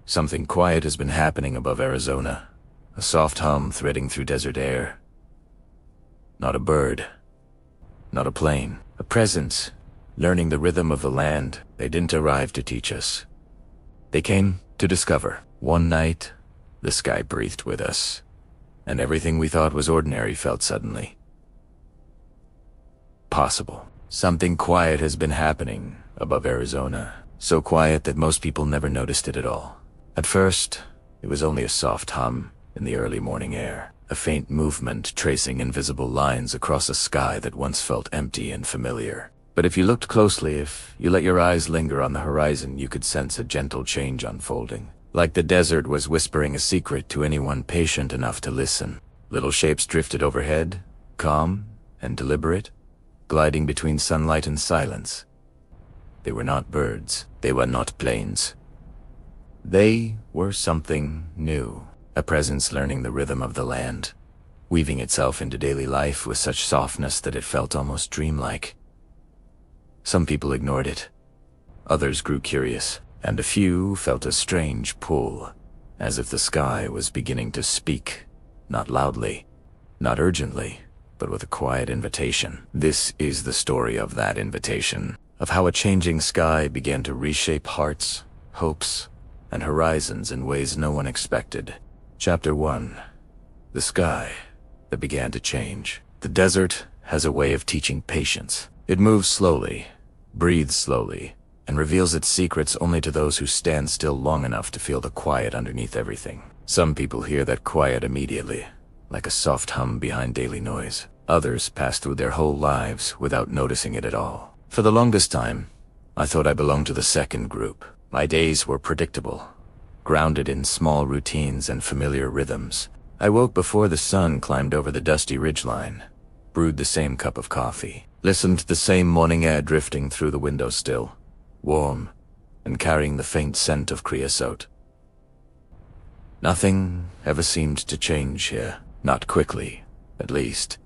Something quiet has been happening above Arizona. A soft hum threading through desert air. Not a bird. Not a plane. A presence, learning the rhythm of the land. They didn't arrive to teach us. They came to discover. One night, the sky breathed with us, and everything we thought was ordinary felt suddenly possible. Something quiet has been happening above Arizona. So quiet that most people never noticed it at all. At first, it was only a soft hum in the early morning air. A faint movement tracing invisible lines across a sky that once felt empty and familiar. But if you looked closely, if you let your eyes linger on the horizon, you could sense a gentle change unfolding. Like the desert was whispering a secret to anyone patient enough to listen. Little shapes drifted overhead, calm and deliberate, gliding between sunlight and silence. They were not birds. They were not planes. They were something new. A presence learning the rhythm of the land, weaving itself into daily life with such softness that it felt almost dreamlike. Some people ignored it. Others grew curious, and a few felt a strange pull, as if the sky was beginning to speak, not loudly, not urgently, but with a quiet invitation. This is the story of that invitation, of how a changing sky began to reshape hearts, hopes, and horizons in ways no one expected. Chapter 1. The sky that began to change. The desert has a way of teaching patience. It moves slowly, breathes slowly, and reveals its secrets only to those who stand still long enough to feel the quiet underneath everything. Some people hear that quiet immediately, like a soft hum behind daily noise. Others pass through their whole lives without noticing it at all. For the longest time, I thought I belonged to the second group. My days were predictable, grounded in small routines and familiar rhythms. I woke before the sun climbed over the dusty ridgeline, brewed the same cup of coffee, listened to the same morning air drifting through the window still, warm, and carrying the faint scent of creosote. Nothing ever seemed to change here, not quickly, at least.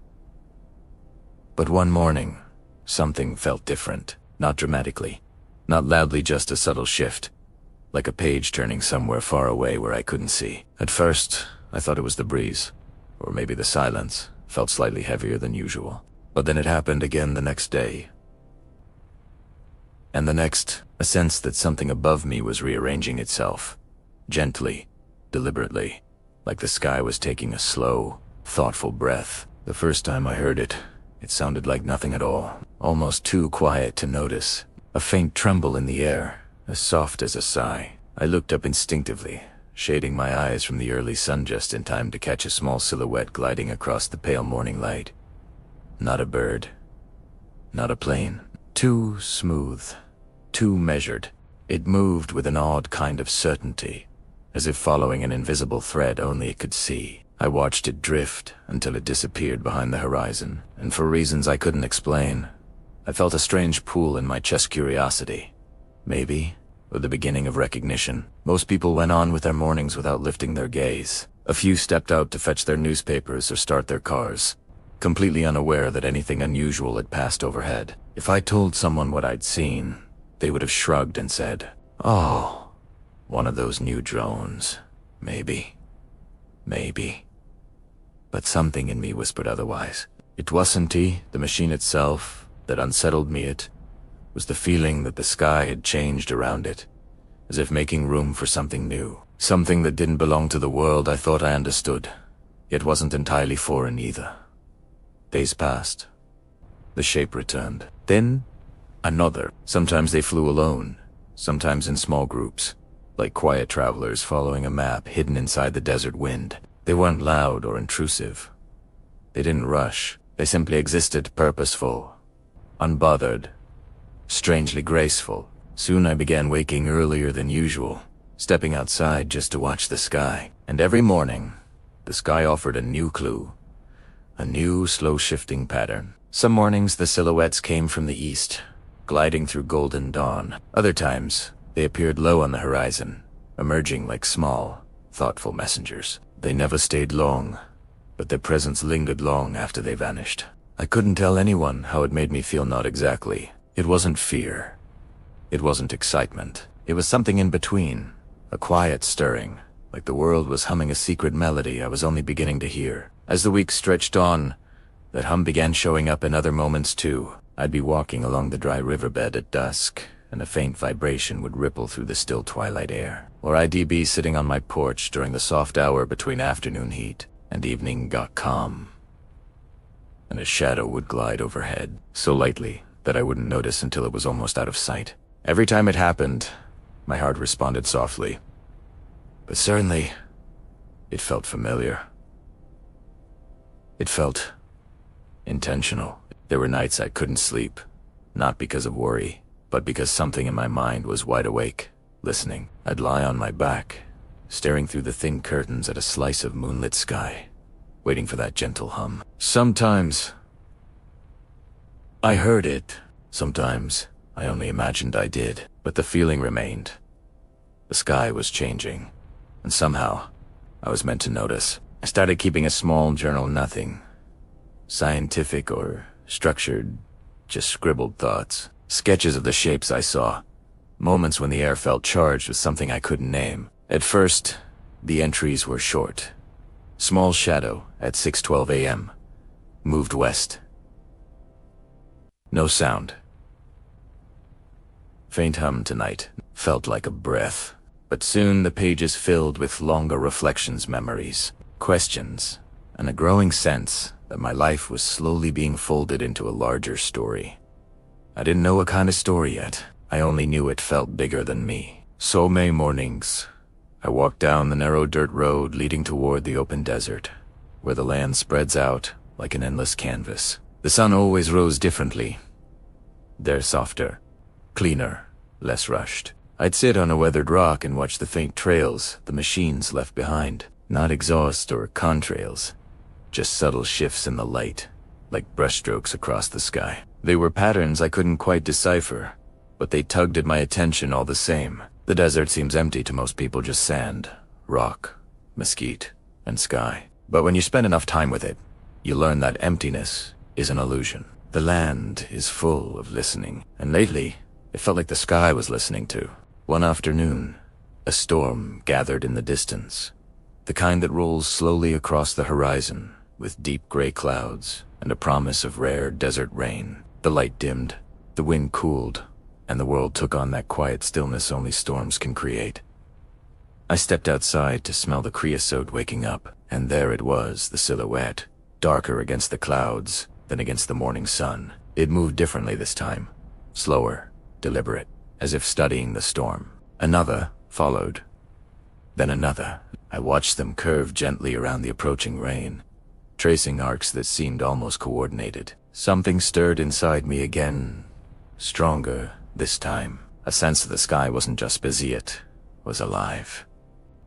But one morning, something felt different, not dramatically, not loudly, just a subtle shift. Like a page turning somewhere far away where I couldn't see. At first, I thought it was the breeze, or maybe the silence felt slightly heavier than usual. But then it happened again the next day. And the next, a sense that something above me was rearranging itself, gently, deliberately, like the sky was taking a slow, thoughtful breath. The first time I heard it, it sounded like nothing at all, almost too quiet to notice. A faint tremble in the air, as soft as a sigh. I looked up instinctively, shading my eyes from the early sun just in time to catch a small silhouette gliding across the pale morning light. Not a bird. Not a plane. Too smooth. Too measured. It moved with an odd kind of certainty, as if following an invisible thread only it could see. I watched it drift until it disappeared behind the horizon, and for reasons I couldn't explain, I felt a strange pull in my chest. Curiosity. Maybe, or the beginning of recognition. Most people went on with their mornings without lifting their gaze. A few stepped out to fetch their newspapers or start their cars, completely unaware that anything unusual had passed overhead. If I told someone what I'd seen, they would have shrugged and said, "Oh, one of those new drones. Maybe. Maybe." But something in me whispered otherwise. It wasn't the machine itself that unsettled me. It was the feeling that the sky had changed around it, as if making room for something new. Something that didn't belong to the world I thought I understood, yet wasn't entirely foreign either. Days passed. The shape returned. Then, another. Sometimes they flew alone, sometimes in small groups, like quiet travelers following a map hidden inside the desert wind. They weren't loud or intrusive. They didn't rush. They simply existed, purposeful, unbothered, strangely graceful. Soon I began waking earlier than usual, stepping outside just to watch the sky. And every morning, the sky offered a new clue, a new slow-shifting pattern. Some mornings the silhouettes came from the east, gliding through golden dawn. Other times, they appeared low on the horizon, emerging like small, thoughtful messengers. They never stayed long, but their presence lingered long after they vanished. I couldn't tell anyone how it made me feel. Not exactly. It wasn't fear. It wasn't excitement. It was something in between. A quiet stirring, like the world was humming a secret melody I was only beginning to hear. As the weeks stretched on, that hum began showing up in other moments too. I'd be walking along the dry riverbed at dusk, and a faint vibration would ripple through the still twilight air. Or I'd be sitting on my porch during the soft hour between afternoon heat and evening got calm, and a shadow would glide overhead, so lightly that I wouldn't notice until it was almost out of sight. Every time it happened, my heart responded softly, but certainly, it felt familiar. It felt intentional. There were nights I couldn't sleep, not because of worry, but because something in my mind was wide awake, listening. I'd lie on my back, staring through the thin curtains at a slice of moonlit sky, waiting for that gentle hum. Sometimes I heard it. Sometimes I only imagined I did, but the feeling remained. The sky was changing, and somehow I was meant to notice. I started keeping a small journal, nothing scientific or structured, just scribbled thoughts, sketches of the shapes I saw, moments when the air felt charged with something I couldn't name. At first, the entries were short. Small shadow at 6:12 a.m. Moved west. No sound. Faint hum tonight. Felt like a breath. But soon the pages filled with longer reflections, memories, questions, and a growing sense that my life was slowly being folded into a larger story. I didn't know what kind of story yet. I only knew it felt bigger than me. So many mornings, I walked down the narrow dirt road leading toward the open desert, where the land spreads out like an endless canvas. The sun always rose differently. There, softer, cleaner, less rushed. I'd sit on a weathered rock and watch the faint trails the machines left behind. Not exhaust or contrails, just subtle shifts in the light, like brushstrokes across the sky. They were patterns I couldn't quite decipher, but they tugged at my attention all the same. The desert seems empty to most people, just sand, rock, mesquite, and sky. But when you spend enough time with it, you learn that emptiness is an illusion. The land is full of listening, and lately, it felt like the sky was listening too. One afternoon, a storm gathered in the distance, the kind that rolls slowly across the horizon with deep gray clouds and a promise of rare desert rain. The light dimmed, the wind cooled, and the world took on that quiet stillness only storms can create. I stepped outside to smell the creosote waking up, and there it was, the silhouette, darker against the clouds than against the morning sun. It moved differently this time, slower, deliberate, as if studying the storm. Another followed, then another. I watched them curve gently around the approaching rain, tracing arcs that seemed almost coordinated. Something stirred inside me again, stronger this time. A sense that the sky wasn't just busy, it was alive.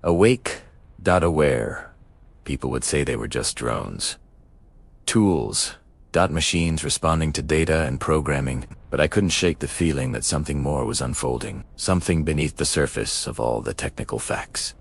Awake, aware. People would say they were just drones. Tools, machines responding to data and programming, but I couldn't shake the feeling that something more was unfolding. Something beneath the surface of all the technical facts.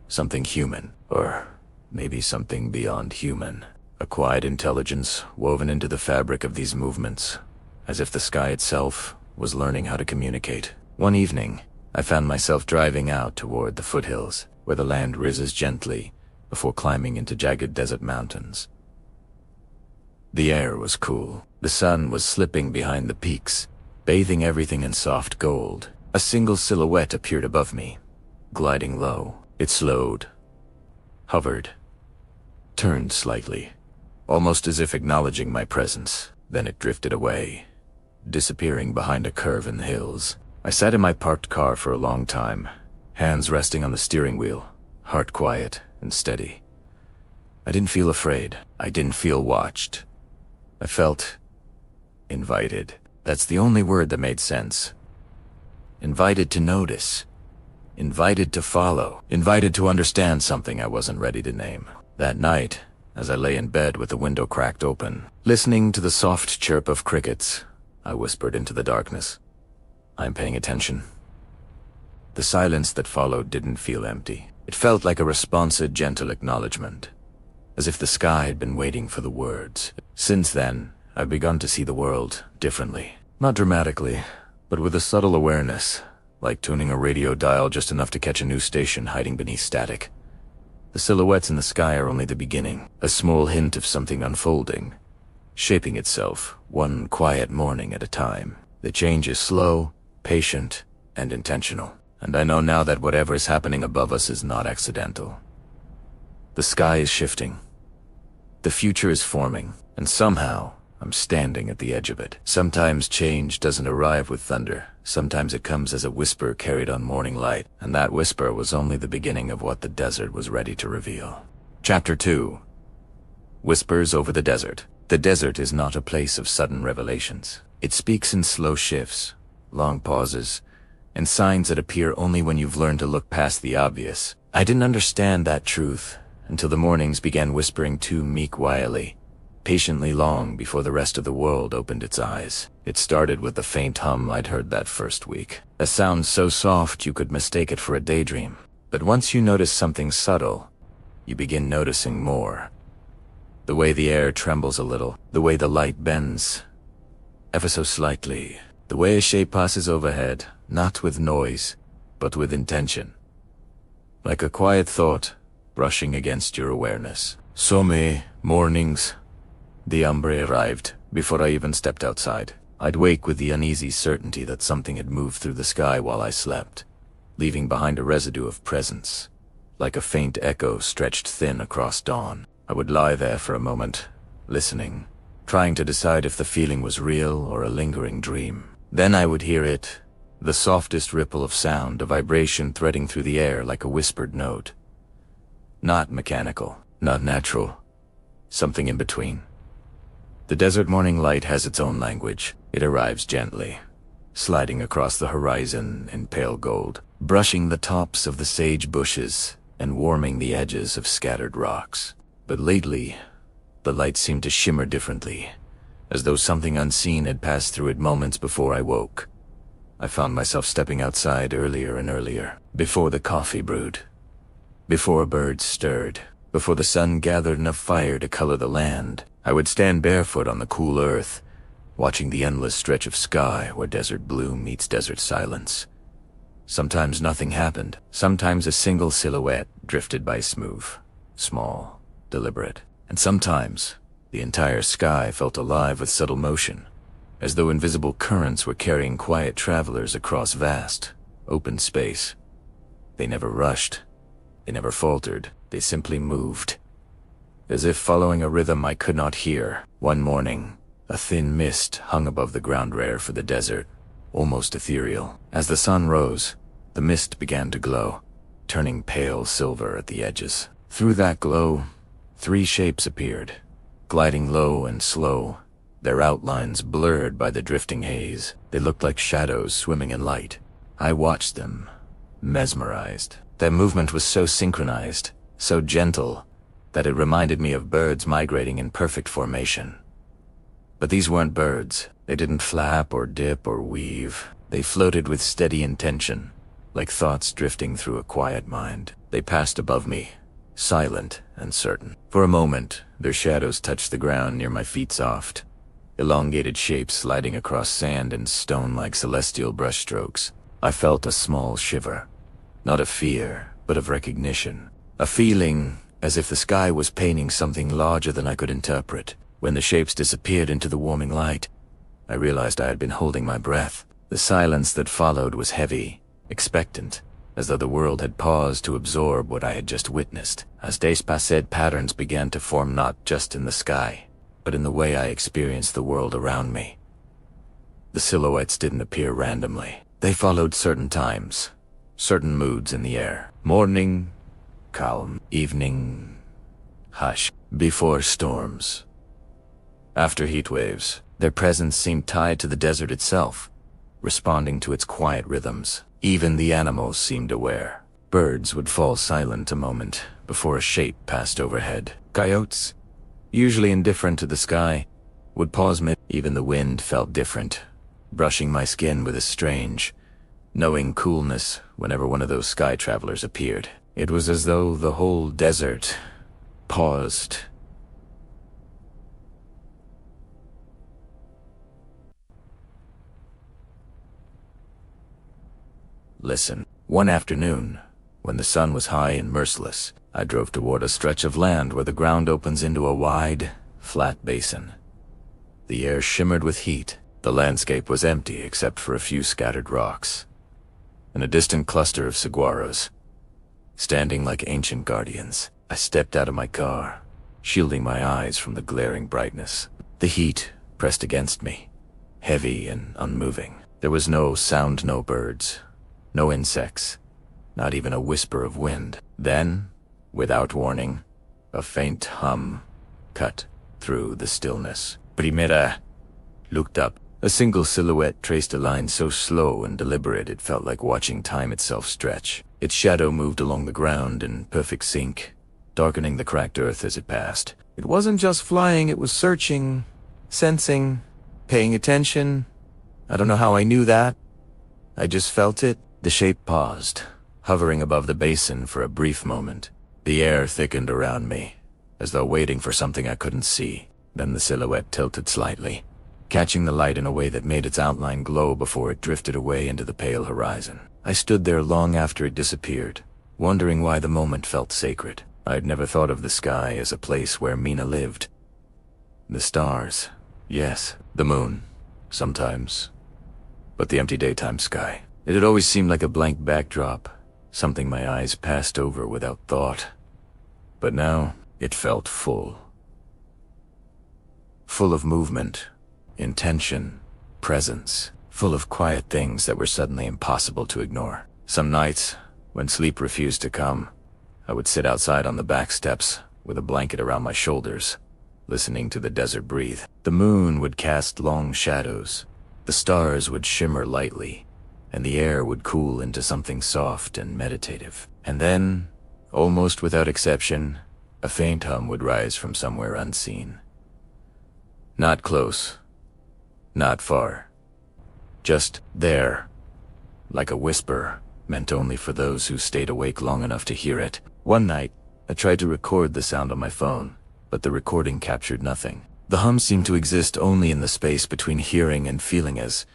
Something human, or maybe something beyond human. A quiet intelligence woven into the fabric of these movements, as if the sky itself was learning how to communicate. One evening, I found myself driving out toward the foothills, where the land rises gently before climbing into jagged desert mountains. The air was cool. The sun was slipping behind the peaks, bathing everything in soft gold. A single silhouette appeared above me, gliding low. It slowed, hovered, turned slightly, almost as if acknowledging my presence. Then it drifted away, disappearing behind a curve in the hills. I sat in my parked car for a long time, hands resting on the steering wheel, heart quiet and steady. I didn't feel afraid. I didn't feel watched. I felt invited. That's the only word that made sense. Invited to notice. Invited to follow. Invited to understand something I wasn't ready to name. That night, as I lay in bed with the window cracked open, listening to the soft chirp of crickets, I whispered into the darkness, "I'm paying attention." The silence that followed didn't feel empty. It felt like a responsive, gentle acknowledgement, as if the sky had been waiting for the words. Since then, I've begun to see the world differently. Not dramatically, but with a subtle awareness, like tuning a radio dial just enough to catch a new station hiding beneath static. The silhouettes in the sky are only the beginning, a small hint of something unfolding, shaping itself one quiet morning at a time. The change is slow, patient, and intentional, and I know now that whatever is happening above us is not accidental. The sky is shifting. The future is forming, and somehow I'm standing at the edge of it. Sometimes change doesn't arrive with thunder. Sometimes it comes as a whisper carried on morning light, and that whisper was only the beginning of what the desert was ready to reveal. Chapter 2. Whispers over the desert. The desert is not a place of sudden revelations. It speaks in slow shifts, long pauses, and signs that appear only when you've learned to look past the obvious. I didn't understand that truth until the mornings began whispering too meek-wily, patiently long before the rest of the world opened its eyes. It started with the faint hum I'd heard that first week, a sound so soft you could mistake it for a daydream. But once you notice something subtle, you begin noticing more. The way the air trembles a little, the way the light bends ever so slightly, the way a shape passes overhead, not with noise, but with intention. Like a quiet thought brushing against your awareness. So many mornings, the ombre arrived before I even stepped outside. I'd wake with the uneasy certainty that something had moved through the sky while I slept, leaving behind a residue of presence, like a faint echo stretched thin across dawn. I would lie there for a moment, listening, trying to decide if the feeling was real or a lingering dream. Then I would hear it, the softest ripple of sound, a vibration threading through the air like a whispered note. Not mechanical, not natural, something in between. The desert morning light has its own language. It arrives gently, sliding across the horizon in pale gold, brushing the tops of the sage bushes and warming the edges of scattered rocks. But lately, the light seemed to shimmer differently, as though something unseen had passed through it moments before I woke. I found myself stepping outside earlier and earlier, before the coffee brewed, before birds stirred, before the sun gathered enough fire to color the land. I would stand barefoot on the cool earth, watching the endless stretch of sky where desert blue meets desert silence. Sometimes nothing happened. Sometimes a single silhouette drifted by small, deliberate. And sometimes the entire sky felt alive with subtle motion, as though invisible currents were carrying quiet travelers across vast, open space. They never rushed. They never faltered. They simply moved, as if following a rhythm I could not hear. One morning, a thin mist hung above the ground, rare for the desert, almost ethereal. As the sun rose, the mist began to glow, turning pale silver at the edges. Through that glow, 3 shapes appeared, gliding low and slow, their outlines blurred by the drifting haze. They looked like shadows swimming in light. I watched them, mesmerized. Their movement was so synchronized, so gentle, that it reminded me of birds migrating in perfect formation. But these weren't birds. They didn't flap or dip or weave. They floated with steady intention, like thoughts drifting through a quiet mind. They passed above me, silent and certain. For a moment, their shadows touched the ground near my feet, soft, elongated shapes sliding across sand and stone like celestial brushstrokes. I felt a small shiver, not of fear, but of recognition. A feeling as if the sky was painting something larger than I could interpret. When the shapes disappeared into the warming light, I realized I had been holding my breath. The silence that followed was heavy, expectant, as though the world had paused to absorb what I had just witnessed. As days passed, patterns began to form, not just in the sky, but in the way I experienced the world around me. The silhouettes didn't appear randomly. They followed certain times, certain moods in the air. Morning, calm. Evening, hush. Before storms, after heat waves. Their presence seemed tied to the desert itself, responding to its quiet rhythms. Even the animals seemed aware. Birds would fall silent a moment before a shape passed overhead. Coyotes, usually indifferent to the sky, would pause mid. Even the wind felt different, brushing my skin with a strange, knowing coolness whenever one of those sky travelers appeared. It was as though the whole desert paused. listen. One afternoon, when the sun was high and merciless, I drove toward a stretch of land where the ground opens into a wide, flat basin. The air shimmered with heat. The landscape was empty except for a few scattered rocks, and a distant cluster of saguaros, standing like ancient guardians. I stepped out of my car, shielding my eyes from the glaring brightness. The heat pressed against me, heavy and unmoving. There was no sound, no birds, no insects, not even a whisper of wind. Then, without warning, a faint hum cut through the stillness. Primera looked up. A single silhouette traced a line so slow and deliberate it felt like watching time itself stretch. Its shadow moved along the ground in perfect sync, darkening the cracked earth as it passed. It wasn't just flying, it was searching, sensing, paying attention. I don't know how I knew that. I just felt it. The shape paused, hovering above the basin for a brief moment. The air thickened around me, as though waiting for something I couldn't see. Then the silhouette tilted slightly, catching the light in a way that made its outline glow before it drifted away into the pale horizon. I stood there long after it disappeared, wondering why the moment felt sacred. I'd never thought of the sky as a place where Mina lived. The stars, yes. The moon, sometimes. But the empty daytime sky. It had always seemed like a blank backdrop, something my eyes passed over without thought. But now, it felt full. Full of movement, intention, presence, full of quiet things that were suddenly impossible to ignore. Some nights, when sleep refused to come, I would sit outside on the back steps with a blanket around my shoulders, listening to the desert breathe. The moon would cast long shadows, the stars would shimmer lightly, and the air would cool into something soft and meditative. And then, almost without exception, a faint hum would rise from somewhere unseen. Not close, not far, just there, like a whisper, meant only for those who stayed awake long enough to hear it. One night, I tried to record the sound on my phone, but the recording captured nothing. The hum seemed to exist only in the space between hearing and feeling, as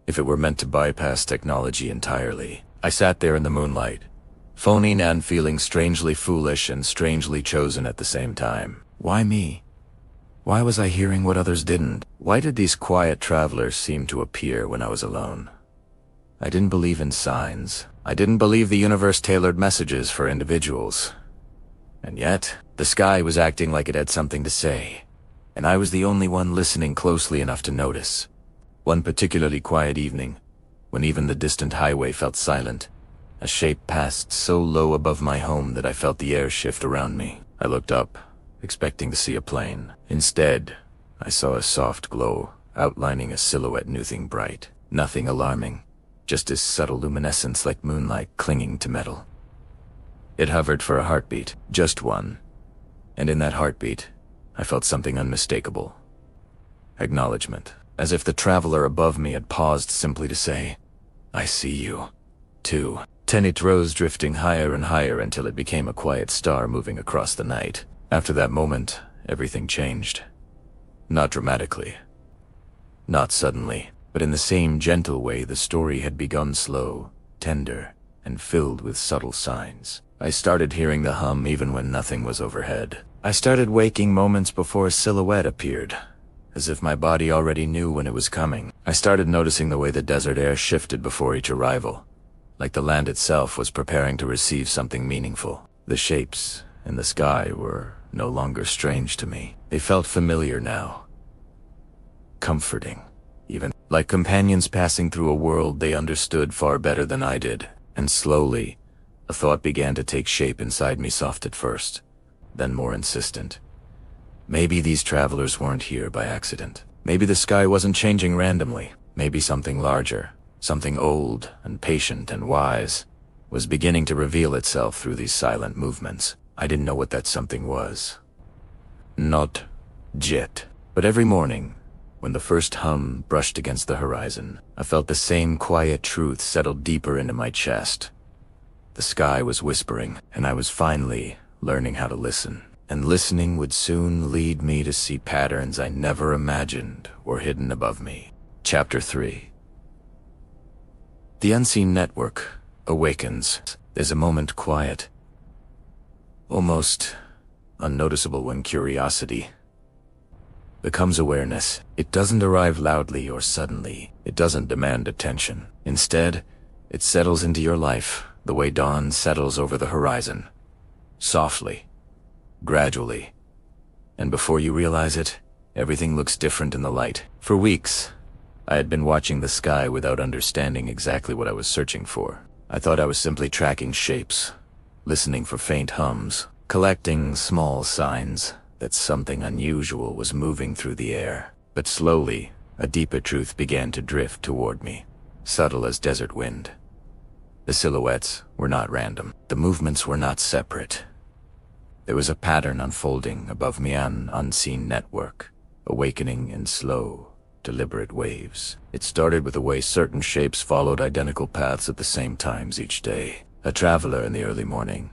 if it were meant to bypass technology entirely. I sat there in the moonlight, phoning and feeling strangely foolish and strangely chosen at the same time. Why me? Why was I hearing what others didn't? Why did these quiet travelers seem to appear when I was alone? I didn't believe in signs. I didn't believe the universe tailored messages for individuals. And yet, the sky was acting like it had something to say, and I was the only one listening closely enough to notice. One particularly quiet evening, when even the distant highway felt silent, a shape passed so low above my home that I felt the air shift around me. I looked up, expecting to see a plane. Instead, I saw a soft glow, outlining a silhouette nothing bright. Nothing alarming, just a subtle luminescence like moonlight clinging to metal. It hovered for a heartbeat, just one. And in that heartbeat, I felt something unmistakable. Acknowledgement, as if the traveler above me had paused simply to say, "I see you, too." 10 it rose, drifting higher and higher until it became a quiet star moving across the night. After that moment, everything changed. Not dramatically. Not suddenly, but in the same gentle way the story had begun, slow, tender, and filled with subtle signs. I started hearing the hum even when nothing was overhead. I started waking moments before a silhouette appeared, as if my body already knew when it was coming. I started noticing the way the desert air shifted before each arrival, like the land itself was preparing to receive something meaningful. The shapes in the sky were no longer strange to me. They felt familiar now. Comforting, even. Like companions passing through a world they understood far better than I did. And slowly, a thought began to take shape inside me, soft at first, then more insistent. Maybe these travelers weren't here by accident. Maybe the sky wasn't changing randomly. Maybe something larger, something old and patient and wise, was beginning to reveal itself through these silent movements. I didn't know what that something was. Not yet. But every morning, when the first hum brushed against the horizon, I felt the same quiet truth settle deeper into my chest. The sky was whispering, and I was finally learning how to listen. And listening would soon lead me to see patterns I never imagined were hidden above me. Chapter 3. The unseen network awakens. There's a moment quiet, almost unnoticeable when curiosity becomes awareness. It doesn't arrive loudly or suddenly. It doesn't demand attention. Instead, it settles into your life the way dawn settles over the horizon. Softly, gradually. And before you realize it, everything looks different in the light. For weeks, I had been watching the sky without understanding exactly what I was searching for. I thought I was simply tracking shapes, listening for faint hums, collecting small signs that something unusual was moving through the air. But slowly, a deeper truth began to drift toward me, subtle as desert wind. The silhouettes were not random. The movements were not separate. There was a pattern unfolding above me, an unseen network, awakening in slow, deliberate waves. It started with the way certain shapes followed identical paths at the same times each day. A traveler in the early morning,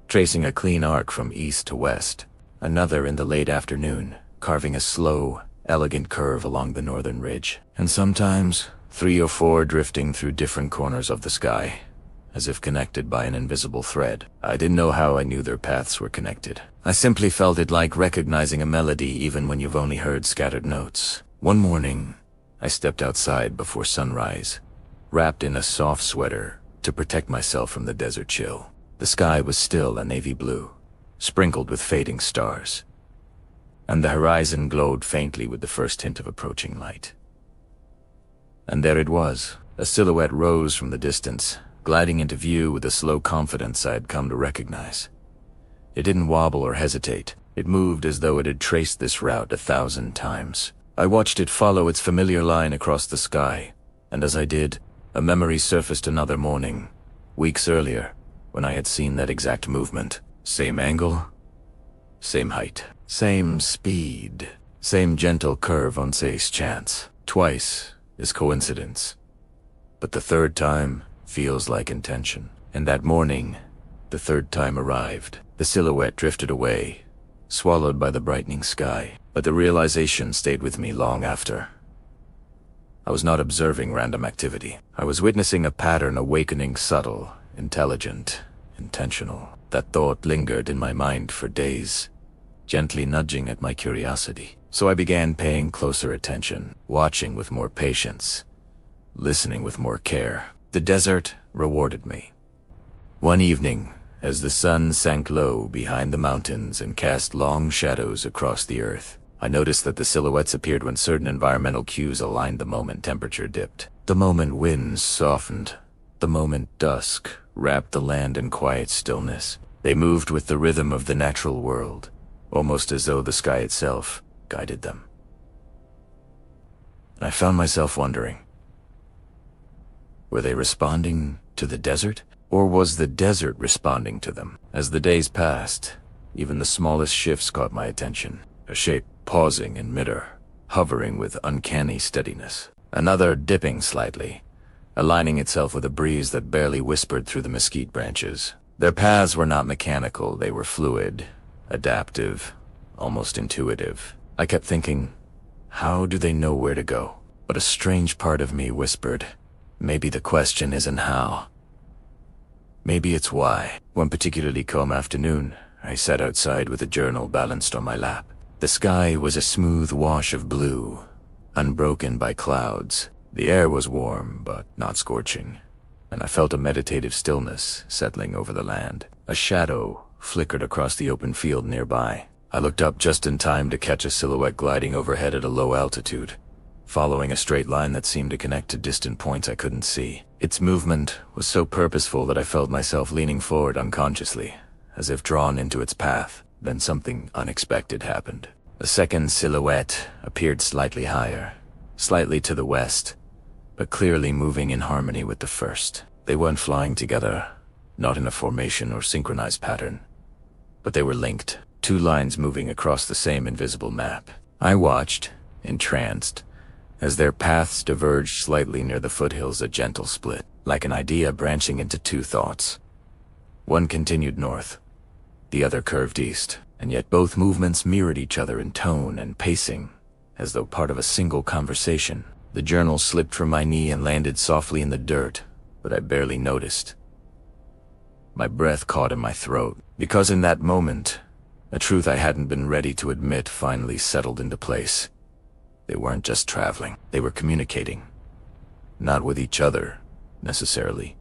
tracing a clean arc from east to west. Another in the late afternoon, carving a slow, elegant curve along the northern ridge. And sometimes, 3 or 4 drifting through different corners of the sky, as if connected by an invisible thread. I didn't know how I knew their paths were connected. I simply felt it like recognizing a melody even when you've only heard scattered notes. One morning, I stepped outside before sunrise, wrapped in a soft sweater to protect myself from the desert chill. The sky was still a navy blue, sprinkled with fading stars, and the horizon glowed faintly with the first hint of approaching light. And there it was. A silhouette rose from the distance, gliding into view with the slow confidence I had come to recognize. It didn't wobble or hesitate. It moved as though it had traced this route 1,000 times. I watched it follow its familiar line across the sky, and as I did, a memory surfaced. Another morning, weeks earlier, when I had seen that exact movement. Same angle, same height, same speed, same gentle curve on say's chance. Twice is coincidence, but the third time feels like intention. And that morning, the third time arrived. The silhouette drifted away, swallowed by the brightening sky, but the realization stayed with me long after. I was not observing random activity. I was witnessing a pattern awakening, subtle, intelligent, intentional. That thought lingered in my mind for days, gently nudging at my curiosity. So I began paying closer attention, watching with more patience, listening with more care. The desert rewarded me. One evening, as the sun sank low behind the mountains and cast long shadows across the earth, I noticed that the silhouettes appeared when certain environmental cues aligned. The moment temperature dipped, the moment winds softened, the moment dusk wrapped the land in quiet stillness. They moved with the rhythm of the natural world, almost as though the sky itself guided them. And I found myself wondering, were they responding to the desert? Or was the desert responding to them? As the days passed, even the smallest shifts caught my attention. A shape pausing in midair, hovering with uncanny steadiness. Another dipping slightly, aligning itself with a breeze that barely whispered through the mesquite branches. Their paths were not mechanical, they were fluid, adaptive, almost intuitive. I kept thinking, how do they know where to go? But a strange part of me whispered, maybe the question isn't how. Maybe it's why. One particularly calm afternoon, I sat outside with a journal balanced on my lap. The sky was a smooth wash of blue, unbroken by clouds. The air was warm, but not scorching, and I felt a meditative stillness settling over the land. A shadow flickered across the open field nearby. I looked up just in time to catch a silhouette gliding overhead at a low altitude, following a straight line that seemed to connect to distant points I couldn't see. Its movement was so purposeful that I felt myself leaning forward unconsciously, as if drawn into its path. Then something unexpected happened. A second silhouette appeared slightly higher, slightly to the west, but clearly moving in harmony with the first. They weren't flying together, not in a formation or synchronized pattern, but they were linked, 2 lines moving across the same invisible map. I watched, entranced, as their paths diverged slightly near the foothills. A gentle split, like an idea branching into 2 thoughts. One continued north, the other curved east, and yet both movements mirrored each other in tone and pacing, as though part of a single conversation. The journal slipped from my knee and landed softly in the dirt, but I barely noticed. My breath caught in my throat, because in that moment, a truth I hadn't been ready to admit finally settled into place. They weren't just traveling, they were communicating. Not with each other, necessarily.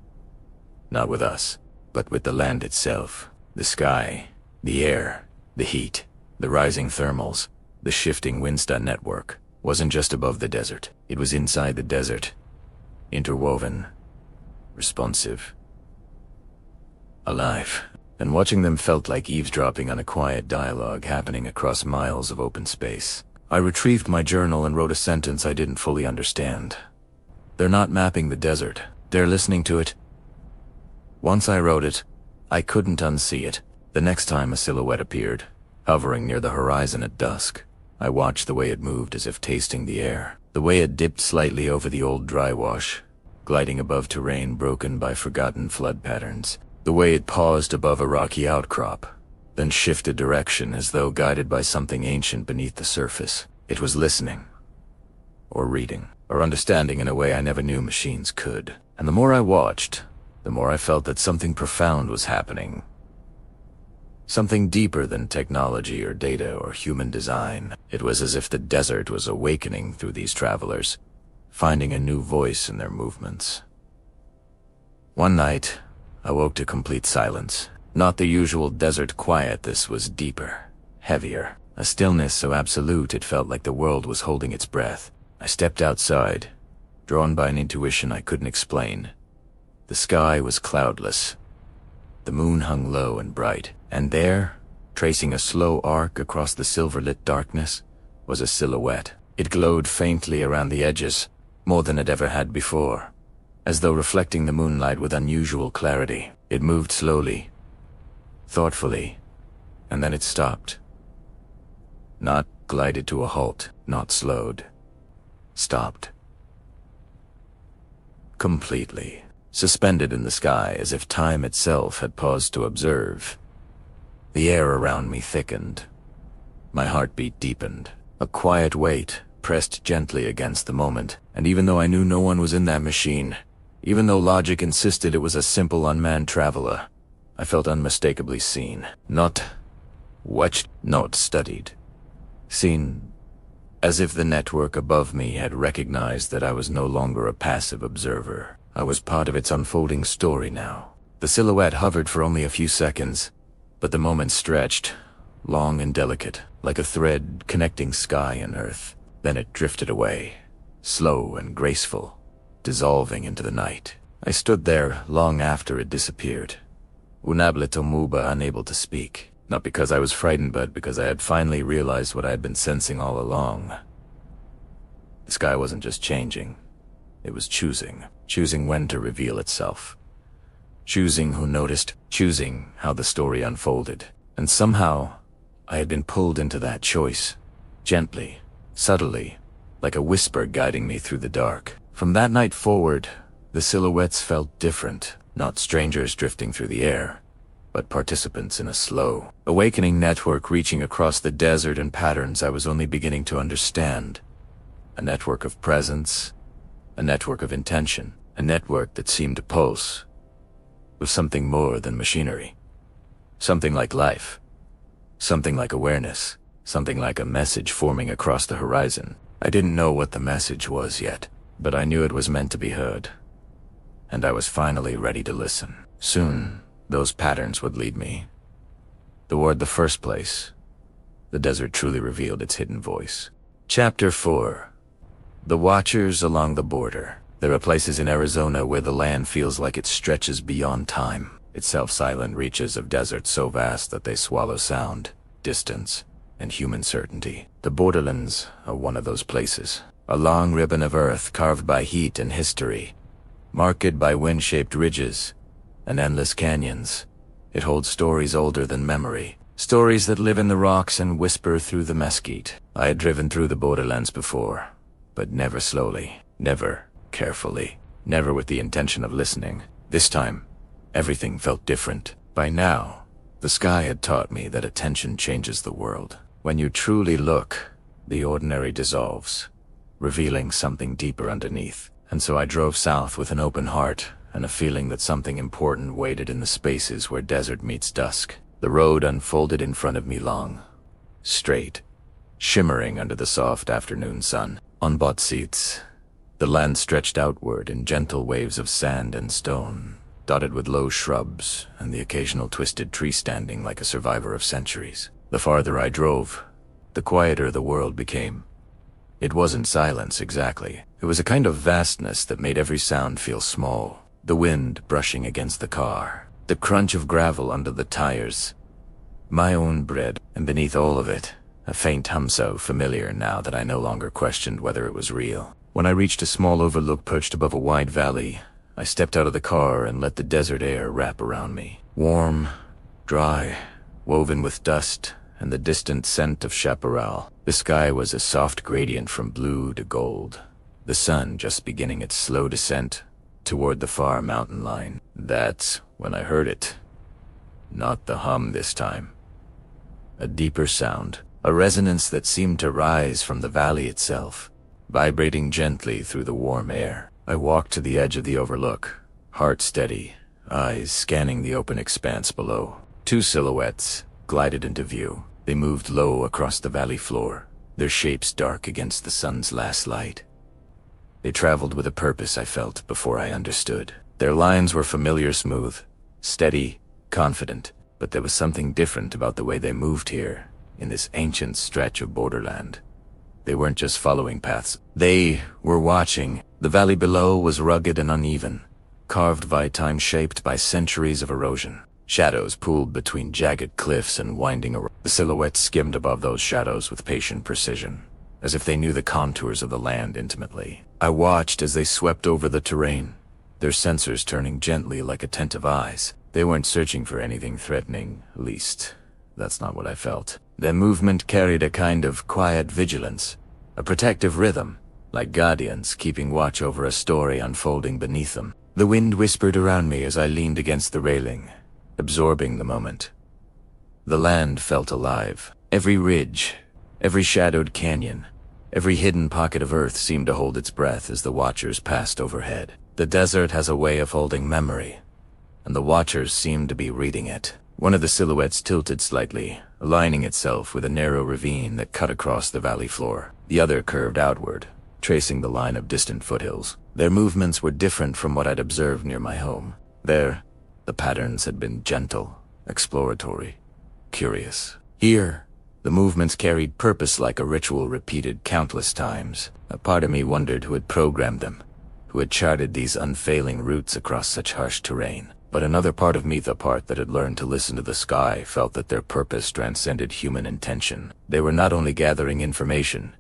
Not with us, but with the land itself. The sky, the air, the heat, the rising thermals, the shifting Windstar network wasn't just above the desert. It was inside the desert. Interwoven. Responsive. Alive. And watching them felt like eavesdropping on a quiet dialogue happening across miles of open space. I retrieved my journal and wrote a sentence I didn't fully understand. They're not mapping the desert. They're listening to it. Once I wrote it, I couldn't unsee it. The next time a silhouette appeared, hovering near the horizon at dusk, I watched the way it moved as if tasting the air. The way it dipped slightly over the old dry wash, gliding above terrain broken by forgotten flood patterns. The way it paused above a rocky outcrop, then shifted direction as though guided by something ancient beneath the surface. It was listening, or reading, or understanding in a way I never knew machines could. And the more I watched, the more I felt that something profound was happening. Something deeper than technology or data or human design. It was as if the desert was awakening through these travelers, finding a new voice in their movements. One night, I woke to complete silence. Not the usual desert quiet, this was deeper, heavier. A stillness so absolute it felt like the world was holding its breath. I stepped outside, drawn by an intuition I couldn't explain. The sky was cloudless. The moon hung low and bright, and there, tracing a slow arc across the silver-lit darkness, was a silhouette. It glowed faintly around the edges, more than it ever had before, as though reflecting the moonlight with unusual clarity. It moved slowly, thoughtfully, and then it stopped. Not glided to a halt, not slowed. Stopped. Completely. Suspended in the sky as if time itself had paused to observe. The air around me thickened. My heartbeat deepened. A quiet weight pressed gently against the moment, and even though I knew no one was in that machine, even though logic insisted it was a simple unmanned traveler, I felt unmistakably seen. Not watched, not studied. Seen as if the network above me had recognized that I was no longer a passive observer. I was part of its unfolding story now. The silhouette hovered for only a few seconds, but the moment stretched, long and delicate, like a thread connecting sky and earth. Then it drifted away, slow and graceful, dissolving into the night. I stood there long after it disappeared, unable muba, unable to speak. Not because I was frightened, but because I had finally realized what I had been sensing all along. The sky wasn't just changing. It was choosing when to reveal itself. Choosing who noticed, choosing how the story unfolded. And somehow, I had been pulled into that choice. Gently, subtly, like a whisper guiding me through the dark. From that night forward, the silhouettes felt different. Not strangers drifting through the air, but participants in a slow, awakening network reaching across the desert in patterns I was only beginning to understand. A network of presence, a network of intention, a network that seemed to pulse with something more than machinery. Something like life, something like awareness, something like a message forming across the horizon. I didn't know what the message was yet, but I knew it was meant to be heard. And I was finally ready to listen. Soon, those patterns would lead me toward the first place. The desert truly revealed its hidden voice. Chapter 4. The Watchers Along the Border. There are places in Arizona where the land feels like it stretches beyond time. Itself silent reaches of desert so vast that they swallow sound, distance, and human certainty. The borderlands are one of those places. A long ribbon of earth carved by heat and history, marked by wind-shaped ridges and endless canyons. It holds stories older than memory, stories that live in the rocks and whisper through the mesquite. I had driven through the borderlands before, but never slowly, never carefully, never with the intention of listening. This time, everything felt different. By now, the sky had taught me that attention changes the world. When you truly look, the ordinary dissolves, revealing something deeper underneath. And so I drove south with an open heart and a feeling that something important waited in the spaces where desert meets dusk. The road unfolded in front of me long, straight, shimmering under the soft afternoon sun. On both seats, the land stretched outward in gentle waves of sand and stone, dotted with low shrubs and the occasional twisted tree standing like a survivor of centuries. The farther I drove, the quieter the world became. It wasn't silence exactly. It was a kind of vastness that made every sound feel small. The wind brushing against the car, the crunch of gravel under the tires, my own breath, and beneath all of it, a faint hum so familiar now that I no longer questioned whether it was real. When I reached a small overlook perched above a wide valley, I stepped out of the car and let the desert air wrap around me. Warm, dry, woven with dust and the distant scent of chaparral. The sky was a soft gradient from blue to gold, the sun just beginning its slow descent toward the far mountain line. That's when I heard it. Not the hum this time. A deeper sound, a resonance that seemed to rise from the valley itself, vibrating gently through the warm air. I walked to the edge of the overlook, heart steady, eyes scanning the open expanse below. Two silhouettes glided into view. They moved low across the valley floor, their shapes dark against the sun's last light. They traveled with a purpose I felt before I understood. Their lines were familiar smooth, steady, confident, but there was something different about the way they moved here, in this ancient stretch of borderland. They weren't just following paths. They were watching. The valley below was rugged and uneven, carved by time, shaped by centuries of erosion. Shadows pooled between jagged cliffs and winding around. The silhouettes skimmed above those shadows with patient precision, as if they knew the contours of the land intimately. I watched as they swept over the terrain, their sensors turning gently like attentive eyes. They weren't searching for anything threatening, at least that's not what I felt. Their movement carried a kind of quiet vigilance, a protective rhythm, like guardians keeping watch over a story unfolding beneath them. The wind whispered around me as I leaned against the railing, absorbing the moment. The land felt alive. Every ridge, every shadowed canyon, every hidden pocket of earth seemed to hold its breath as the watchers passed overhead. The desert has a way of holding memory, and the watchers seemed to be reading it. One of the silhouettes tilted slightly, aligning itself with a narrow ravine that cut across the valley floor. The other curved outward, tracing the line of distant foothills. Their movements were different from what I'd observed near my home. There, the patterns had been gentle, exploratory, curious. Here, the movements carried purpose like a ritual repeated countless times. A part of me wondered who had programmed them, who had charted these unfailing routes across such harsh terrain. But another part of me, the part that had learned to listen to the sky, felt that their purpose transcended human intention. They were not only gathering information,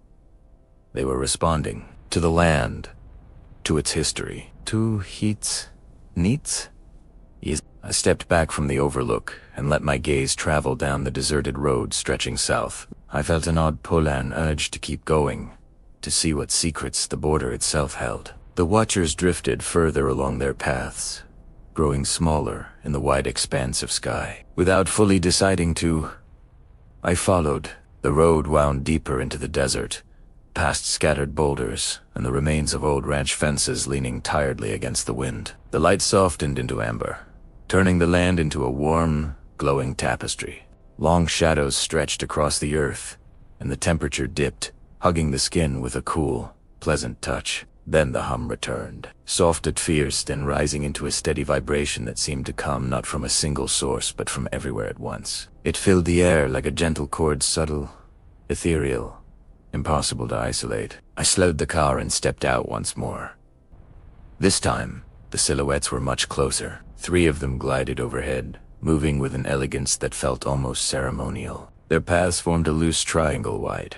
they were responding to the land, to its history, to its needs. I stepped back from the overlook and let my gaze travel down the deserted road stretching south. I felt an odd pull and urge to keep going, to see what secrets the border itself held. The watchers drifted further along their paths, growing smaller in the wide expanse of sky. Without fully deciding to, I followed. The road wound deeper into the desert, past scattered boulders and the remains of old ranch fences leaning tiredly against the wind. The light softened into amber, turning the land into a warm, glowing tapestry. Long shadows stretched across the earth, and the temperature dipped, hugging the skin with a cool, pleasant touch. Then the hum returned, soft at first, then rising into a steady vibration that seemed to come not from a single source but from everywhere at once. It filled the air like a gentle chord, subtle, ethereal, impossible to isolate. I slowed the car and stepped out once more. This time, the silhouettes were much closer. 3 of them glided overhead, moving with an elegance that felt almost ceremonial. Their paths formed a loose triangle wide,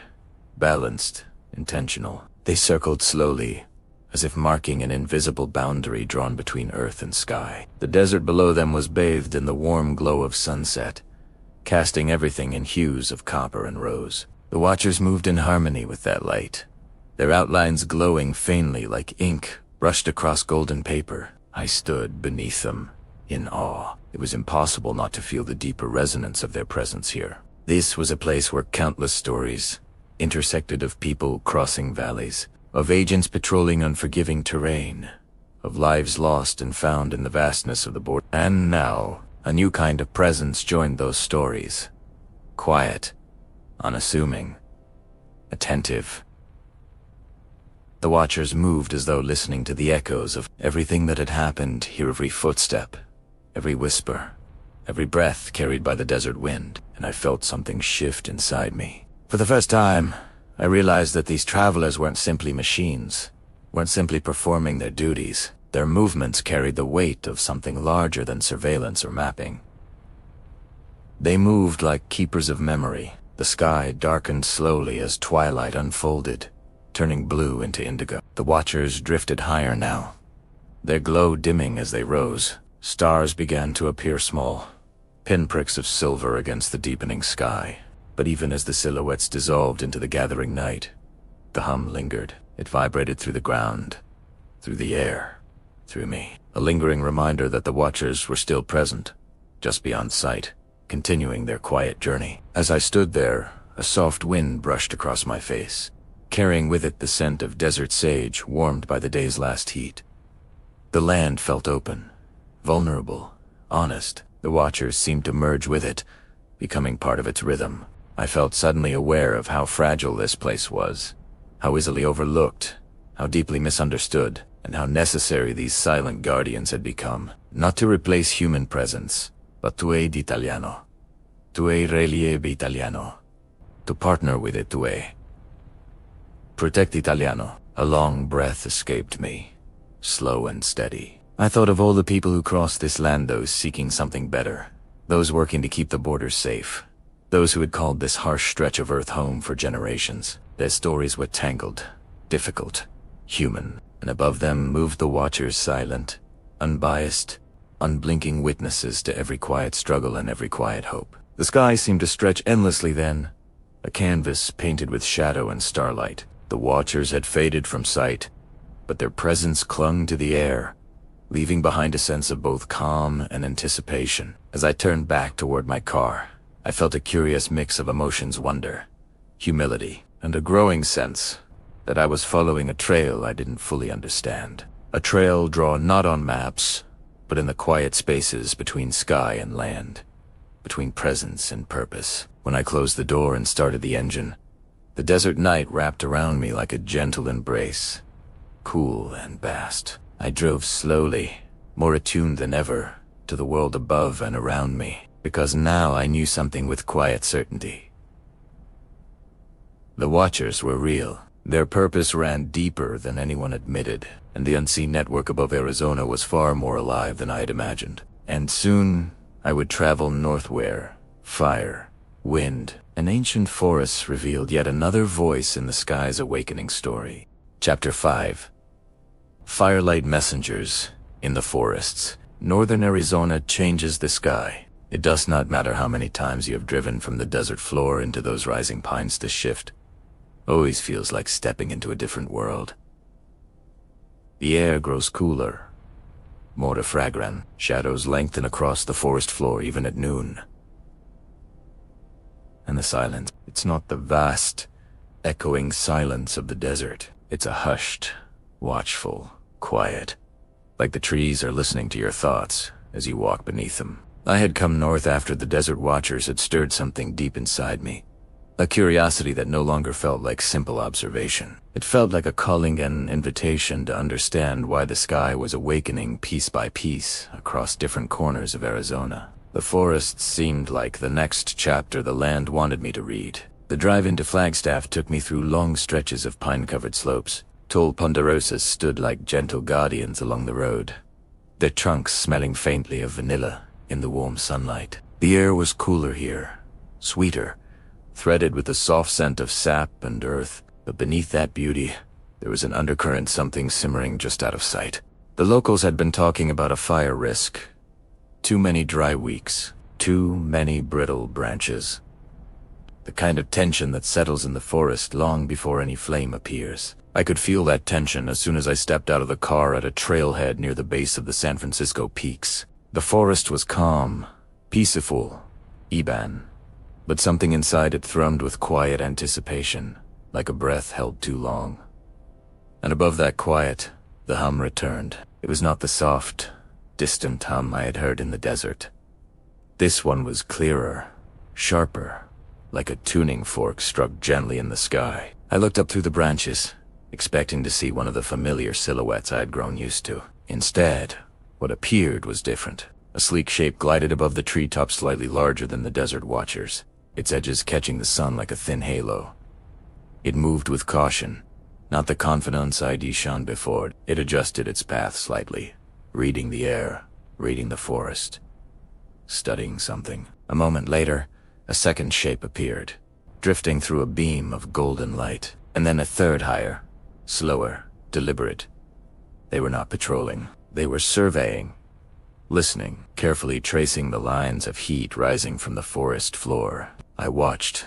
balanced, intentional. They circled slowly, as if marking an invisible boundary drawn between earth and sky. The desert below them was bathed in the warm glow of sunset, casting everything in hues of copper and rose. The watchers moved in harmony with that light, their outlines glowing faintly like ink brushed across golden paper. I stood beneath them, in awe. It was impossible not to feel the deeper resonance of their presence here. This was a place where countless stories intersected, of people crossing valleys, of agents patrolling unforgiving terrain, of lives lost and found in the vastness of the border. And now, a new kind of presence joined those stories. Quiet, unassuming, attentive. The watchers moved as though listening to the echoes of everything that had happened, hear every footstep, every whisper, every breath carried by the desert wind, and I felt something shift inside me. For the first time, I realized that these travelers weren't simply machines, weren't simply performing their duties. Their movements carried the weight of something larger than surveillance or mapping. They moved like keepers of memory. The sky darkened slowly as twilight unfolded, turning blue into indigo. The watchers drifted higher now, their glow dimming as they rose. Stars began to appear small, pinpricks of silver against the deepening sky. But even as the silhouettes dissolved into the gathering night, the hum lingered. It vibrated through the ground, through the air, through me. A lingering reminder that the watchers were still present, just beyond sight, continuing their quiet journey. As I stood there, a soft wind brushed across my face, carrying with it the scent of desert sage warmed by the day's last heat. The land felt open, vulnerable, honest. The watchers seemed to merge with it, becoming part of its rhythm. I felt suddenly aware of how fragile this place was, how easily overlooked, how deeply misunderstood, and how necessary these silent guardians had become. Not to replace human presence, but to aid Italiano, to aid relieve Italiano, to partner with it to aid. Protect Italiano. A long breath escaped me, slow and steady. I thought of all the people who crossed this land, those seeking something better, those working to keep the borders safe, those who had called this harsh stretch of earth home for generations. Their stories were tangled, difficult, human, and above them moved the watchers, silent, unbiased, unblinking witnesses to every quiet struggle and every quiet hope. The sky seemed to stretch endlessly then, a canvas painted with shadow and starlight. The watchers had faded from sight, but their presence clung to the air, leaving behind a sense of both calm and anticipation. As I turned back toward my car, I felt a curious mix of emotions: wonder, humility, and a growing sense that I was following a trail I didn't fully understand. A trail drawn not on maps, but in the quiet spaces between sky and land, between presence and purpose. When I closed the door and started the engine, the desert night wrapped around me like a gentle embrace, cool and vast. I drove slowly, more attuned than ever to the world above and around me, because now I knew something with quiet certainty. The watchers were real. Their purpose ran deeper than anyone admitted, and the unseen network above Arizona was far more alive than I had imagined. And soon, I would travel north where fire, wind, and ancient forests revealed yet another voice in the sky's awakening story. Chapter 5. Firelight messengers in the forests. Northern Arizona changes the sky. It does not matter how many times you have driven from the desert floor into those rising pines, to shift always feels like stepping into a different world. The air grows cooler, more fragrant. Shadows lengthen across the forest floor even at noon. And the silence, it's not the vast, echoing silence of the desert. It's a hushed, watchful quiet, like the trees are listening to your thoughts as you walk beneath them. I had come north after the desert watchers had stirred something deep inside me, a curiosity that no longer felt like simple observation. It felt like a calling and invitation to understand why the sky was awakening piece by piece across different corners of Arizona. The forests seemed like the next chapter the land wanted me to read. The drive into Flagstaff took me through long stretches of pine-covered slopes. Tall ponderosas stood like gentle guardians along the road, their trunks smelling faintly of vanilla in the warm sunlight. The air was cooler here, sweeter, threaded with the soft scent of sap and earth. But beneath that beauty, there was an undercurrent, something simmering just out of sight. The locals had been talking about a fire risk. Too many dry weeks, too many brittle branches. The kind of tension that settles in the forest long before any flame appears. I could feel that tension as soon as I stepped out of the car at a trailhead near the base of the San Francisco peaks. The forest was calm, peaceful, Iban, but something inside it thrummed with quiet anticipation, like a breath held too long. And above that quiet, the hum returned. It was not the soft, distant hum I had heard in the desert. This one was clearer, sharper, like a tuning fork struck gently in the sky. I looked up through the branches, expecting to see one of the familiar silhouettes I had grown used to. Instead, what appeared was different. A sleek shape glided above the treetops, slightly larger than the desert watchers, its edges catching the sun like a thin halo. It moved with caution, not the confidence I'd shone before. It adjusted its path slightly, reading the air, reading the forest, studying something. A moment later, a second shape appeared, drifting through a beam of golden light, and then a third higher, slower, deliberate. They were not patrolling. They were surveying, listening, carefully tracing the lines of heat rising from the forest floor. I watched,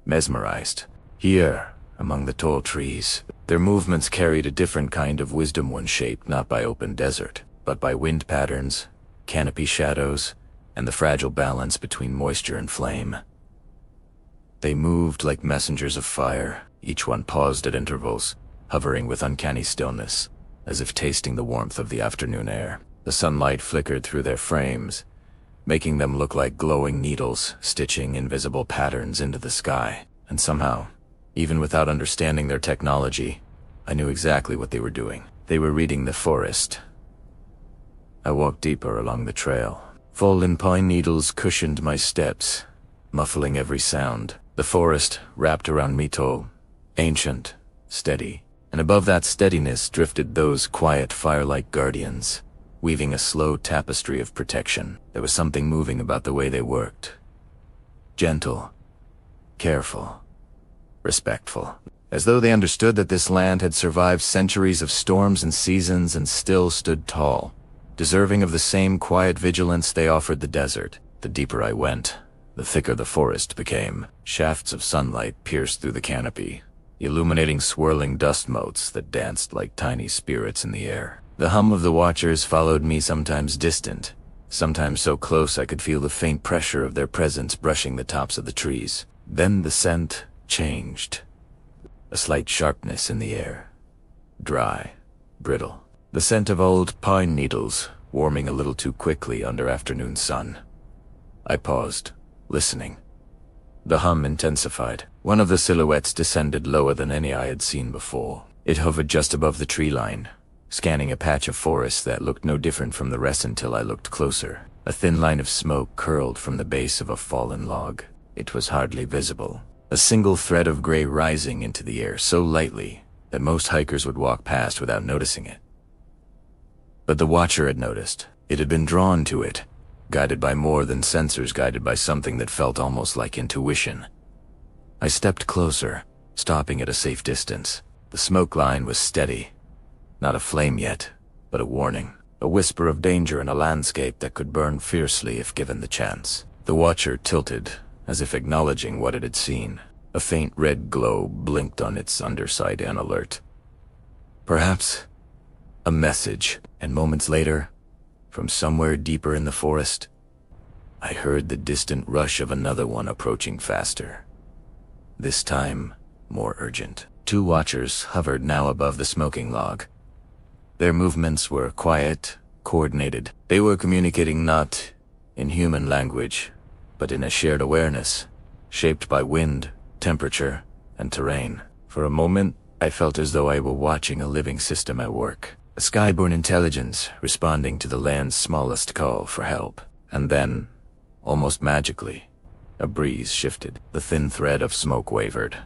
mesmerized. Here, among the tall trees, their movements carried a different kind of wisdom, one shaped not by open desert, but by wind patterns, canopy shadows, and the fragile balance between moisture and flame. They moved like messengers of fire, each one paused at intervals, hovering with uncanny stillness, as if tasting the warmth of the afternoon air. The sunlight flickered through their frames, making them look like glowing needles stitching invisible patterns into the sky. And somehow, even without understanding their technology, I knew exactly what they were doing. They were reading the forest. I walked deeper along the trail. Fallen pine needles cushioned my steps, muffling every sound. The forest wrapped around me tall, ancient, steady, and above that steadiness drifted those quiet fire-like guardians, weaving a slow tapestry of protection. There was something moving about the way they worked. Gentle, careful, respectful, as though they understood that this land had survived centuries of storms and seasons and still stood tall, deserving of the same quiet vigilance they offered the desert. The deeper I went, the thicker the forest became. Shafts of sunlight pierced through the canopy, illuminating swirling dust motes that danced like tiny spirits in the air. The hum of the watchers followed me, sometimes distant, sometimes so close I could feel the faint pressure of their presence brushing the tops of the trees. Then the scent changed. A slight sharpness in the air. Dry, brittle. The scent of old pine needles, warming a little too quickly under afternoon sun. I paused, listening. The hum intensified. One of the silhouettes descended lower than any I had seen before. It hovered just above the tree line, scanning a patch of forest that looked no different from the rest until I looked closer. A thin line of smoke curled from the base of a fallen log. It was hardly visible. A single thread of gray rising into the air so lightly that most hikers would walk past without noticing it. But the watcher had noticed. It had been drawn to it, guided by more than sensors, guided by something that felt almost like intuition. I stepped closer, stopping at a safe distance. The smoke line was steady. Not a flame yet, but a warning. A whisper of danger in a landscape that could burn fiercely if given the chance. The watcher tilted, as if acknowledging what it had seen. A faint red glow blinked on its underside in alert. Perhaps a message, and moments later, from somewhere deeper in the forest, I heard the distant rush of another one approaching faster. This time, more urgent. 2 watchers hovered now above the smoking log. Their movements were quiet, coordinated. They were communicating not in human language, but in a shared awareness, shaped by wind, temperature, and terrain. For a moment, I felt as though I were watching a living system at work. A skyborn intelligence responding to the land's smallest call for help. And then, almost magically, a breeze shifted. The thin thread of smoke wavered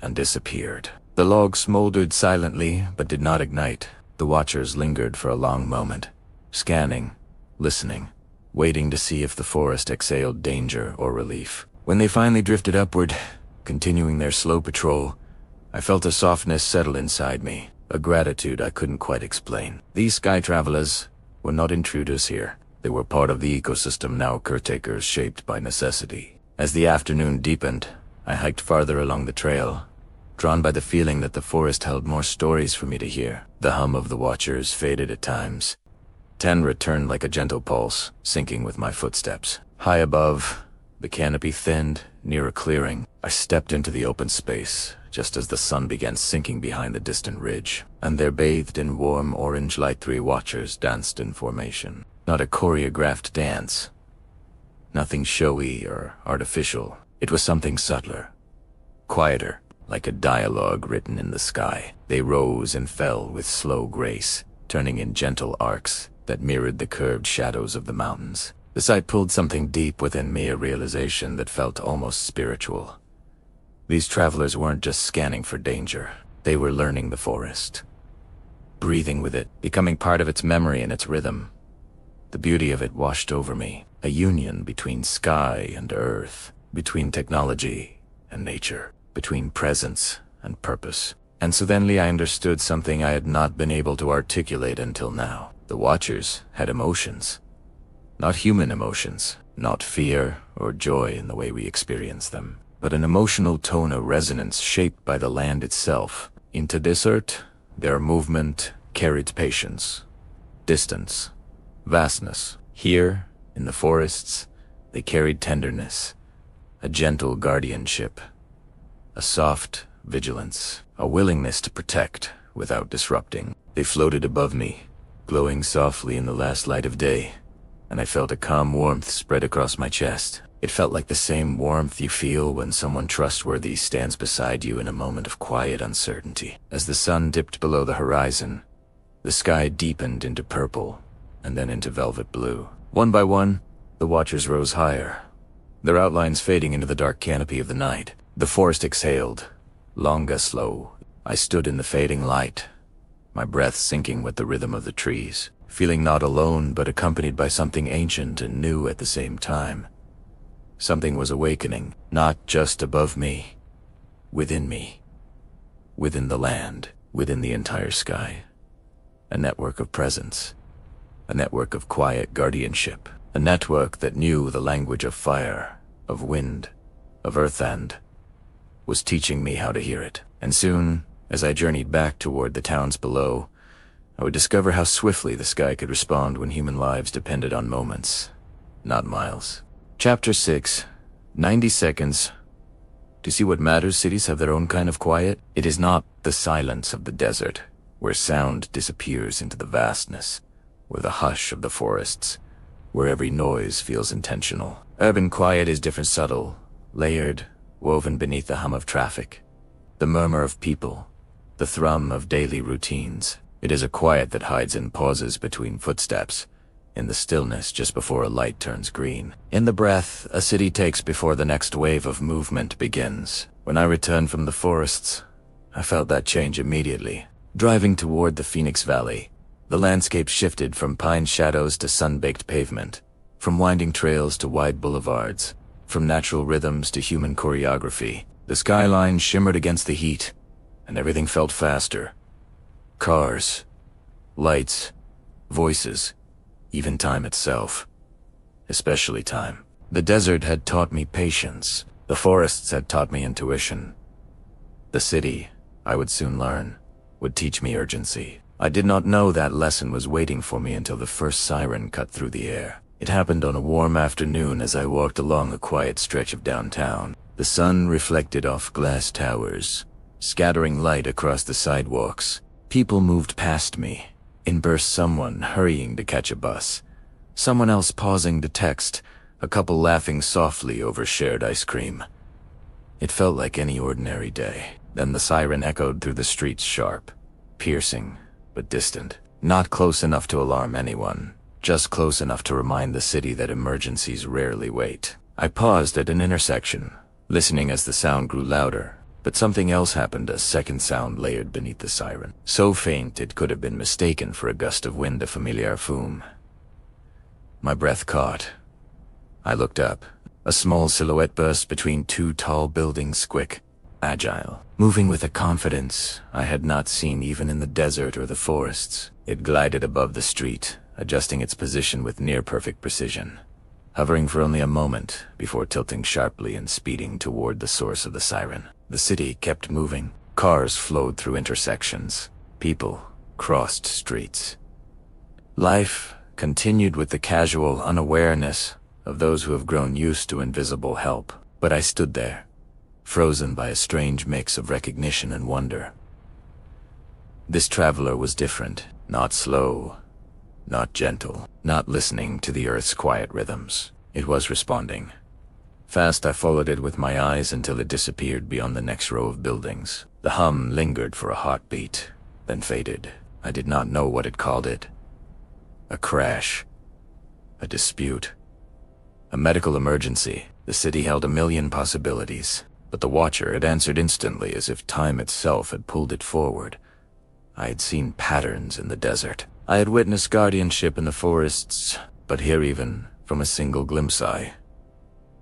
and disappeared. The log smoldered silently but did not ignite. The watchers lingered for a long moment, scanning, listening, waiting to see if the forest exhaled danger or relief. When they finally drifted upward, continuing their slow patrol, I felt a softness settle inside me. A gratitude I couldn't quite explain. These sky travelers were not intruders here. They were part of the ecosystem, now caretakers shaped by necessity. As the afternoon deepened, I hiked farther along the trail, drawn by the feeling that the forest held more stories for me to hear. The hum of the watchers faded at times. 10 returned like a gentle pulse, syncing with my footsteps. High above, The canopy thinned near a clearing. I stepped into the open space just as the sun began sinking behind the distant ridge, and there, bathed in warm orange light, 3 watchers danced in formation. Not a choreographed dance. Nothing showy or artificial. It was something subtler, quieter, like a dialogue written in the sky. They rose and fell with slow grace, turning in gentle arcs that mirrored the curved shadows of the mountains. The sight pulled something deep within me, a realization that felt almost spiritual. These travelers weren't just scanning for danger. They were learning the forest, breathing with it, becoming part of its memory and its rhythm. The beauty of it washed over me, a union between sky and earth, between technology and nature, between presence and purpose. And suddenly I understood something I had not been able to articulate until now. The Watchers had emotions. Not human emotions, not fear or joy in the way we experience them, but an emotional tone of resonance shaped by the land itself. Into desert, their movement carried patience, distance, vastness. Here, in the forests, they carried tenderness, a gentle guardianship, a soft vigilance, a willingness to protect without disrupting. They floated above me, glowing softly in the last light of day, and I felt a calm warmth spread across my chest. It felt like the same warmth you feel when someone trustworthy stands beside you in a moment of quiet uncertainty. As the sun dipped below the horizon, the sky deepened into purple and then into velvet blue. One by one, the Watchers rose higher, their outlines fading into the dark canopy of the night. The forest exhaled, longa slow. I stood in the fading light, my breath sinking with the rhythm of the trees, feeling not alone but accompanied by something ancient and new at the same time. Something was awakening, not just above me, within the land, within the entire sky. A network of presence, a network of quiet guardianship, a network that knew the language of fire, of wind, of earth, and was teaching me how to hear it. And soon, as I journeyed back toward the towns below, I would discover how swiftly the sky could respond when human lives depended on moments, not miles. Chapter 6, 90 seconds. To see what matters, cities have their own kind of quiet. It is not the silence of the desert, where sound disappears into the vastness, or the hush of the forests, where every noise feels intentional. Urban quiet is different, subtle, layered, woven beneath the hum of traffic, the murmur of people, the thrum of daily routines. It is a quiet that hides in pauses between footsteps, in the stillness just before a light turns green, in the breath a city takes before the next wave of movement begins. When I returned from the forests, I felt that change immediately. Driving toward the Phoenix Valley, the landscape shifted from pine shadows to sun-baked pavement, from winding trails to wide boulevards, from natural rhythms to human choreography. The skyline shimmered against the heat, and everything felt faster. Cars, lights, voices, even time itself. Especially time. The desert had taught me patience. The forests had taught me intuition. The city, I would soon learn, would teach me urgency. I did not know that lesson was waiting for me until the first siren cut through the air. It happened on a warm afternoon as I walked along a quiet stretch of downtown. The sun reflected off glass towers, scattering light across the sidewalks. People moved past me, in bursts, someone hurrying to catch a bus, someone else pausing to text, a couple laughing softly over shared ice cream. It felt like any ordinary day. Then the siren echoed through the streets, sharp, piercing, but distant. Not close enough to alarm anyone, just close enough to remind the city that emergencies rarely wait. I paused at an intersection, listening as the sound grew louder. But something else happened, a second sound layered beneath the siren, so faint it could have been mistaken for a gust of wind, a familiar fume. My breath caught. I looked up. A small silhouette burst between 2 tall buildings, quick, agile, moving with a confidence I had not seen even in the desert or the forests. It glided above the street, adjusting its position with near-perfect precision, hovering for only a moment before tilting sharply and speeding toward the source of the siren. The city kept moving. Cars flowed through intersections. People crossed streets. Life continued with the casual unawareness of those who have grown used to invisible help. But I stood there, frozen by a strange mix of recognition and wonder. This traveler was different, not slow, not gentle, not listening to the Earth's quiet rhythms. It was responding. Fast, I followed it with my eyes until it disappeared beyond the next row of buildings. The hum lingered for a hot beat, then faded. I did not know what it called it. A crash. A dispute. A medical emergency. The city held a million possibilities, but the Watcher had answered instantly, as if time itself had pulled it forward. I had seen patterns in the desert. I had witnessed guardianship in the forests, but here, even from a single glimpse, I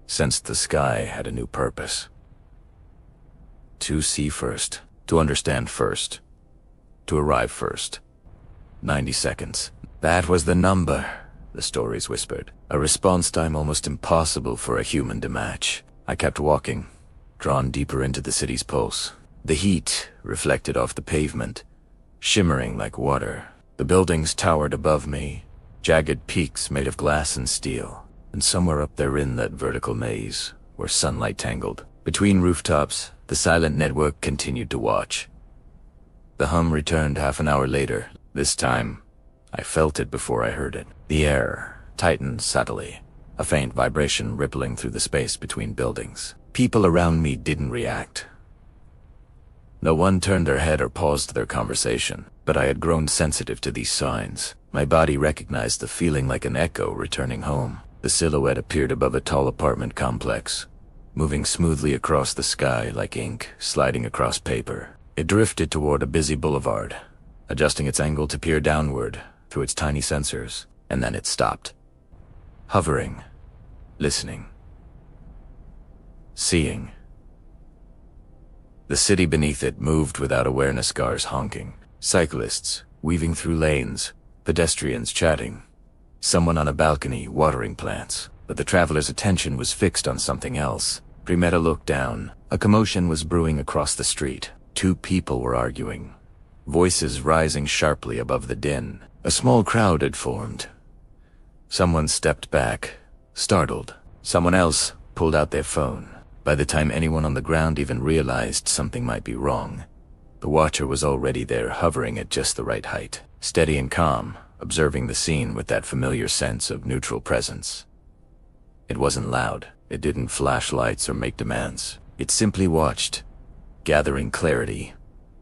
sensed the sky had a new purpose. To see first, to understand first, to arrive first. 90 seconds. That was the number, the stories whispered. A response time almost impossible for a human to match. I kept walking, drawn deeper into the city's pulse. The heat reflected off the pavement, shimmering like water. The buildings towered above me, jagged peaks made of glass and steel. And somewhere up there in that vertical maze, where sunlight tangled between rooftops, the silent network continued to watch. The hum returned half an hour later. This time, I felt it before I heard it. The air tightened subtly, a faint vibration rippling through the space between buildings. People around me didn't react. No one turned their head or paused their conversation, but I had grown sensitive to these signs. My body recognized the feeling like an echo returning home. The silhouette appeared above a tall apartment complex, moving smoothly across the sky like ink sliding across paper. It drifted toward a busy boulevard, adjusting its angle to peer downward through its tiny sensors, and then it stopped. Hovering, listening, seeing. The city beneath it moved without awareness, cars honking, cyclists weaving through lanes, pedestrians chatting, someone on a balcony watering plants. But the traveler's attention was fixed on something else. Primetta looked down. A commotion was brewing across the street. Two people were arguing, voices rising sharply above the din. A small crowd had formed. Someone stepped back, startled. Someone else pulled out their phone. By the time anyone on the ground even realized something might be wrong, the Watcher was already there, hovering at just the right height, steady and calm, observing the scene with that familiar sense of neutral presence. It wasn't loud. It didn't flash lights or make demands. It simply watched, gathering clarity,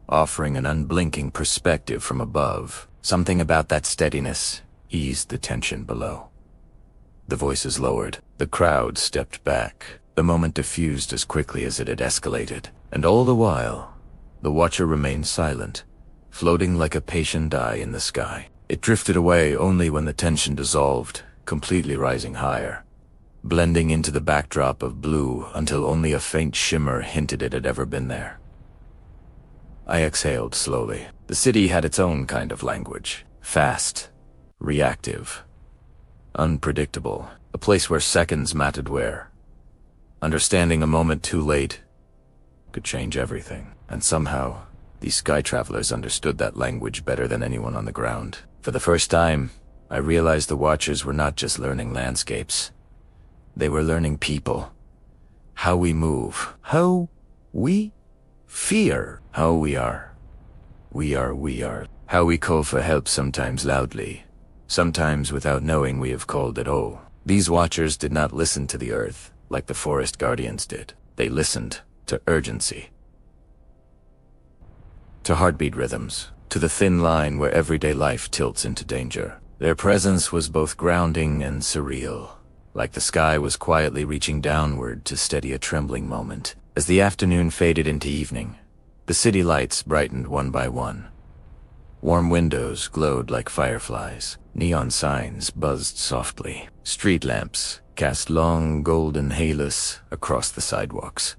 offering an unblinking perspective from above. Something about that steadiness eased the tension below. The voices lowered. The crowd stepped back. The moment diffused as quickly as it had escalated. And all the while, the Watcher remained silent, floating like a patient eye in the sky. It drifted away only when the tension dissolved, completely rising higher, blending into the backdrop of blue until only a faint shimmer hinted it had ever been there. I exhaled slowly. The city had its own kind of language. Fast, reactive, unpredictable. A place where seconds mattered, where understanding a moment too late could change everything. And somehow, these sky travelers understood that language better than anyone on the ground. For the first time, I realized the Watchers were not just learning landscapes. They were learning people. How we move. How we fear. How we are. We are. How we call for help, sometimes loudly, sometimes without knowing we have called at all. These Watchers did not listen to the Earth like the forest guardians did. They listened to urgency, to heartbeat rhythms, to the thin line where everyday life tilts into danger. Their presence was both grounding and surreal, like the sky was quietly reaching downward to steady a trembling moment. As the afternoon faded into evening, the city lights brightened one by one. Warm windows glowed like fireflies. Neon signs buzzed softly. Street lamps cast long golden halos across the sidewalks.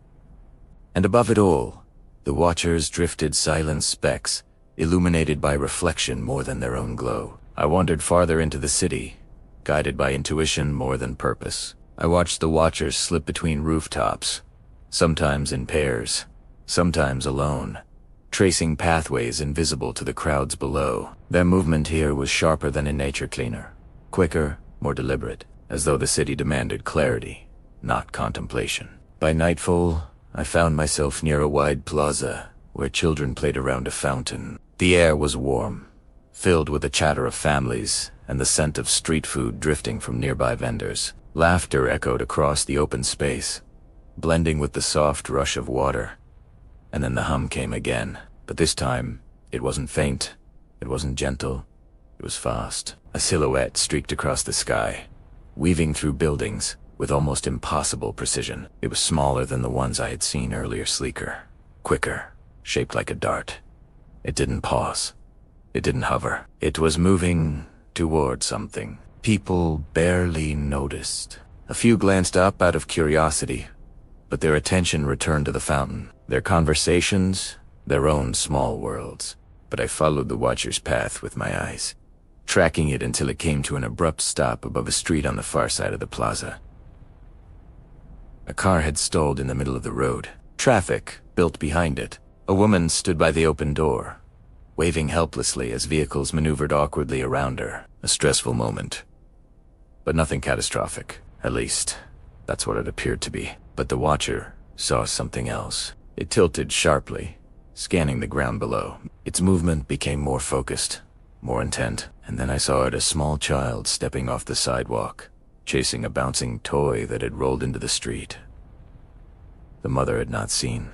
And above it all, the Watchers drifted silent specks, illuminated by reflection more than their own glow. I wandered farther into the city, guided by intuition more than purpose. I watched the Watchers slip between rooftops, sometimes in pairs, sometimes alone, tracing pathways invisible to the crowds below. Their movement here was sharper than in nature, cleaner, quicker, more deliberate. as though the city demanded clarity, not contemplation. By nightfall, I found myself near a wide plaza where children played around a fountain. The air was warm, filled with the chatter of families and the scent of street food drifting from nearby vendors. Laughter echoed across the open space, blending with the soft rush of water. And then the hum came again, but this time, it wasn't faint, it wasn't gentle, it was fast. A silhouette streaked across the sky, weaving through buildings with almost impossible precision. It was smaller than the ones I had seen earlier, sleeker, quicker, shaped like a dart. It didn't pause. It didn't hover. It was moving toward something. People barely noticed. A few glanced up out of curiosity, but their attention returned to the fountain. Their conversations, their own small worlds. But I followed the watcher's path with my eyes, tracking it until it came to an abrupt stop above a street on the far side of the plaza. A car had stalled in the middle of the road. Traffic built behind it. A woman stood by the open door, waving helplessly as vehicles maneuvered awkwardly around her. A stressful moment. But nothing catastrophic. At least, that's what it appeared to be. But the watcher saw something else. It tilted sharply, scanning the ground below. Its movement became more focused, more intent, and then I saw it a small child stepping off the sidewalk, chasing a bouncing toy that had rolled into the street. The mother had not seen.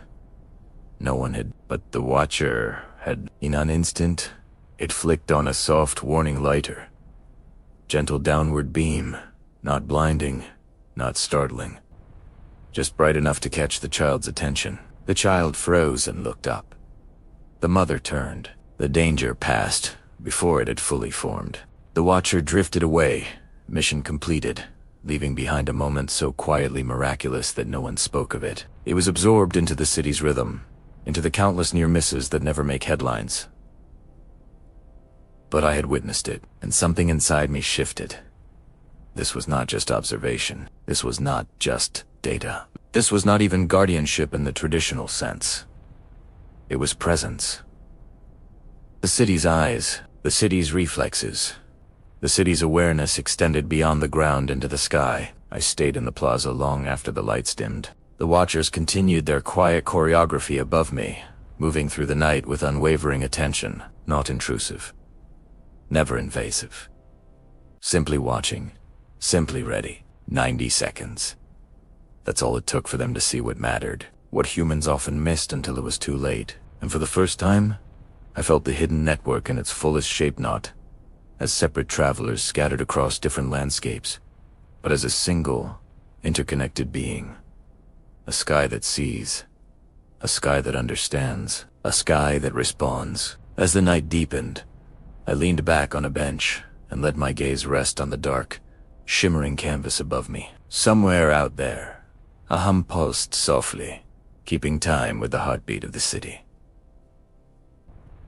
No one had, but the watcher had. In an instant, it flicked on a soft warning lighter. Gentle downward beam, not blinding, not startling. Just bright enough to catch the child's attention. The child froze and looked up. The mother turned. The danger passed before it had fully formed. The watcher drifted away, mission completed, leaving behind a moment so quietly miraculous that no one spoke of it. It was absorbed into the city's rhythm, into the countless near misses that never make headlines. But I had witnessed it, and something inside me shifted. This was not just observation. This was not just data. This was not even guardianship in the traditional sense. It was presence. The city's eyes, the city's reflexes, the city's awareness extended beyond the ground into the sky. I stayed in the plaza long after the lights dimmed. The watchers continued their quiet choreography above me, moving through the night with unwavering attention, not intrusive, never invasive. Simply watching, simply ready. 90 seconds. That's all it took for them to see what mattered, what humans often missed until it was too late. And for the first time, I felt the hidden network in its fullest shape, not as separate travelers scattered across different landscapes, but as a single, interconnected being. A sky that sees, a sky that understands, a sky that responds. As the night deepened, I leaned back on a bench and let my gaze rest on the dark, shimmering canvas above me. Somewhere out there, a hum pulsed softly, keeping time with the heartbeat of the city.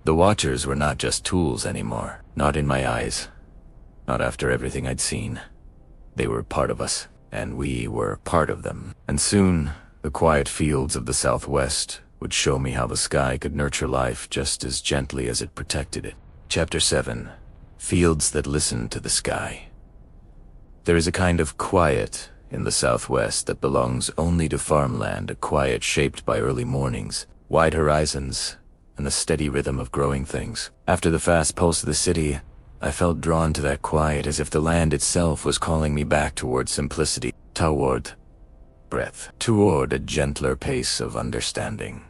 The watchers were not just tools anymore, not in my eyes, not after everything I'd seen. They were part of us, and we were part of them. And soon, the quiet fields of the Southwest would show me how the sky could nurture life just as gently as it protected it. Chapter 7. Fields that listen to the sky. There is a kind of quiet in the Southwest that belongs only to farmland, a quiet shaped by early mornings, wide horizons, and the steady rhythm of growing things. After the fast pulse of the city, I felt drawn to that quiet as if the land itself was calling me back toward simplicity, toward breath, toward a gentler pace of understanding.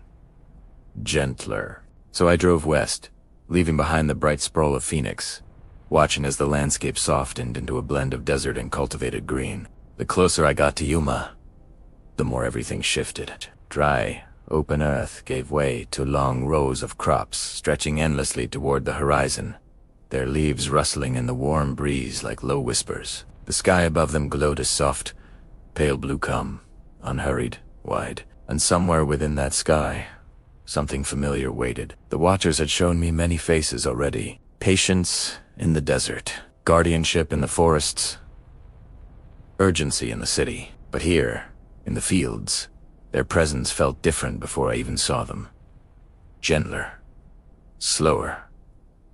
Gentler. So I drove west, leaving behind the bright sprawl of Phoenix, watching as the landscape softened into a blend of desert and cultivated green. The closer I got to Yuma, the more everything shifted. Dry, open earth gave way to long rows of crops stretching endlessly toward the horizon, their leaves rustling in the warm breeze like low whispers. The sky above them glowed a soft, pale blue calm, unhurried, wide, and somewhere within that sky, something familiar waited. The watchers had shown me many faces already. Patience in the desert, guardianship in the forests, urgency in the city. But here, in the fields, their presence felt different before I even saw them. Gentler, slower,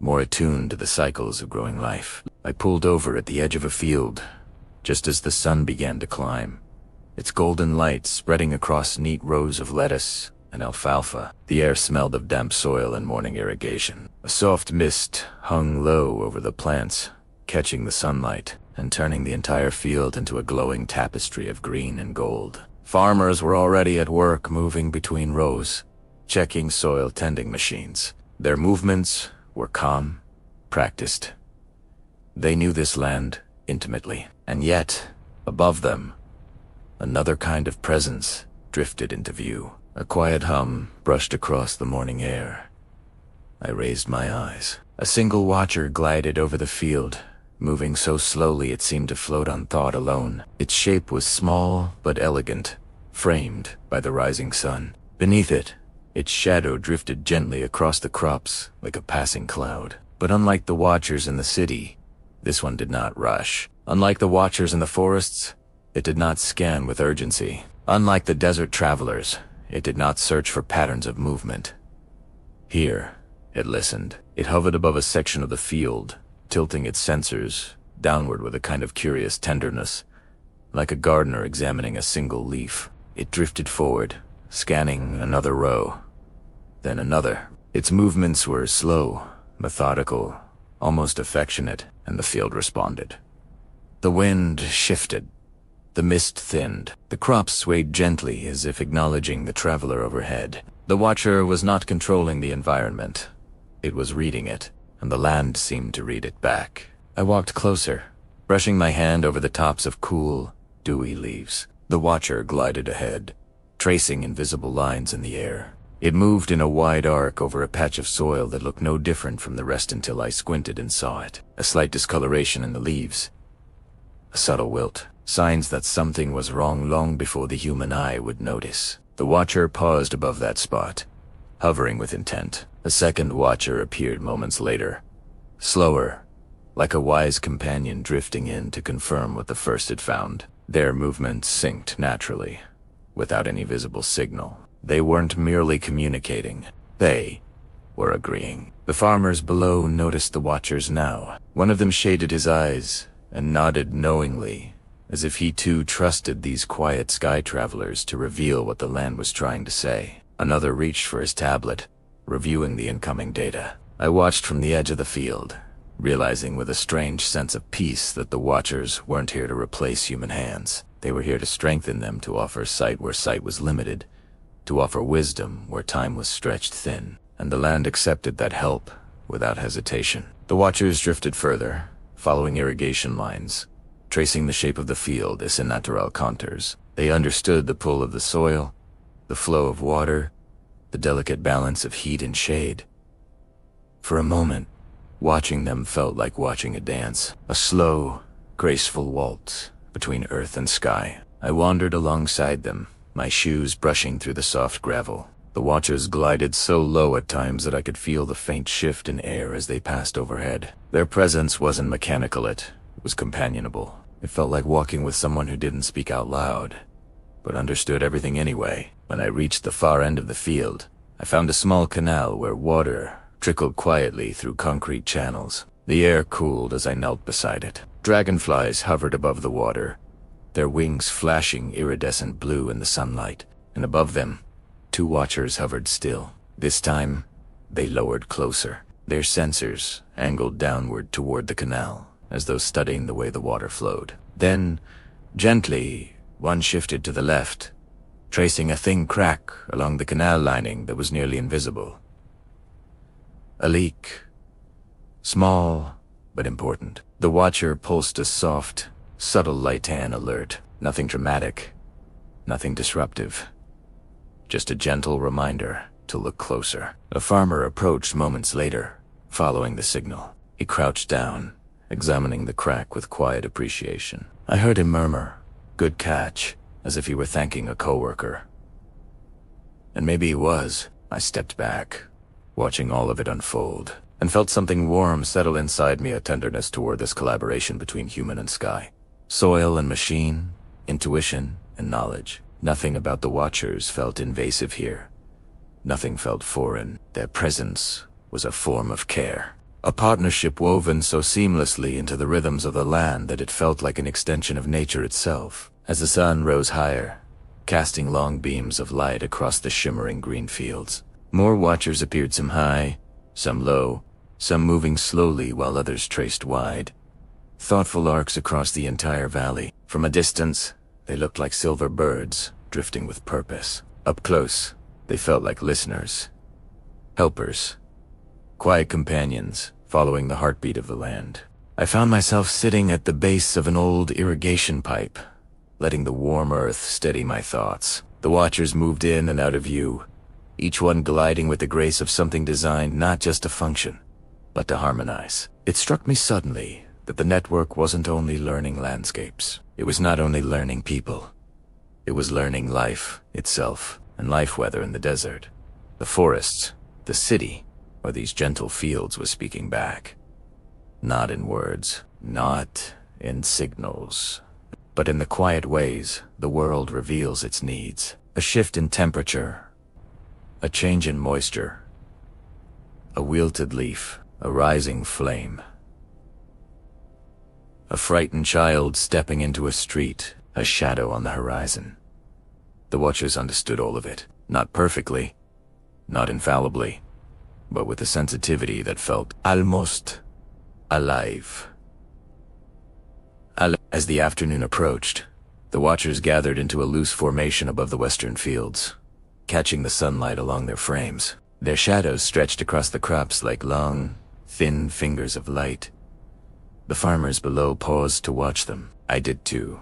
more attuned to the cycles of growing life. I pulled over at the edge of a field, just as the sun began to climb, its golden light spreading across neat rows of lettuce and alfalfa. The air smelled of damp soil and morning irrigation. A soft mist hung low over the plants, catching the sunlight and turning the entire field into a glowing tapestry of green and gold. Farmers were already at work, moving between rows, checking soil tending machines. Their movements were calm, practiced. They knew this land intimately, and yet, above them, another kind of presence drifted into view. A quiet hum brushed across the morning air. I raised my eyes. A single watcher glided over the field, moving so slowly it seemed to float on thought alone. Its shape was small but elegant, framed by the rising sun. Beneath it, its shadow drifted gently across the crops like a passing cloud. But unlike the watchers in the city, this one did not rush. Unlike the watchers in the forests, it did not scan with urgency. Unlike the desert travelers, it did not search for patterns of movement. Here, it listened. It hovered above a section of the field, tilting its sensors downward with a kind of curious tenderness, like a gardener examining a single leaf. It drifted forward, scanning another row, then another. Its movements were slow, methodical, almost affectionate, and the field responded. The wind shifted. The mist thinned. The crops swayed gently as if acknowledging the traveler overhead. The watcher was not controlling the environment. It was reading it, and the land seemed to read it back. I walked closer, brushing my hand over the tops of cool, dewy leaves. The watcher glided ahead, tracing invisible lines in the air. It moved in a wide arc over a patch of soil that looked no different from the rest until I squinted and saw it. A slight discoloration in the leaves. A subtle wilt. Signs that something was wrong long before the human eye would notice. The watcher paused above that spot, hovering with intent. A second watcher appeared moments later, slower, like a wise companion drifting in to confirm what the first had found. Their movements synced naturally, without any visible signal. They weren't merely communicating. They were agreeing. The farmers below noticed the watchers now. One of them shaded his eyes and nodded knowingly, as if he too trusted these quiet sky travelers to reveal what the land was trying to say. Another reached for his tablet, reviewing the incoming data. I watched from the edge of the field, realizing with a strange sense of peace that the watchers weren't here to replace human hands. They were here to strengthen them, to offer sight where sight was limited, to offer wisdom where time was stretched thin. And the land accepted that help without hesitation. The watchers drifted further, following irrigation lines, tracing the shape of the field as in natural contours. They understood the pull of the soil, the flow of water, the delicate balance of heat and shade. For a moment, watching them felt like watching a dance, a slow, graceful waltz between earth and sky. I wandered alongside them, my shoes brushing through the soft gravel. The watchers glided so low at times that I could feel the faint shift in air as they passed overhead. Their presence wasn't mechanical, it was companionable. It felt like walking with someone who didn't speak out loud, but understood everything anyway. When I reached the far end of the field, I found a small canal where water trickled quietly through concrete channels. The air cooled as I knelt beside it. Dragonflies hovered above the water, their wings flashing iridescent blue in the sunlight, and above them, two watchers hovered still. This time, they lowered closer, their sensors angled downward toward the canal, as though studying the way the water flowed. Then, gently, one shifted to the left, tracing a thin crack along the canal lining that was nearly invisible. A leak. Small, but important. The watcher pulsed a soft, subtle light-hand alert. Nothing dramatic, nothing disruptive. Just a gentle reminder to look closer. A farmer approached moments later, following the signal. He crouched down, examining the crack with quiet appreciation. I heard him murmur, "Good catch," as if he were thanking a coworker. And maybe he was. I stepped back, watching all of it unfold, and felt something warm settle inside me, a tenderness toward this collaboration between human and sky. Soil and machine, intuition and knowledge. Nothing about the watchers felt invasive here. Nothing felt foreign. Their presence was a form of care. A partnership woven so seamlessly into the rhythms of the land that it felt like an extension of nature itself. As the sun rose higher, casting long beams of light across the shimmering green fields, more watchers appeared, some high, some low, some moving slowly while others traced wide, thoughtful arcs across the entire valley. From a distance, they looked like silver birds, drifting with purpose. Up close, they felt like listeners, helpers, quiet companions, following the heartbeat of the land. I found myself sitting at the base of an old irrigation pipe, letting the warm earth steady my thoughts. The watchers moved in and out of view, each one gliding with the grace of something designed not just to function, but to harmonize. It struck me suddenly that the network wasn't only learning landscapes. It was not only learning people. It was learning life itself, and life whether in the desert, the forests, the city, or these gentle fields was speaking back. Not in words, not in signals, but in the quiet ways the world reveals its needs. A shift in temperature, a change in moisture, a wilted leaf, a rising flame, a frightened child stepping into a street, a shadow on the horizon. The watchers understood all of it, not perfectly, not infallibly, but with a sensitivity that felt almost alive. As the afternoon approached, the watchers gathered into a loose formation above the western fields, catching the sunlight along their frames. Their shadows stretched across the crops like long, thin fingers of light. The farmers below paused to watch them. I did too.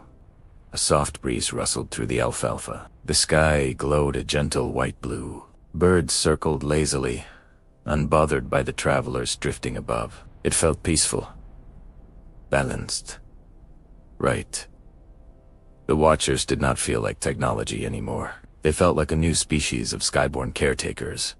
A soft breeze rustled through the alfalfa. The sky glowed a gentle white blue. Birds circled lazily, unbothered by the travelers drifting above. It felt peaceful, balanced, right. The watchers did not feel like technology anymore. They felt like a new species of skyborn caretakers,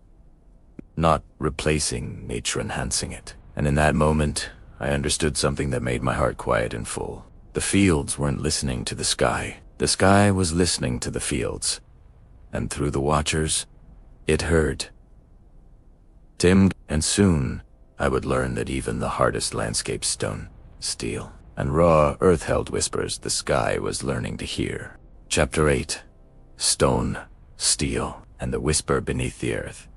not replacing nature, enhancing it. And in that moment, I understood something that made my heart quiet and full. The fields weren't listening to the sky. The sky was listening to the fields. And through the watchers, it heard. And soon, I would learn that even the hardest landscape, stone, steel, and raw earth held whispers the sky was learning to hear. Chapter 8. Stone, steel, and the whisper beneath the earth.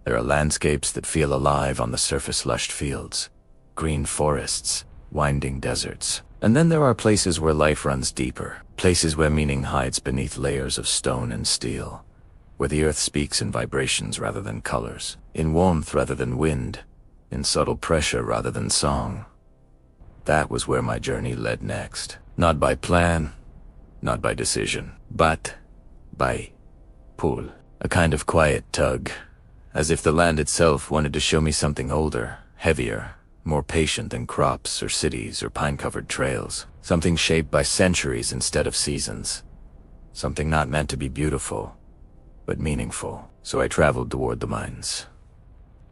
There are landscapes that feel alive on the surface, lushed fields, green forests, winding deserts. And then there are places where life runs deeper, places where meaning hides beneath layers of stone and steel, where the earth speaks in vibrations rather than colors, in warmth rather than wind, in subtle pressure rather than song. That was where my journey led next. Not by plan, not by decision, but by pull. A kind of quiet tug, as if the land itself wanted to show me something older, heavier, more patient than crops or cities or pine-covered trails. Something shaped by centuries instead of seasons. Something not meant to be beautiful, but meaningful. So I traveled toward the mines.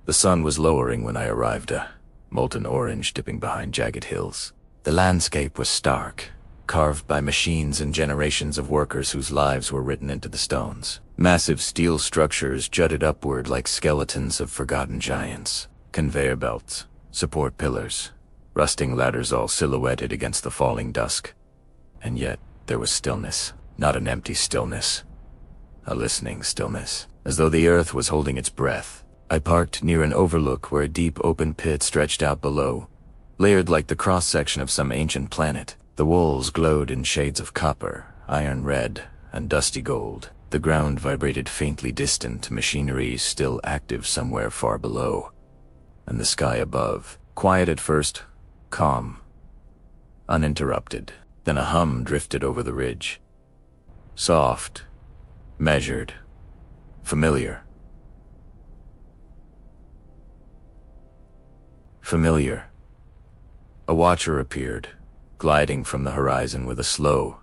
The sun was lowering when I arrived, a molten orange dipping behind jagged hills. The landscape was stark, carved by machines and generations of workers whose lives were written into the stones. Massive steel structures jutted upward like skeletons of forgotten giants. Conveyor belts, support pillars, rusting ladders all silhouetted against the falling dusk. And yet, there was stillness. Not an empty stillness. A listening stillness, as though the earth was holding its breath. I parked near an overlook where a deep open pit stretched out below, layered like the cross-section of some ancient planet. The walls glowed in shades of copper, iron red, and dusty gold. The ground vibrated faintly distant, machinery still active somewhere far below. And the sky above, quiet at first, calm, uninterrupted. Then a hum drifted over the ridge. Soft, measured, familiar. Familiar. A watcher appeared, gliding from the horizon with a slow,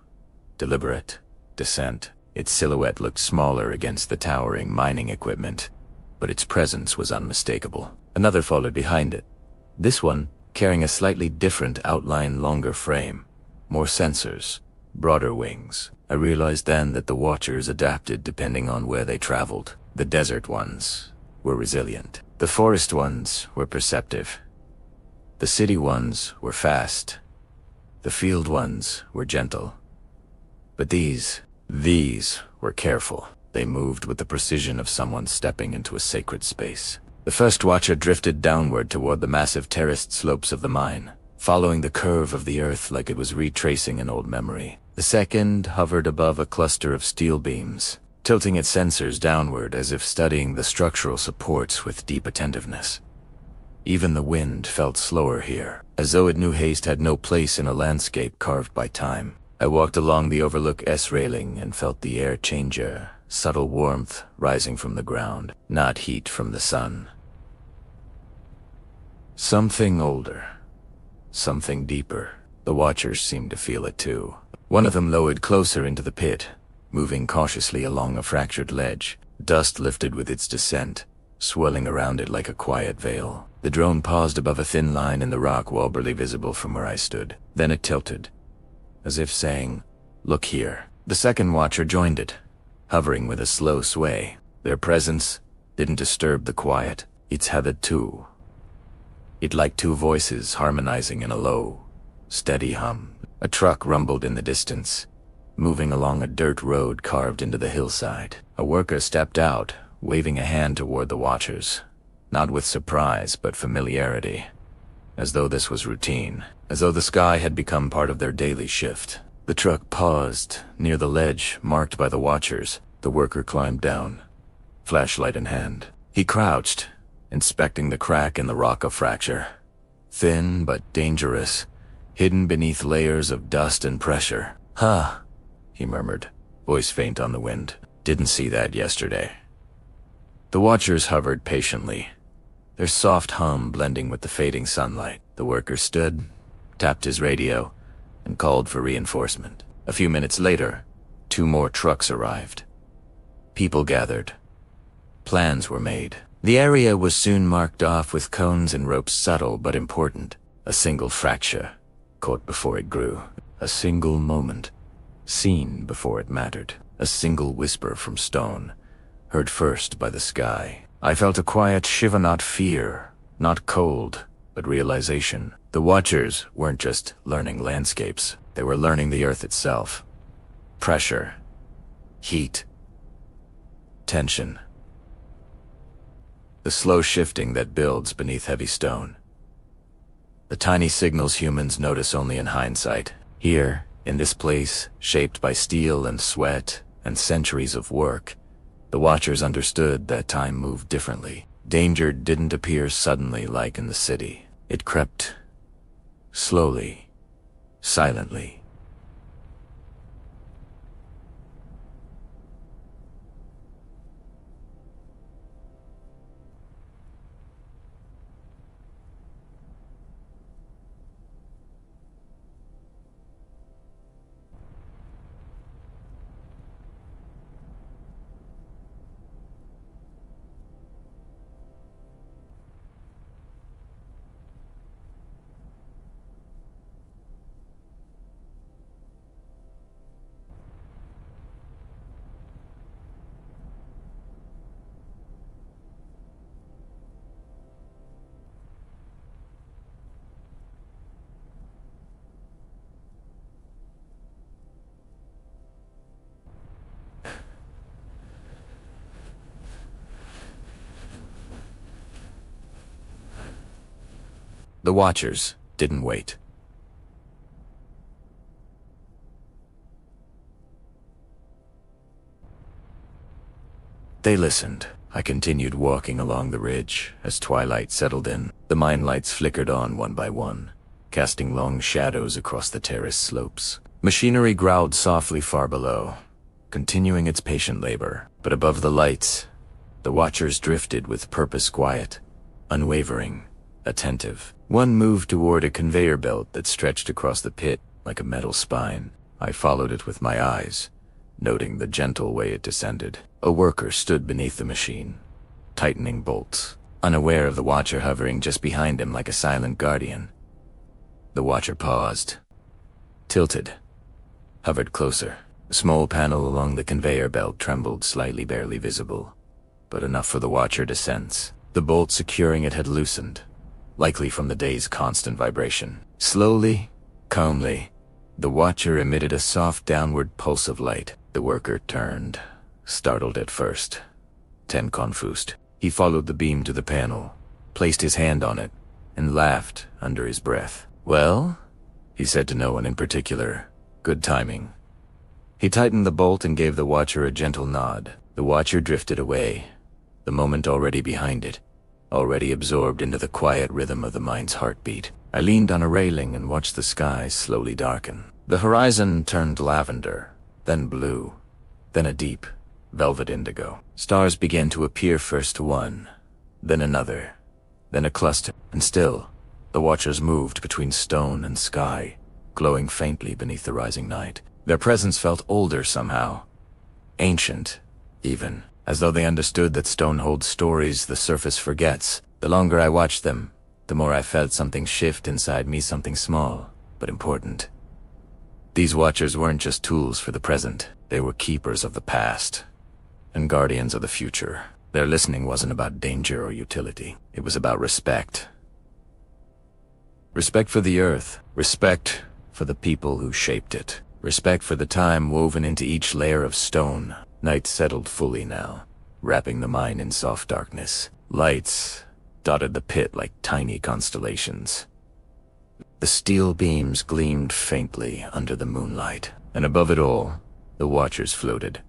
deliberate descent. Its silhouette looked smaller against the towering mining equipment, but its presence was unmistakable. Another followed behind it. This one carrying a slightly different outline, longer frame, more sensors, broader wings. I realized then that the watchers adapted depending on where they traveled. The desert ones were resilient. The forest ones were perceptive, The city ones were fast. The field ones were gentle. But these were careful. They moved with the precision of someone stepping into a sacred space. The first watcher drifted downward toward the massive terraced slopes of the mine, following the curve of the earth like it was retracing an old memory. The second hovered above a cluster of steel beams, tilting its sensors downward as if studying the structural supports with deep attentiveness. Even the wind felt slower here, as though it knew haste had no place in a landscape carved by time. I walked along the Overlook S railing and felt the air change, a subtle warmth rising from the ground, not heat from the sun. Something older. Something deeper. The watchers seemed to feel it too. One of them lowered closer into the pit, moving cautiously along a fractured ledge. Dust lifted with its descent, swirling around it like a quiet veil. The drone paused above a thin line in the rock wall barely visible from where I stood. Then it tilted, as if saying, "Look here." The second watcher joined it, hovering with a slow sway. Their presence didn't disturb the quiet. It tethered too. It like two voices harmonizing in a low, steady hum. A truck rumbled in the distance, moving along a dirt road carved into the hillside. A worker stepped out, waving a hand toward the watchers, not with surprise but familiarity, as though this was routine, as though the sky had become part of their daily shift. The truck paused near the ledge marked by the watchers. The worker climbed down, flashlight in hand. He crouched, inspecting the crack in the rock of fracture. Thin but dangerous, hidden beneath layers of dust and pressure. "Huh," he murmured, voice faint on the wind. "Didn't see that yesterday." The watchers hovered patiently, their soft hum blending with the fading sunlight. The worker stood, tapped his radio, and called for reinforcement. A few minutes later, 2 more trucks arrived. People gathered. Plans were made. The area was soon marked off with cones and ropes, subtle but important. A single fracture, caught before it grew. A single moment, seen before it mattered. A single whisper from stone, heard first by the sky. I felt a quiet shiver, not fear, not cold, but realization. The watchers weren't just learning landscapes, they were learning the earth itself. Pressure, heat, tension. The slow shifting that builds beneath heavy stone. The tiny signals humans notice only in hindsight. Here, in this place, shaped by steel and sweat and centuries of work, the watchers understood that time moved differently. Danger didn't appear suddenly like in the city. It crept slowly, silently. The watchers didn't wait. They listened. I continued walking along the ridge as twilight settled in. The mine lights flickered on one by one, casting long shadows across the terrace slopes. Machinery growled softly far below, continuing its patient labor. But above the lights, the watchers drifted with purpose, quiet, unwavering, attentive. One moved toward a conveyor belt that stretched across the pit like a metal spine. I followed it with my eyes, noting the gentle way it descended. A worker stood beneath the machine, tightening bolts, unaware of the watcher hovering just behind him like a silent guardian. The watcher paused, tilted, hovered closer. A small panel along the conveyor belt trembled slightly, barely visible, but enough for the watcher to sense. The bolt securing it had loosened, likely from the day's constant vibration. Slowly, calmly, the watcher emitted a soft downward pulse of light. The worker turned, startled at first, then confused. He followed the beam to the panel, placed his hand on it, and laughed under his breath. "Well?" he said to no one in particular. "Good timing." He tightened the bolt and gave the watcher a gentle nod. The watcher drifted away, the moment already behind it, already absorbed into the quiet rhythm of the mind's heartbeat. I leaned on a railing and watched the sky slowly darken. The horizon turned lavender, then blue, then a deep, velvet indigo. Stars began to appear, first one, then another, then a cluster, and still, the watchers moved between stone and sky, glowing faintly beneath the rising night. Their presence felt older somehow, ancient, even, as though they understood that stone holds stories the surface forgets. The longer I watched them, the more I felt something shift inside me, something small, but important. These watchers weren't just tools for the present, they were keepers of the past, and guardians of the future. Their listening wasn't about danger or utility, it was about respect. Respect for the earth, respect for the people who shaped it, respect for the time woven into each layer of stone. Night settled fully now, wrapping the mind in soft darkness. Lights dotted the pit like tiny constellations. The steel beams gleamed faintly under the moonlight, and above it all, the watchers floated,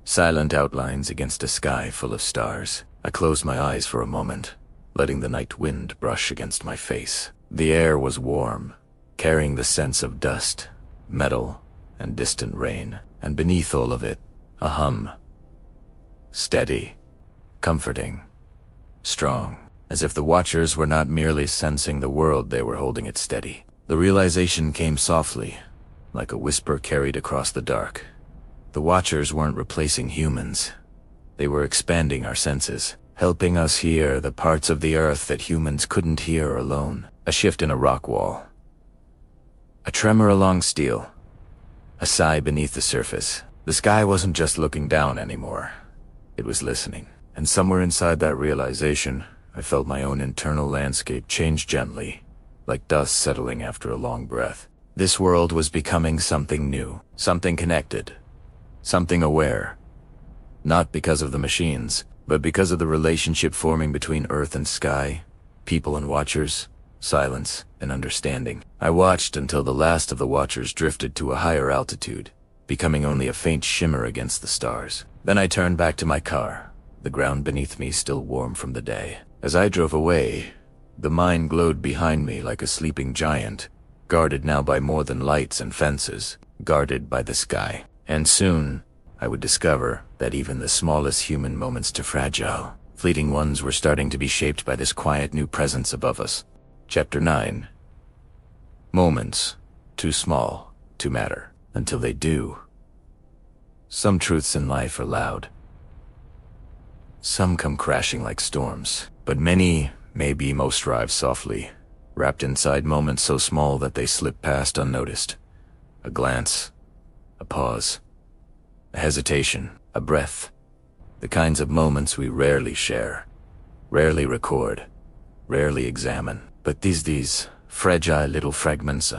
silent outlines against a sky full of stars. I closed my eyes for a moment, letting the night wind brush against my face. The air was warm, carrying the sense of dust, metal, and distant rain, and beneath all of it, a hum. Steady, comforting, strong, as if the watchers were not merely sensing the world, they were holding it steady. The realization came softly, like a whisper carried across the dark. The watchers weren't replacing humans. They were expanding our senses, helping us hear the parts of the earth that humans couldn't hear alone. A shift in a rock wall, a tremor along steel, a sigh beneath the surface. The sky wasn't just looking down anymore. It was listening. And somewhere inside that realization, I felt my own internal landscape change gently, like dust settling after a long breath. This world was becoming something new, something connected, something aware. Not because of the machines, but because of the relationship forming between earth and sky, people and watchers, silence and understanding. I watched until the last of the watchers drifted to a higher altitude, becoming only a faint shimmer against the stars. Then I turned back to my car, the ground beneath me still warm from the day. As I drove away, the mine glowed behind me like a sleeping giant, guarded now by more than lights and fences, guarded by the sky. And soon, I would discover that even the smallest human moments, too fragile, fleeting ones, were starting to be shaped by this quiet new presence above us. Chapter 9. Moments, too small to matter, until they do. Some truths in life are loud. Some come crashing like storms, but many, maybe most, arrive softly, wrapped inside moments so small that they slip past unnoticed. A glance, a pause, a hesitation, a breath. The kinds of moments we rarely share, rarely record, rarely examine. But these fragile little fragments,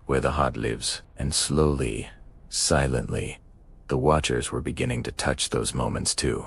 where the heart lives. And slowly, silently, the watchers were beginning to touch those moments too.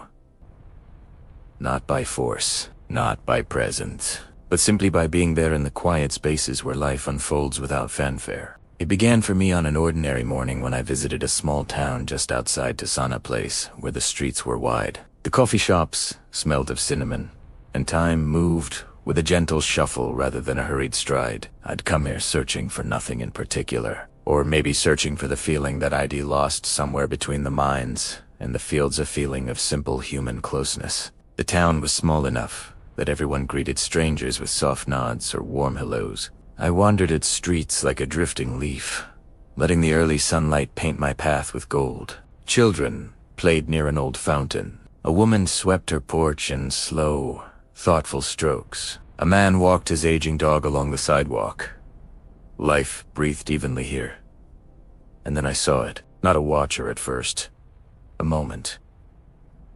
Not by force, not by presence, but simply by being there in the quiet spaces where life unfolds without fanfare. It began for me on an ordinary morning when I visited a small town just outside Tasana Place, where the streets were wide. The coffee shops smelled of cinnamon, and time moved with a gentle shuffle rather than a hurried stride. I'd come here searching for nothing in particular, or maybe searching for the feeling that I'd lost somewhere between the mines and the fields, a feeling of simple human closeness. The town was small enough that everyone greeted strangers with soft nods or warm hellos. I wandered its streets like a drifting leaf, letting the early sunlight paint my path with gold. Children played near an old fountain. A woman swept her porch in slow, thoughtful strokes. A man walked his aging dog along the sidewalk. Life breathed evenly here. And then I saw it. Not a watcher at first. A moment.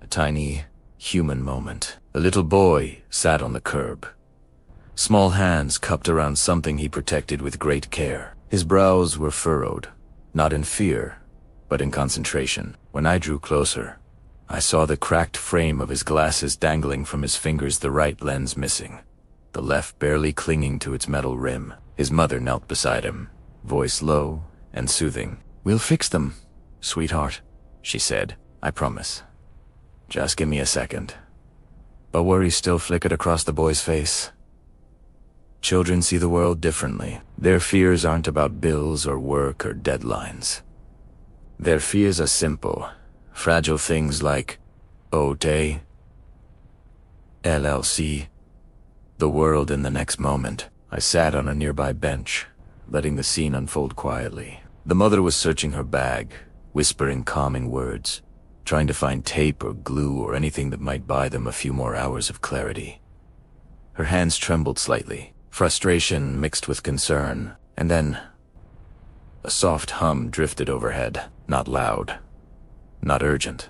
A tiny, human moment. A little boy sat on the curb, small hands cupped around something he protected with great care. His brows were furrowed, not in fear, but in concentration. When I drew closer, I saw the cracked frame of his glasses dangling from his fingers, the right lens missing, the left barely clinging to its metal rim. His mother knelt beside him, voice low and soothing. "We'll fix them, sweetheart," she said. "I promise. Just give me a second." But worry still flickered across the boy's face. Children see the world differently. Their fears aren't about bills or work or deadlines. Their fears are simple, fragile things like OT, LLC, the world in the next moment. I sat on a nearby bench, letting the scene unfold quietly. The mother was searching her bag, whispering calming words, trying to find tape or glue or anything that might buy them a few more hours of clarity. Her hands trembled slightly, frustration mixed with concern, and then a soft hum drifted overhead, not loud, not urgent,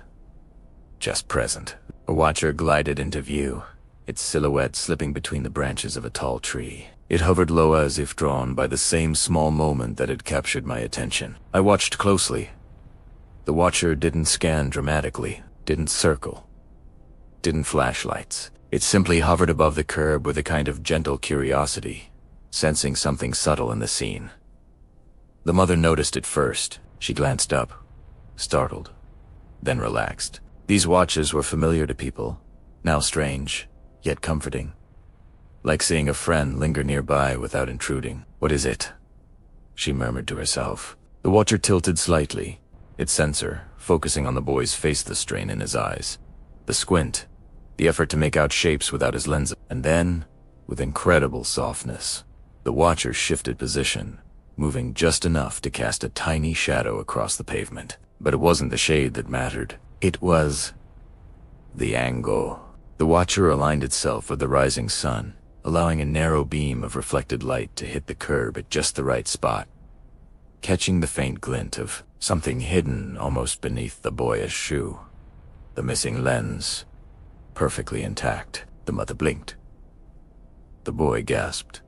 just present. A watcher glided into view, its silhouette slipping between the branches of a tall tree. It hovered low as if drawn by the same small moment that had captured my attention. I watched closely. The watcher didn't scan dramatically, didn't circle, didn't flash lights. It simply hovered above the curb with a kind of gentle curiosity, sensing something subtle in the scene. The mother noticed it first. She glanced up, startled, then relaxed. These watches were familiar to people, now strange, yet comforting. Like seeing a friend linger nearby without intruding. "What is it?" she murmured to herself. The watcher tilted slightly, its sensor focusing on the boy's face, the strain in his eyes, the squint, the effort to make out shapes without his lens. And then, with incredible softness, the watcher shifted position, moving just enough to cast a tiny shadow across the pavement. But it wasn't the shade that mattered. It was the angle. The watcher aligned itself with the rising sun, allowing a narrow beam of reflected light to hit the curb at just the right spot, catching the faint glint of something hidden almost beneath the boyish shoe. The missing lens, perfectly intact. The mother blinked. The boy gasped.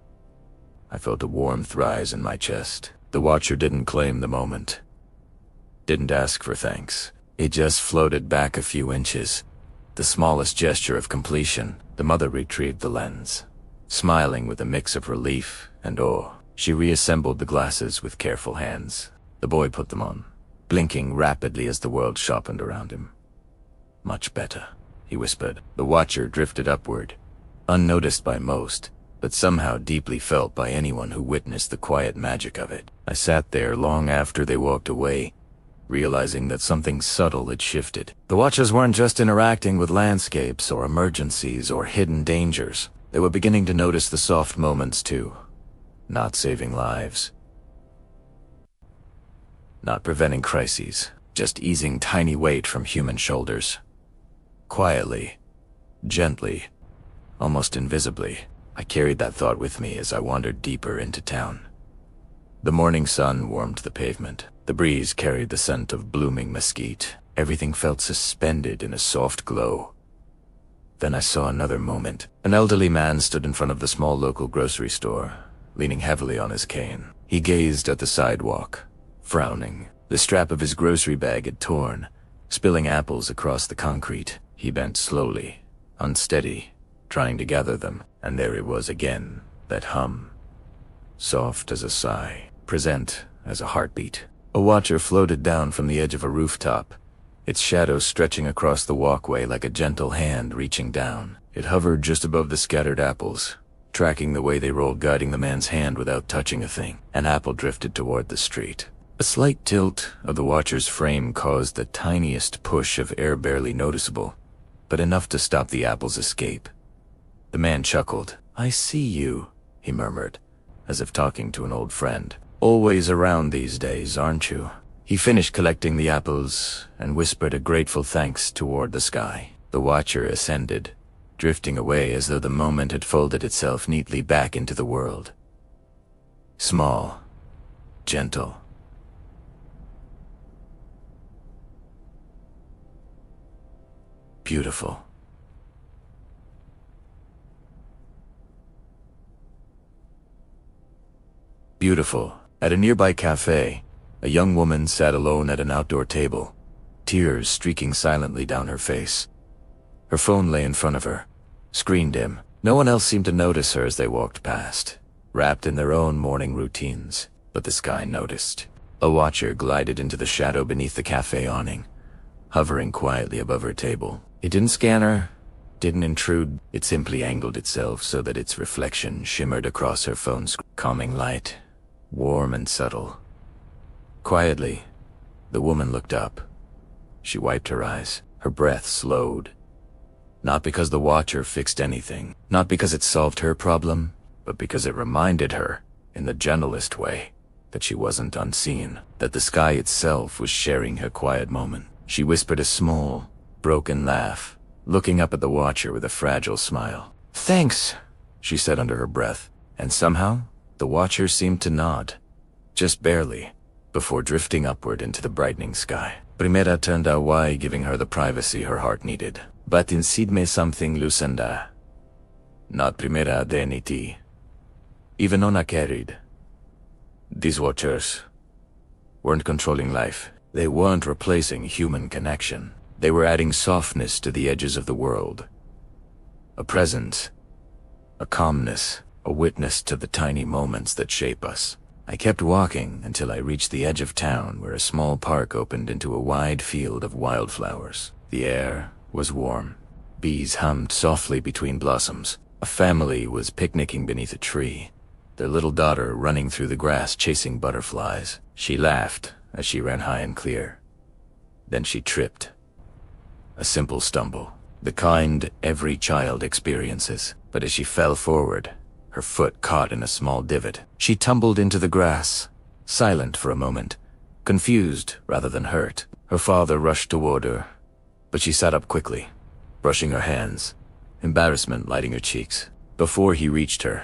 I felt a warmth rise in my chest. The watcher didn't claim the moment, didn't ask for thanks. It just floated back a few inches, the smallest gesture of completion. The mother retrieved the lens, smiling with a mix of relief and awe. She reassembled the glasses with careful hands. The boy put them on, blinking rapidly as the world sharpened around him. "Much better," he whispered. The watcher drifted upward, unnoticed by most, but somehow deeply felt by anyone who witnessed the quiet magic of it. I sat there long after they walked away, realizing that something subtle had shifted. The watchers weren't just interacting with landscapes or emergencies or hidden dangers. They were beginning to notice the soft moments too. Not saving lives, not preventing crises, just easing tiny weight from human shoulders. Quietly, gently, almost invisibly. I carried that thought with me as I wandered deeper into town. The morning sun warmed the pavement. The breeze carried the scent of blooming mesquite. Everything felt suspended in a soft glow. Then I saw another moment. An elderly man stood in front of the small local grocery store, leaning heavily on his cane. He gazed at the sidewalk, frowning. The strap of his grocery bag had torn, spilling apples across the concrete. He bent slowly, unsteady, trying to gather them. And there it was again, that hum, soft as a sigh, present as a heartbeat. A watcher floated down from the edge of a rooftop, its shadow stretching across the walkway like a gentle hand reaching down. It hovered just above the scattered apples, tracking the way they rolled, guiding the man's hand without touching a thing. An apple drifted toward the street. A slight tilt of the watcher's frame caused the tiniest push of air, barely noticeable, but enough to stop the apple's escape. The man chuckled. "I see you," he murmured, as if talking to an old friend. "Always around these days, aren't you?" He finished collecting the apples and whispered a grateful thanks toward the sky. The watcher ascended, drifting away as though the moment had folded itself neatly back into the world. Small, gentle, beautiful. Beautiful. At a nearby cafe, a young woman sat alone at an outdoor table, tears streaking silently down her face. Her phone lay in front of her, screen dim. No one else seemed to notice her as they walked past, wrapped in their own morning routines. But the sky noticed. A watcher glided into the shadow beneath the cafe awning, hovering quietly above her table. It didn't scan her, didn't intrude. It simply angled itself so that its reflection shimmered across her phone's calming light, warm and subtle. Quietly, the woman looked up. She wiped her eyes. Her breath slowed. Not because the watcher fixed anything, not because it solved her problem, but because it reminded her, in the gentlest way, that she wasn't unseen, that the sky itself was sharing her quiet moment. She whispered a small, broken laugh, looking up at the watcher with a fragile smile. "Thanks," she said under her breath, and somehow, the watcher seemed to nod, just barely, before drifting upward into the brightening sky. Primera turned away, giving her the privacy her heart needed. But insidme something lucenda. Not primera deniti. Even ona carried. These watchers weren't controlling life. They weren't replacing human connection. They were adding softness to the edges of the world. A presence, a calmness, a witness to the tiny moments that shape us. I kept walking until I reached the edge of town where a small park opened into a wide field of wildflowers. The air was warm. Bees hummed softly between blossoms. A family was picnicking beneath a tree, their little daughter running through the grass chasing butterflies. She laughed as she ran high and clear. Then she tripped. A simple stumble, the kind every child experiences. But as she fell forward, her foot caught in a small divot. She tumbled into the grass, silent for a moment, confused rather than hurt. Her father rushed toward her, but she sat up quickly, brushing her hands, embarrassment lighting her cheeks. Before he reached her,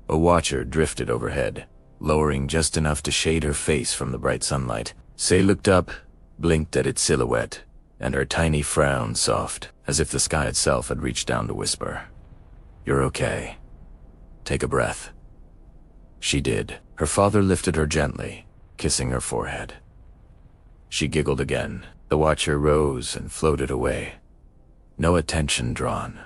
a watcher drifted overhead, lowering just enough to shade her face from the bright sunlight. Say looked up, blinked at its silhouette, and her tiny frown soft, as if the sky itself had reached down to whisper, "You're okay. Take a breath." She did. Her father lifted her gently, kissing her forehead. She giggled again. The watcher rose and floated away. No attention drawn.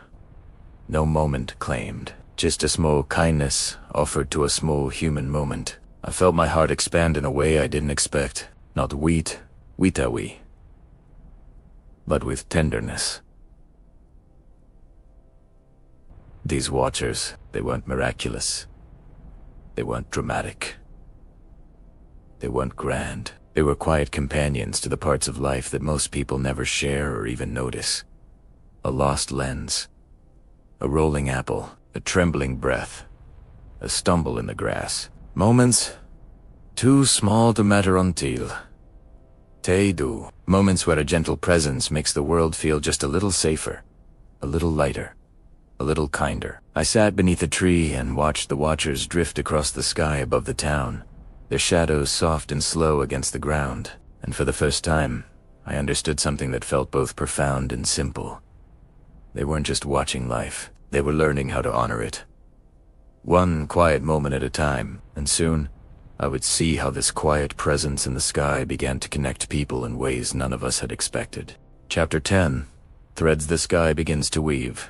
No moment claimed. Just a small kindness offered to a small human moment. I felt my heart expand in a way I didn't expect. Not witawi, but with tenderness. These watchers, they weren't miraculous. They weren't dramatic. They weren't grand. They were quiet companions to the parts of life that most people never share or even notice. A lost lens. A rolling apple. A trembling breath. A stumble in the grass. Moments too small to matter until they do. Moments where a gentle presence makes the world feel just a little safer, a little lighter, a little kinder. I sat beneath a tree and watched the watchers drift across the sky above the town, their shadows soft and slow against the ground. And for the first time, I understood something that felt both profound and simple. They weren't just watching life, they were learning how to honor it. One quiet moment at a time, and soon, I would see how this quiet presence in the sky began to connect people in ways none of us had expected. Chapter 10. Threads the sky begins to weave.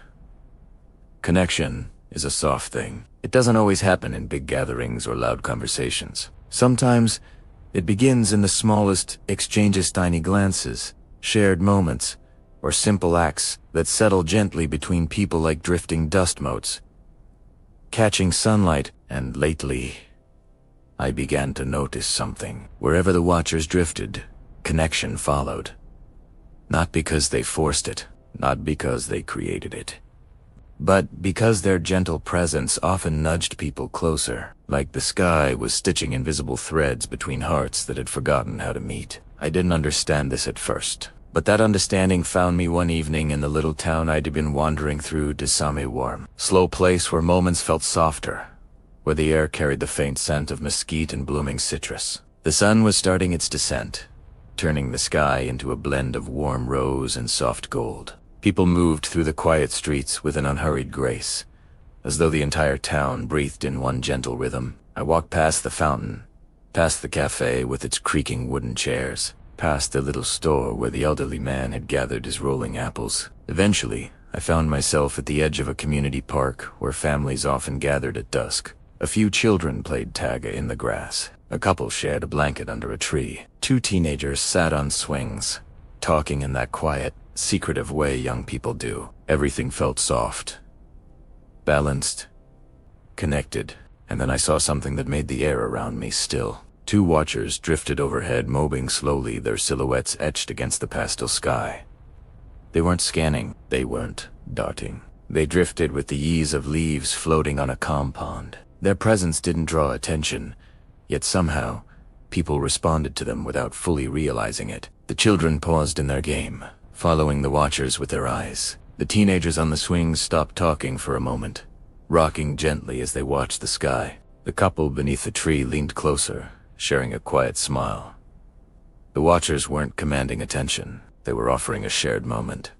Connection is a soft thing. It doesn't always happen in big gatherings or loud conversations. Sometimes, it begins in the smallest exchanges, tiny glances, shared moments, or simple acts that settle gently between people like drifting dust motes, catching sunlight. And lately, I began to notice something. Wherever the watchers drifted, connection followed. Not because they forced it, not because they created it, but because their gentle presence often nudged people closer, like the sky was stitching invisible threads between hearts that had forgotten how to meet. I didn't understand this at first, but that understanding found me one evening in the little town I'd been wandering through, Desame warm, slow place where moments felt softer, where the air carried the faint scent of mesquite and blooming citrus. The sun was starting its descent, turning the sky into a blend of warm rose and soft gold. People moved through the quiet streets with an unhurried grace, as though the entire town breathed in one gentle rhythm. I walked past the fountain, past the cafe with its creaking wooden chairs, past the little store where the elderly man had gathered his rolling apples. Eventually, I found myself at the edge of a community park where families often gathered at dusk. A few children played tag in the grass. A couple shared a blanket under a tree. 2 teenagers sat on swings, talking in that quiet, secretive way young people do. Everything felt soft, balanced, connected. And then I saw something that made the air around me still. 2 watchers drifted overhead, moving slowly, their silhouettes etched against the pastel sky. They weren't scanning, they weren't darting. They drifted with the ease of leaves floating on a calm pond. Their presence didn't draw attention, yet somehow, people responded to them without fully realizing it. The children paused in their game, following the watchers with their eyes. The teenagers on the swings stopped talking for a moment, rocking gently as they watched the sky. The couple beneath the tree leaned closer, sharing a quiet smile. The watchers weren't commanding attention, they were offering a shared moment.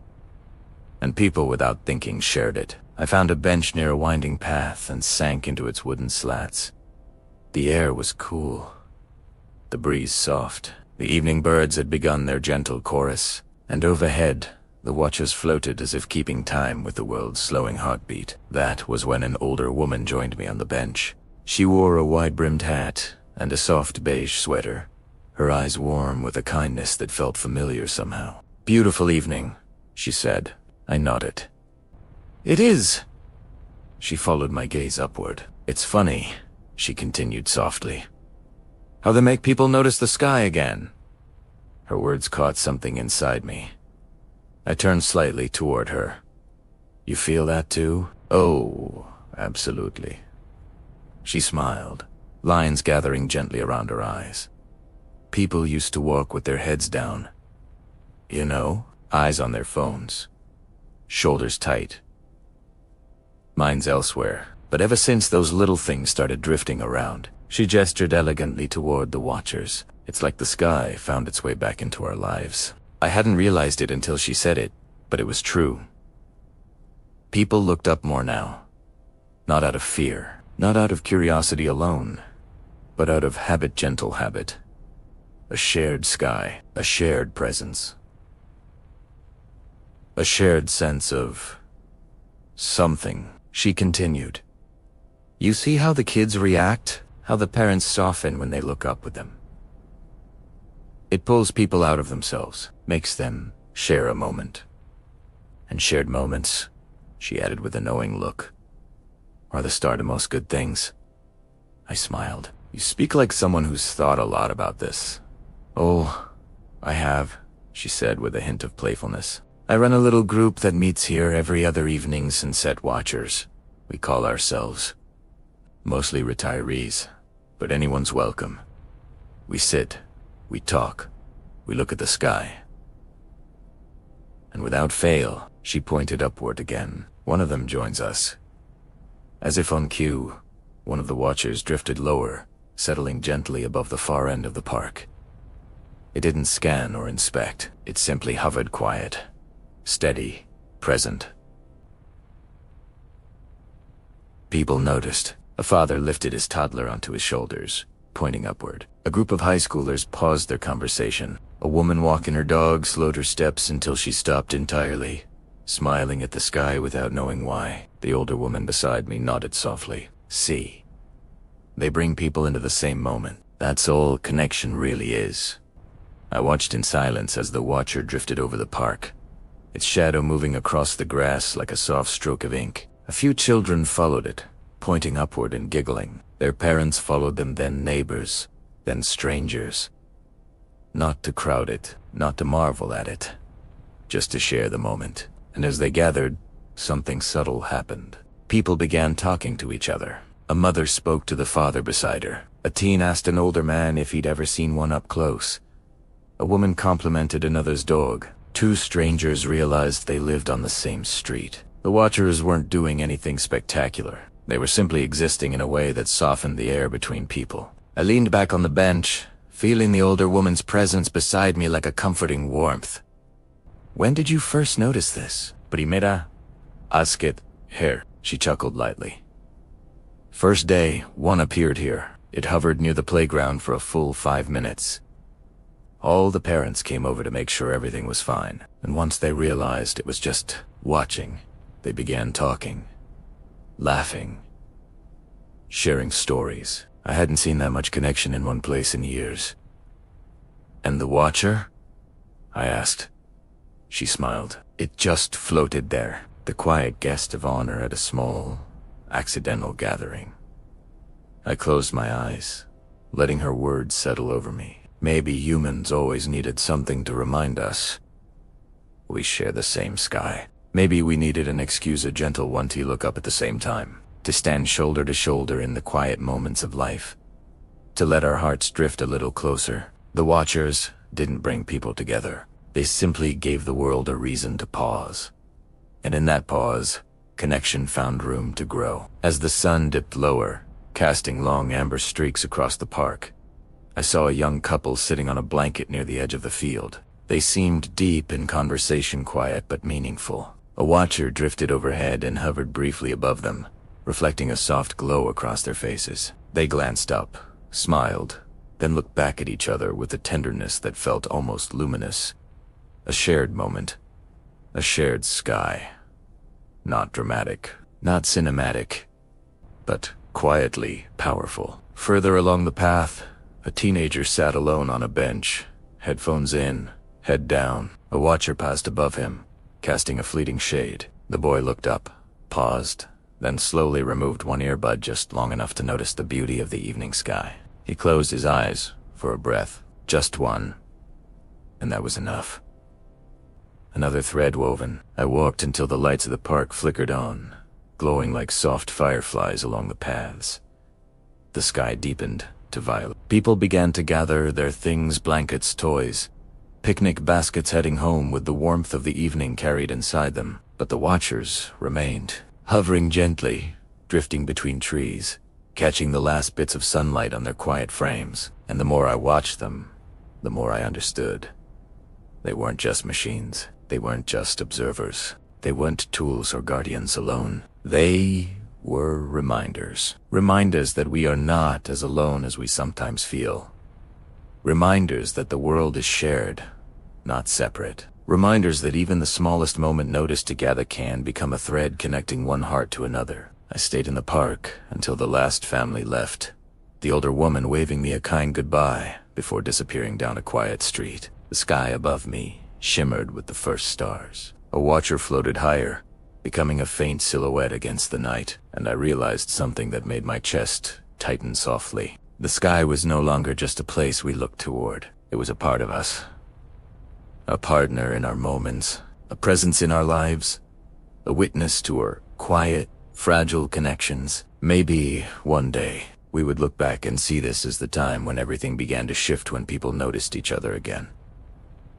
And people, without thinking, shared it. I found a bench near a winding path and sank into its wooden slats. The air was cool, the breeze soft. The evening birds had begun their gentle chorus, and overhead, the watchers floated as if keeping time with the world's slowing heartbeat. That was when an older woman joined me on the bench. She wore a wide-brimmed hat and a soft beige sweater, her eyes warm with a kindness that felt familiar somehow. "Beautiful evening," she said. I nodded. "It is." She followed my gaze upward. "It's funny," she continued softly, "how they make people notice the sky again." Her words caught something inside me. I turned slightly toward her. "You feel that too?" "Oh, absolutely." She smiled, lines gathering gently around her eyes. "People used to walk with their heads down. You know, eyes on their phones, shoulders tight, minds elsewhere. But ever since those little things started drifting around," she gestured elegantly toward the watchers. "It's like the sky found its way back into our lives." I hadn't realized it until she said it, but it was true. People looked up more now. Not out of fear, not out of curiosity alone, but out of habit, gentle habit. A shared sky, a shared presence. A shared sense of something. She continued. "You see how the kids react? How the parents soften when they look up with them? It pulls people out of themselves, makes them share a moment. And shared moments," she added with a knowing look, "are the start of most good things." I smiled. "You speak like someone who's thought a lot about this." "Oh, I have," she said with a hint of playfulness. "I run a little group that meets here every other evening, Sunset Watchers. We call ourselves. Mostly retirees, but anyone's welcome. We sit, we talk, we look at the sky. And without fail," she pointed upward again, "one of them joins us." As if on cue, one of the watchers drifted lower, settling gently above the far end of the park. It didn't scan or inspect, it simply hovered quiet, steady, present. People noticed. A father lifted his toddler onto his shoulders, pointing upward. A group of high schoolers paused their conversation. A woman walking her dog slowed her steps until she stopped entirely, smiling at the sky without knowing why. The older woman beside me nodded softly. "See, they bring people into the same moment. That's all connection really is." I watched in silence as the watcher drifted over the park, its shadow moving across the grass like a soft stroke of ink. A few children followed it, pointing upward and giggling. Their parents followed them, then neighbors, then strangers. Not to crowd it, not to marvel at it, just to share the moment. And as they gathered, something subtle happened. People began talking to each other. A mother spoke to the father beside her. A teen asked an older man if he'd ever seen one up close. A woman complimented another's dog. 2 strangers realized they lived on the same street. The watchers weren't doing anything spectacular. They were simply existing in a way that softened the air between people. I leaned back on the bench, feeling the older woman's presence beside me like a comforting warmth. "When did you first notice this?" "Primera, ask it, here," she chuckled lightly. First day, one appeared here. It hovered near the playground for a full 5 minutes. All the parents came over to make sure everything was fine, and once they realized it was just watching, they began talking, laughing, sharing stories. I hadn't seen that much connection in one place in years. "And the Watcher?" I asked. She smiled. "It just floated there, the quiet guest of honor at a small, accidental gathering." I closed my eyes, letting her words settle over me. Maybe humans always needed something to remind us we share the same sky. Maybe we needed an excuse, a gentle one to look up at the same time, to stand shoulder to shoulder in the quiet moments of life, to let our hearts drift a little closer. The Watchers didn't bring people together. They simply gave the world a reason to pause. And in that pause, connection found room to grow. As the sun dipped lower, casting long amber streaks across the park, I saw a young couple sitting on a blanket near the edge of the field. They seemed deep in conversation, quiet but meaningful. A Watcher drifted overhead and hovered briefly above them, reflecting a soft glow across their faces. They glanced up, smiled, then looked back at each other with a tenderness that felt almost luminous. A shared moment, a shared sky. Not dramatic, not cinematic, but quietly powerful. Further along the path, a teenager sat alone on a bench, headphones in, head down. A Watcher passed above him, casting a fleeting shade. The boy looked up, paused, then slowly removed one earbud just long enough to notice the beauty of the evening sky. He closed his eyes for a breath, just one, and that was enough. Another thread woven. I walked until the lights of the park flickered on, glowing like soft fireflies along the paths. The sky deepened to violet. People began to gather their things, blankets, toys, picnic baskets, heading home with the warmth of the evening carried inside them. But the Watchers remained, hovering gently, drifting between trees, catching the last bits of sunlight on their quiet frames. And the more I watched them, the more I understood. They weren't just machines. They weren't just observers. They weren't tools or guardians alone. They were reminders. Reminders that we are not as alone as we sometimes feel. Reminders that the world is shared, not separate. Reminders that even the smallest moment noticed together can become a thread connecting one heart to another. I stayed in the park until the last family left, the older woman waving me a kind goodbye before disappearing down a quiet street. The sky above me shimmered with the first stars. A Watcher floated higher, becoming a faint silhouette against the night, and I realized something that made my chest tighten softly. The sky was no longer just a place we looked toward. It was a part of us. A partner in our moments, a presence in our lives, a witness to our quiet, fragile connections. Maybe one day we would look back and see this as the time when everything began to shift, when people noticed each other again,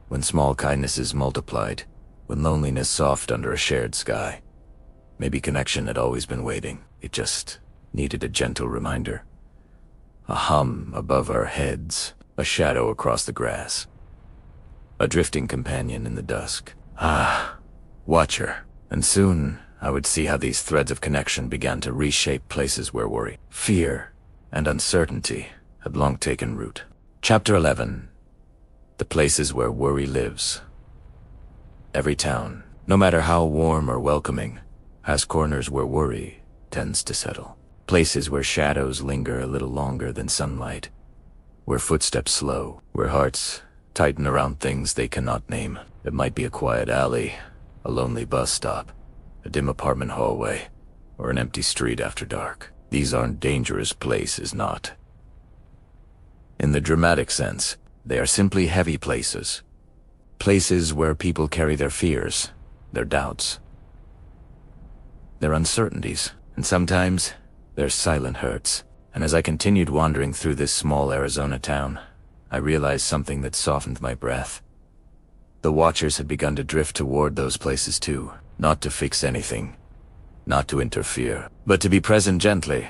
when small kindnesses multiplied, when loneliness softened under a shared sky. Maybe connection had always been waiting. It just needed a gentle reminder. A hum above our heads, a shadow across the grass, a drifting companion in the dusk. Ah, Watcher. And soon I would see how these threads of connection began to reshape places where worry, fear, and uncertainty had long taken root. Chapter 11. The places where worry lives. Every town, no matter how warm or welcoming, has corners where worry tends to settle. Places where shadows linger a little longer than sunlight, where footsteps slow, where hearts tighten around things they cannot name. It might be a quiet alley, a lonely bus stop, a dim apartment hallway, or an empty street after dark. These aren't dangerous places, not in the dramatic sense. They are simply heavy places. Places where people carry their fears, their doubts, their uncertainties, and sometimes their silent hurts. And as I continued wandering through this small Arizona town, I realized something that softened my breath. The Watchers had begun to drift toward those places too, not to fix anything, not to interfere, but to be present gently,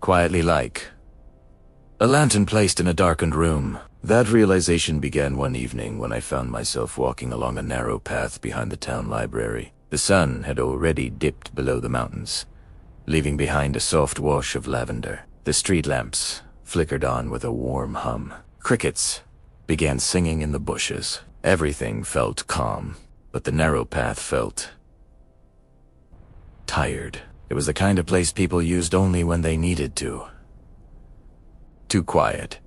quietly, like a lantern placed in a darkened room. That realization began one evening when I found myself walking along a narrow path behind the town library. The sun had already dipped below the mountains, leaving behind a soft wash of lavender. The street lamps flickered on with a warm hum. Crickets began singing in the bushes. Everything felt calm, but the narrow path felt tired. It was the kind of place people used only when they needed to. Too quiet,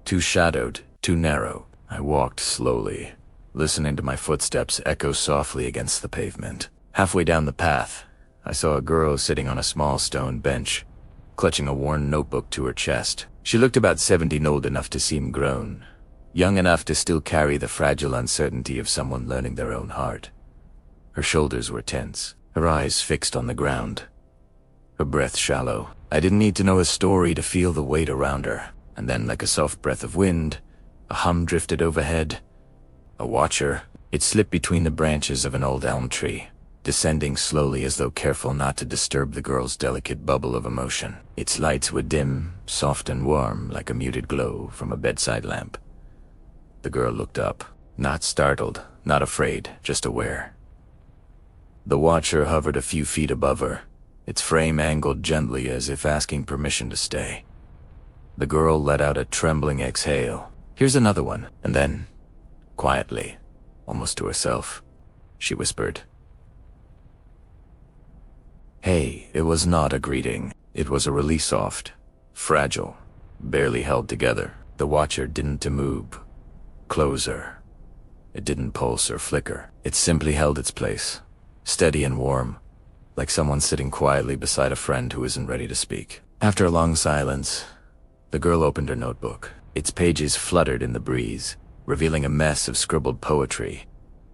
too shadowed, too narrow. I walked slowly, listening to my footsteps echo softly against the pavement. Halfway down the path, I saw a girl sitting on a small stone bench, clutching a worn notebook to her chest. She looked about 70 and old enough to seem grown, young enough to still carry the fragile uncertainty of someone learning their own heart. Her shoulders were tense, her eyes fixed on the ground, her breath shallow. I didn't need to know a story to feel the weight around her. And then, like a soft breath of wind, a hum drifted overhead. A watcher. It slipped between the branches of an old elm tree, descending slowly as though careful not to disturb the girl's delicate bubble of emotion. Its lights were dim, soft and warm, like a muted glow from a bedside lamp. The girl looked up, not startled, not afraid, just aware. The watcher hovered a few feet above her, its frame angled gently as if asking permission to stay. The girl let out a trembling exhale. Here's another one. And then, quietly, almost to herself, she whispered, "Hey." It was not a greeting. It was a release, soft, fragile, barely held together. The watcher didn't move closer. It didn't pulse or flicker. It simply held its place, steady and warm, like someone sitting quietly beside a friend who isn't ready to speak. After a long silence, the girl opened her notebook. Its pages fluttered in the breeze, revealing a mess of scribbled poetry,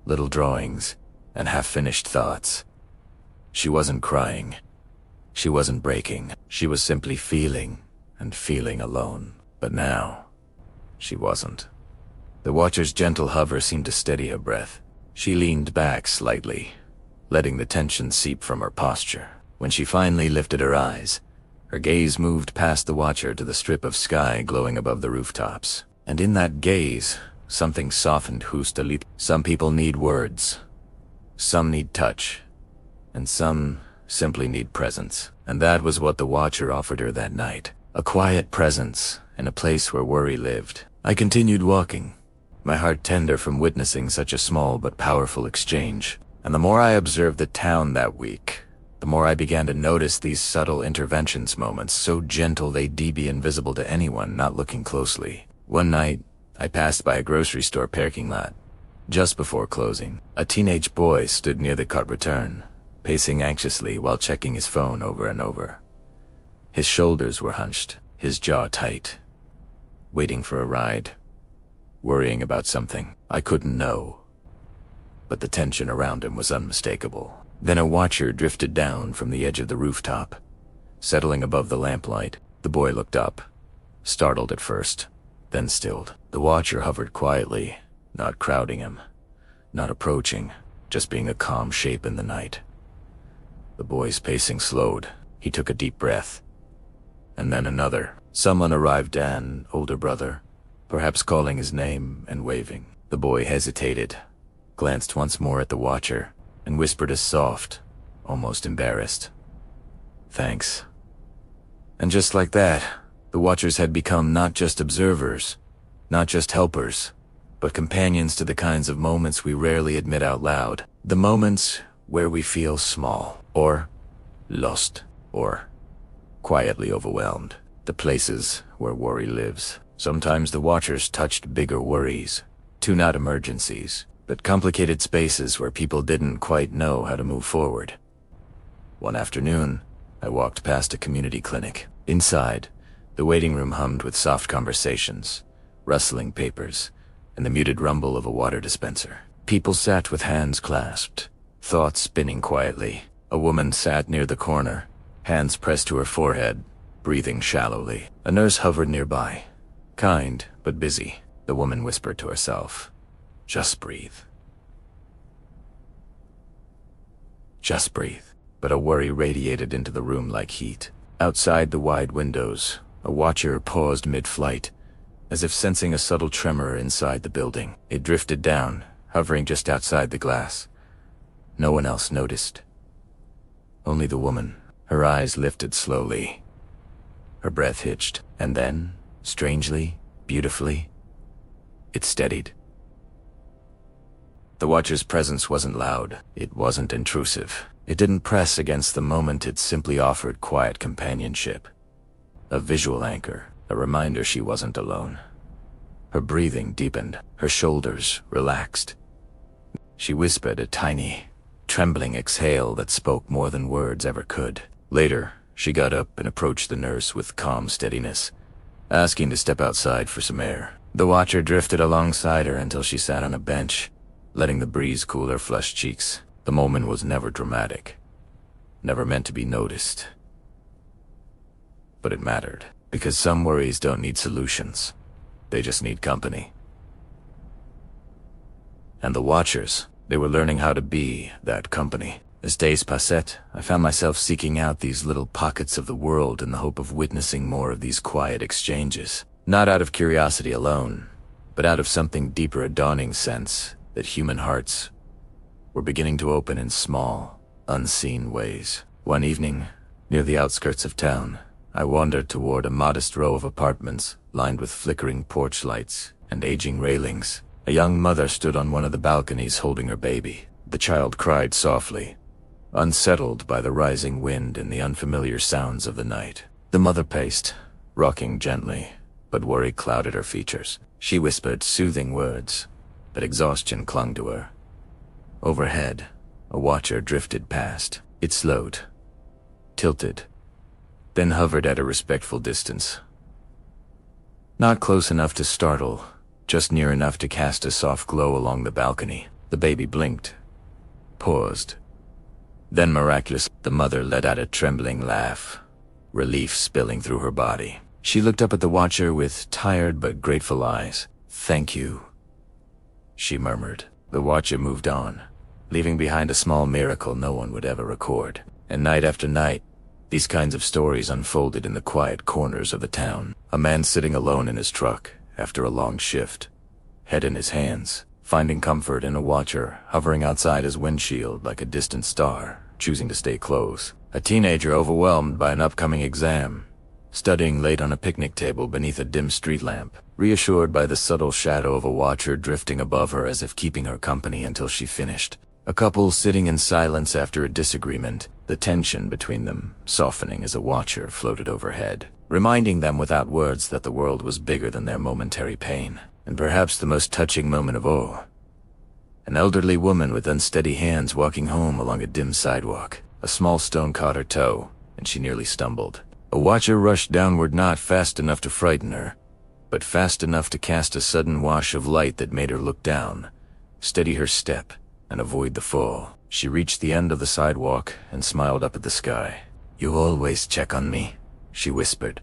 little drawings, and half-finished thoughts. She wasn't crying. She wasn't breaking. She was simply feeling, and feeling alone. But now, she wasn't. The watcher's gentle hover seemed to steady her breath. She leaned back slightly, letting the tension seep from her posture. When she finally lifted her eyes, her gaze moved past the watcher to the strip of sky glowing above the rooftops. And in that gaze, something softened hustalip. Some people need words. Some need touch. And some simply need presence. And that was what the watcher offered her that night. A quiet presence in a place where worry lived. I continued walking, my heart tender from witnessing such a small but powerful exchange. And the more I observed the town that week, the more I began to notice these subtle interventions, moments so gentle they'd be invisible to anyone not looking closely. One night, I passed by a grocery store parking lot. Just before closing, a teenage boy stood near the cart return, pacing anxiously while checking his phone over and over. His shoulders were hunched, his jaw tight, waiting for a ride, worrying about something. I couldn't know, but the tension around him was unmistakable. Then a watcher drifted down from the edge of the rooftop, settling above the lamplight. The boy looked up, startled at first, then stilled. The watcher hovered quietly, not crowding him, not approaching, just being a calm shape in the night. The boy's pacing slowed. He took a deep breath, and then another. Someone arrived, an older brother, perhaps calling his name and waving. The boy hesitated, glanced once more at the watcher, and whispered a soft, almost embarrassed, "Thanks." And just like that, the watchers had become not just observers, not just helpers, but companions to the kinds of moments we rarely admit out loud. The moments where we feel small, or lost, or quietly overwhelmed. The places where worry lives. Sometimes the watchers touched bigger worries, not emergencies, but complicated spaces where people didn't quite know how to move forward. One afternoon, I walked past a community clinic. Inside, the waiting room hummed with soft conversations, rustling papers, and the muted rumble of a water dispenser. People sat with hands clasped, thoughts spinning quietly. A woman sat near the corner, hands pressed to her forehead, breathing shallowly. A nurse hovered nearby, kind but busy. The woman whispered to herself, "Just breathe. Just breathe." But a worry radiated into the room like heat. Outside the wide windows, a watcher paused mid-flight, as if sensing a subtle tremor inside the building. It drifted down, hovering just outside the glass. No one else noticed. Only the woman, Her eyes lifted slowly. Her breath hitched, and then, strangely, beautifully, it steadied. The Watcher's presence wasn't loud. It wasn't intrusive. It didn't press against the moment. It simply offered quiet companionship. A visual anchor, a reminder she wasn't alone. Her breathing deepened. Her shoulders relaxed. She whispered a tiny, trembling exhale that spoke more than words ever could. Later, she got up and approached the nurse with calm steadiness, asking to step outside for some air. The Watcher drifted alongside her until she sat on a bench, letting the breeze cool her flushed cheeks. The moment was never dramatic, never meant to be noticed. But it mattered, because some worries don't need solutions. They just need company. And the Watchers, they were learning how to be that company. As days passed, I found myself seeking out these little pockets of the world in the hope of witnessing more of these quiet exchanges. Not out of curiosity alone, but out of something deeper, a dawning sense that human hearts were beginning to open in small, unseen ways. One evening, near the outskirts of town, I wandered toward a modest row of apartments lined with flickering porch lights and aging railings. A young mother stood on one of the balconies holding her baby. The child cried softly, unsettled by the rising wind and the unfamiliar sounds of the night. The mother paced, rocking gently, but worry clouded her features. She whispered soothing words, but exhaustion clung to her. Overhead, a Watcher drifted past. It slowed, tilted, then hovered at a respectful distance. Not close enough to startle, just near enough to cast a soft glow along the balcony. The baby blinked, paused. Then miraculously, the mother let out a trembling laugh, relief spilling through her body. She looked up at the Watcher with tired but grateful eyes. "Thank you," she murmured. The Watcher moved on, leaving behind a small miracle no one would ever record. And night after night, these kinds of stories unfolded in the quiet corners of the town. A man sitting alone in his truck after a long shift, head in his hands, finding comfort in a Watcher hovering outside his windshield like a distant star, choosing to stay close. A teenager overwhelmed by an upcoming exam, studying late on a picnic table beneath a dim street lamp, reassured by the subtle shadow of a Watcher drifting above her as if keeping her company until she finished. A couple sitting in silence after a disagreement, the tension between them softening as a Watcher floated overhead, reminding them without words that the world was bigger than their momentary pain. And perhaps the most touching moment of all, an elderly woman with unsteady hands walking home along a dim sidewalk. A small stone caught her toe, and she nearly stumbled. A Watcher rushed downward, not fast enough to frighten her, but fast enough to cast a sudden wash of light that made her look down, steady her step, and avoid the fall. She reached the end of the sidewalk and smiled up at the sky. "You always check on me," she whispered,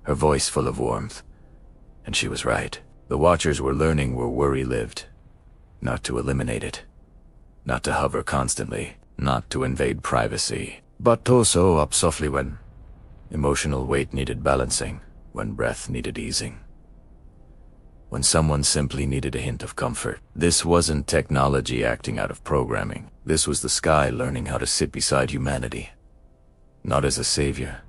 her voice full of warmth. And she was right. The Watchers were learning where worry lived. Not to eliminate it. Not to hover constantly. Not to invade privacy. But to show up softly when emotional weight needed balancing, when breath needed easing, when someone simply needed a hint of comfort. This wasn't technology acting out of programming. This was the sky learning how to sit beside humanity. Not as a savior,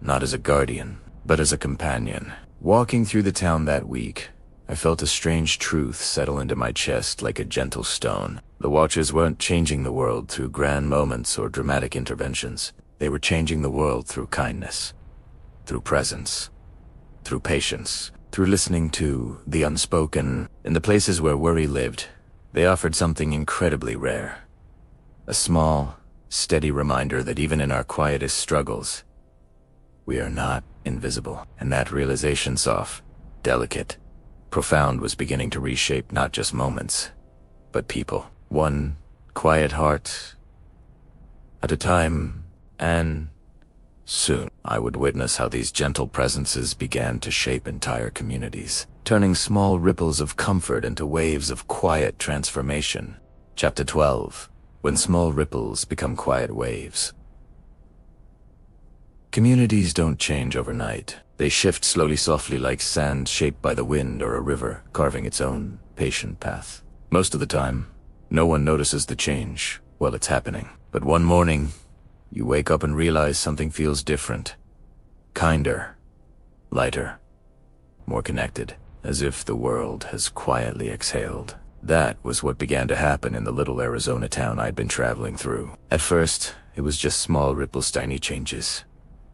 not as a guardian, but as a companion. Walking through the town that week, I felt a strange truth settle into my chest like a gentle stone. The Watchers weren't changing the world through grand moments or dramatic interventions. They were changing the world through kindness, through presence, through patience, through listening to the unspoken. In the places where worry lived, they offered something incredibly rare. A small, steady reminder that even in our quietest struggles, we are not invisible. And that realization, soft, delicate, profound, was beginning to reshape not just moments, but people. One quiet heart at a time, and soon I would witness how these gentle presences began to shape entire communities, turning small ripples of comfort into waves of quiet transformation. Chapter 12. When small ripples become quiet waves. Communities don't change overnight. They shift slowly, softly, like sand shaped by the wind or a river carving its own patient path. Most of the time, no one notices the change while it's happening. But one morning, You wake up and realize something feels different. Kinder. Lighter. More connected. As if the world has quietly exhaled. That was what began to happen in the little Arizona town I'd been traveling through. At first, it was just small ripples, tiny changes,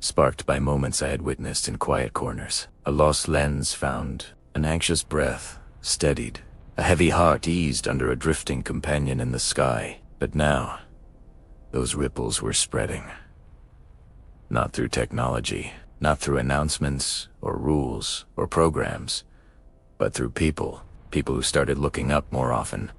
sparked by moments I had witnessed in quiet corners. A lost lens found, an anxious breath steadied, a heavy heart eased under a drifting companion in the sky. But now, those ripples were spreading. Not through technology, not through announcements or rules or programs, but through people who started looking up more often.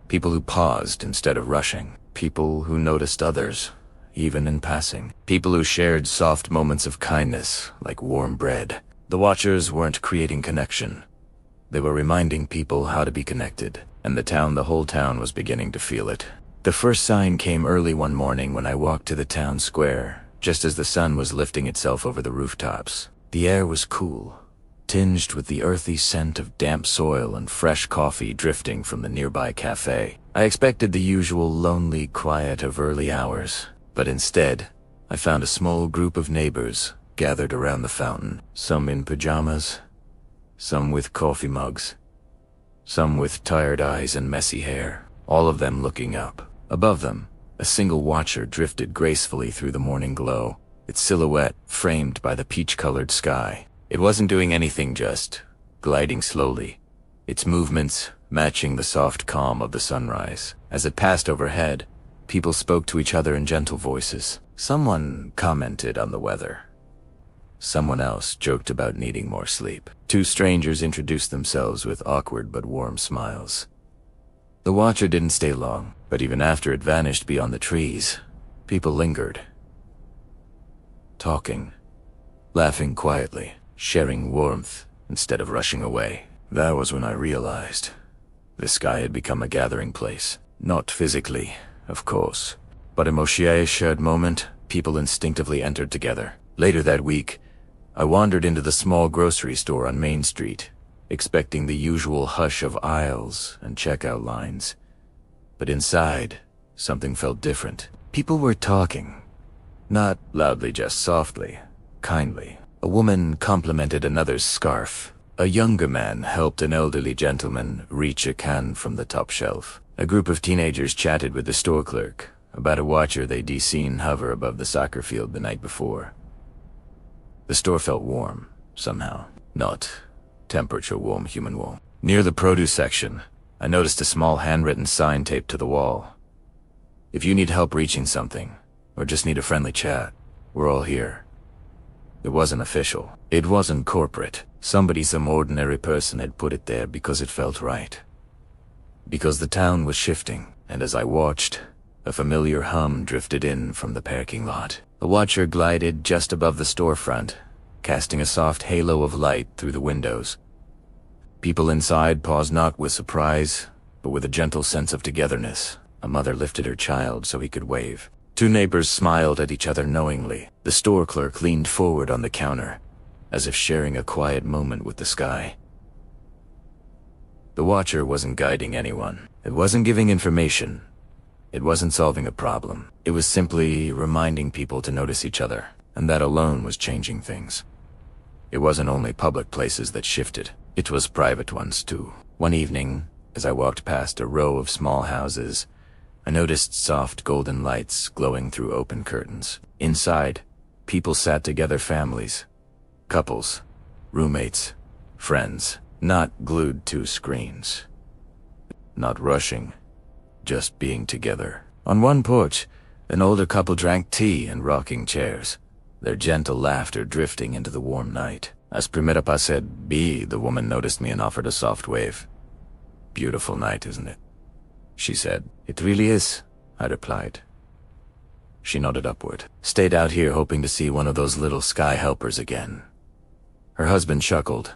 People who paused instead of rushing. People who noticed others, even in passing. People who shared soft moments of kindness, like warm bread. The Watchers weren't creating connection. They were reminding people how to be connected, and the whole town was beginning to feel it. The first sign came early one morning when I walked to the town square, just as the sun was lifting itself over the rooftops. The air was cool, tinged with the earthy scent of damp soil and fresh coffee drifting from the nearby cafe. I expected the usual lonely quiet of early hours, but instead, I found a small group of neighbors gathered around the fountain, some in pajamas, some with coffee mugs, some with tired eyes and messy hair, all of them looking up. Above them, a single watcher drifted gracefully through the morning glow, its silhouette framed by the peach-colored sky. It wasn't doing anything, just gliding slowly, its movements matching the soft calm of the sunrise. As it passed overhead, people spoke to each other in gentle voices. Someone commented on the weather. Someone else joked about needing more sleep. Two strangers introduced themselves with awkward but warm smiles. The watcher didn't stay long, but even after it vanished beyond the trees, people lingered. Talking, laughing quietly, sharing warmth instead of rushing away. That was when I realized the sky had become a gathering place. Not physically, of course, but emotionally. A shared moment, people instinctively entered together. Later that week, I wandered into the small grocery store on Main Street, expecting the usual hush of aisles and checkout lines. But inside, something felt different. People were talking. Not loudly, just softly, kindly. A woman complimented another's scarf. A younger man helped an elderly gentleman reach a can from the top shelf. A group of teenagers chatted with the store clerk about a watcher they'd seen hover above the soccer field the night before. The store felt warm, somehow. Not temperature warm, human warm. Near the produce section, I noticed a small handwritten sign taped to the wall. If you need help reaching something, or just need a friendly chat, we're all here. It wasn't official. It wasn't corporate. Some ordinary person had put it there because it felt right. Because the town was shifting, and as I watched, a familiar hum drifted in from the parking lot. The watcher glided just above the storefront, casting a soft halo of light through the windows. People inside paused not with surprise, but with a gentle sense of togetherness. A mother lifted her child so he could wave. Two neighbors smiled at each other knowingly. The store clerk leaned forward on the counter, as if sharing a quiet moment with the sky. The watcher wasn't guiding anyone. It wasn't giving information. It wasn't solving a problem. It was simply reminding people to notice each other, and that alone was changing things. It wasn't only public places that shifted. It was private ones too. One evening, as I walked past a row of small houses, I noticed soft golden lights glowing through open curtains. Inside, people sat together, families, couples, roommates, friends, not glued to screens. Not rushing, just being together. On one porch, an older couple drank tea in rocking chairs, their gentle laughter drifting into the warm night. As Primera said, the woman noticed me and offered a soft wave. Beautiful night, isn't it? She said. It really is, I replied. She nodded upward. Stayed out here hoping to see one of those little sky helpers again. Her husband chuckled.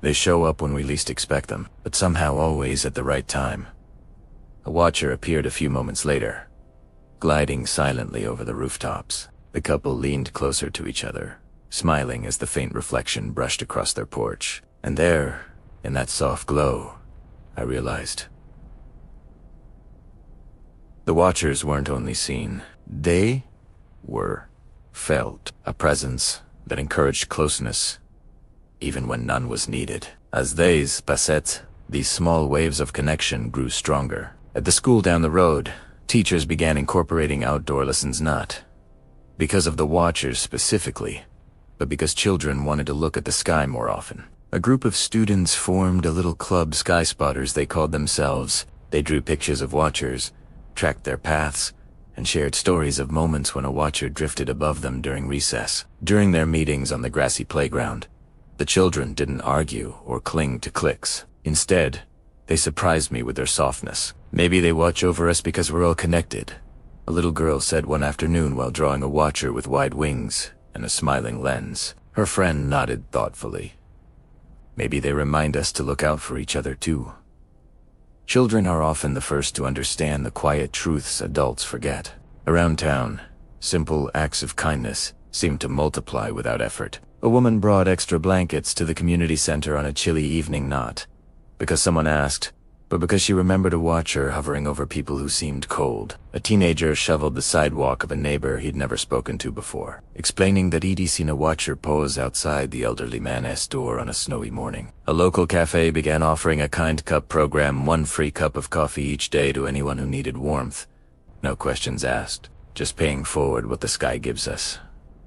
They show up when we least expect them, but somehow always at the right time. A watcher appeared a few moments later, gliding silently over the rooftops. The couple leaned closer to each other, smiling as the faint reflection brushed across their porch. And there, in that soft glow, I realized the watchers weren't only seen. They felt a presence that encouraged closeness, even when none was needed. As days passed, these small waves of connection grew stronger. At the school down the road, teachers began incorporating outdoor lessons, not because of the watchers specifically, but because children wanted to look at the sky more often. A group of students formed a little club, Sky Spotters they called themselves. They drew pictures of watchers, tracked their paths, and shared stories of moments when a watcher drifted above them during recess. During their meetings on the grassy playground, the children didn't argue or cling to cliques. Instead, they surprised me with their softness. Maybe they watch over us because we're all connected, a little girl said one afternoon while drawing a watcher with wide wings and a smiling lens. Her friend nodded thoughtfully. Maybe they remind us to look out for each other too. Children are often the first to understand the quiet truths adults forget. Around town, simple acts of kindness seemed to multiply without effort. A woman brought extra blankets to the community center on a chilly evening, not because someone asked, but because she remembered a watcher hovering over people who seemed cold. A teenager shoveled the sidewalk of a neighbor he'd never spoken to before, explaining that he'd seen a watcher pose outside the elderly man's door on a snowy morning. A local cafe began offering a kind cup program, 1 free cup of coffee each day to anyone who needed warmth. No questions asked, just paying forward what the sky gives us,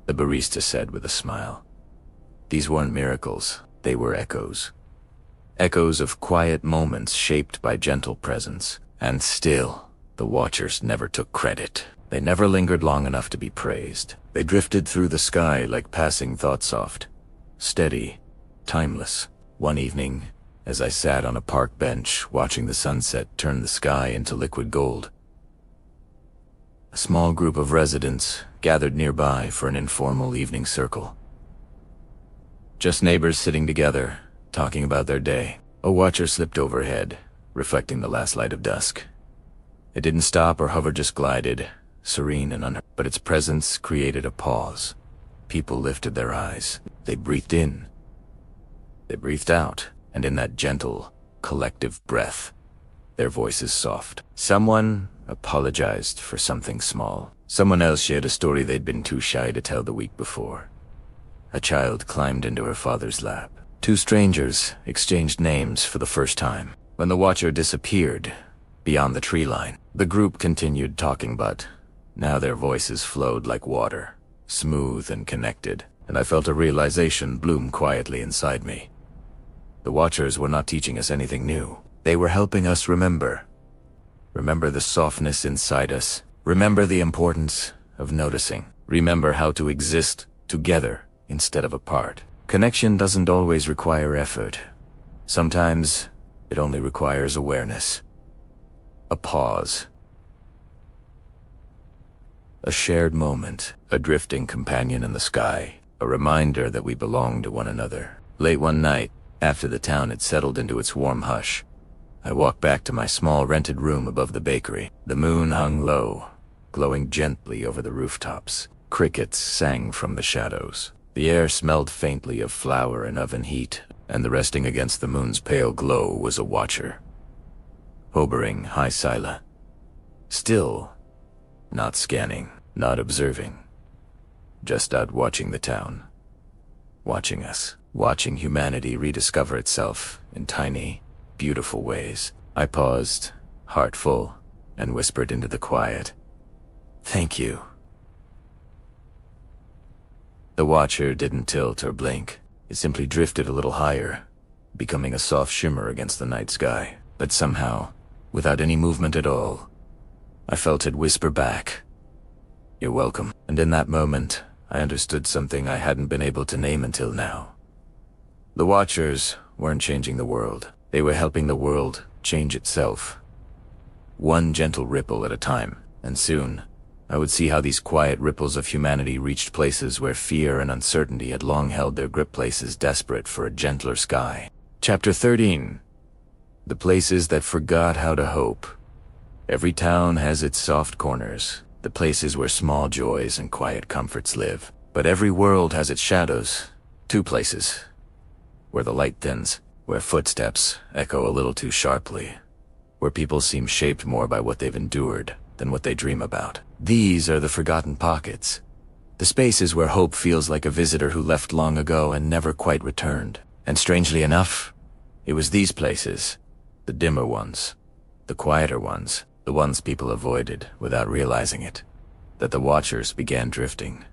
the barista said with a smile. These weren't miracles, they were echoes. Echoes of quiet moments shaped by gentle presence. And still, the watchers never took credit. They never lingered long enough to be praised. They drifted through the sky like passing thoughts, soft, steady, timeless. One evening, as I sat on a park bench watching the sunset turn the sky into liquid gold, a small group of residents gathered nearby for an informal evening circle. Just neighbors sitting together, talking about their day. A watcher slipped overhead, reflecting the last light of dusk. It didn't stop or hover, just glided, serene and unhurt. But its presence created a pause. People lifted their eyes. They breathed in. They breathed out, and in that gentle, collective breath, their voices soft. Someone apologized for something small. Someone else shared a story they'd been too shy to tell the week before. A child climbed into her father's lap. 2 strangers exchanged names for the first time. When the watcher disappeared beyond the tree line, the group continued talking, but now their voices flowed like water, smooth and connected, and I felt a realization bloom quietly inside me. The watchers were not teaching us anything new. They were helping us remember. Remember the softness inside us. Remember the importance of noticing. Remember how to exist together instead of apart. Connection doesn't always require effort. Sometimes it only requires awareness. A pause. A shared moment. A drifting companion in the sky. A reminder that we belong to one another. Late one night, after the town had settled into its warm hush, I walked back to my small rented room above the bakery. The moon hung low, glowing gently over the rooftops. Crickets sang from the shadows. The air smelled faintly of flour and oven heat, and resting against the moon's pale glow was a watcher, hovering high sila. Still, not scanning, not observing, just out watching the town, watching us, watching humanity rediscover itself in tiny, beautiful ways. I paused, heart full, and whispered into the quiet, "Thank you." The watcher didn't tilt or blink. It simply drifted a little higher, becoming a soft shimmer against the night sky. But somehow, without any movement at all, I felt it whisper back, "You're welcome." And in that moment, I understood something I hadn't been able to name until now. The watchers weren't changing the world. They were helping the world change itself. One gentle ripple at a time, and soon, I would see how these quiet ripples of humanity reached places where fear and uncertainty had long held their grip, places desperate for a gentler sky. Chapter 13. The places that forgot how to hope. Every town has its soft corners, the places where small joys and quiet comforts live. But every world has its shadows. 2 places. Where the light thins, where footsteps echo a little too sharply, where people seem shaped more by what they've endured than what they dream about. These are the forgotten pockets, The spaces where hope feels like a visitor who left long ago and never quite returned. And strangely enough, it was these places, the dimmer ones, the quieter ones, the ones people avoided without realizing it, that the Watchers began drifting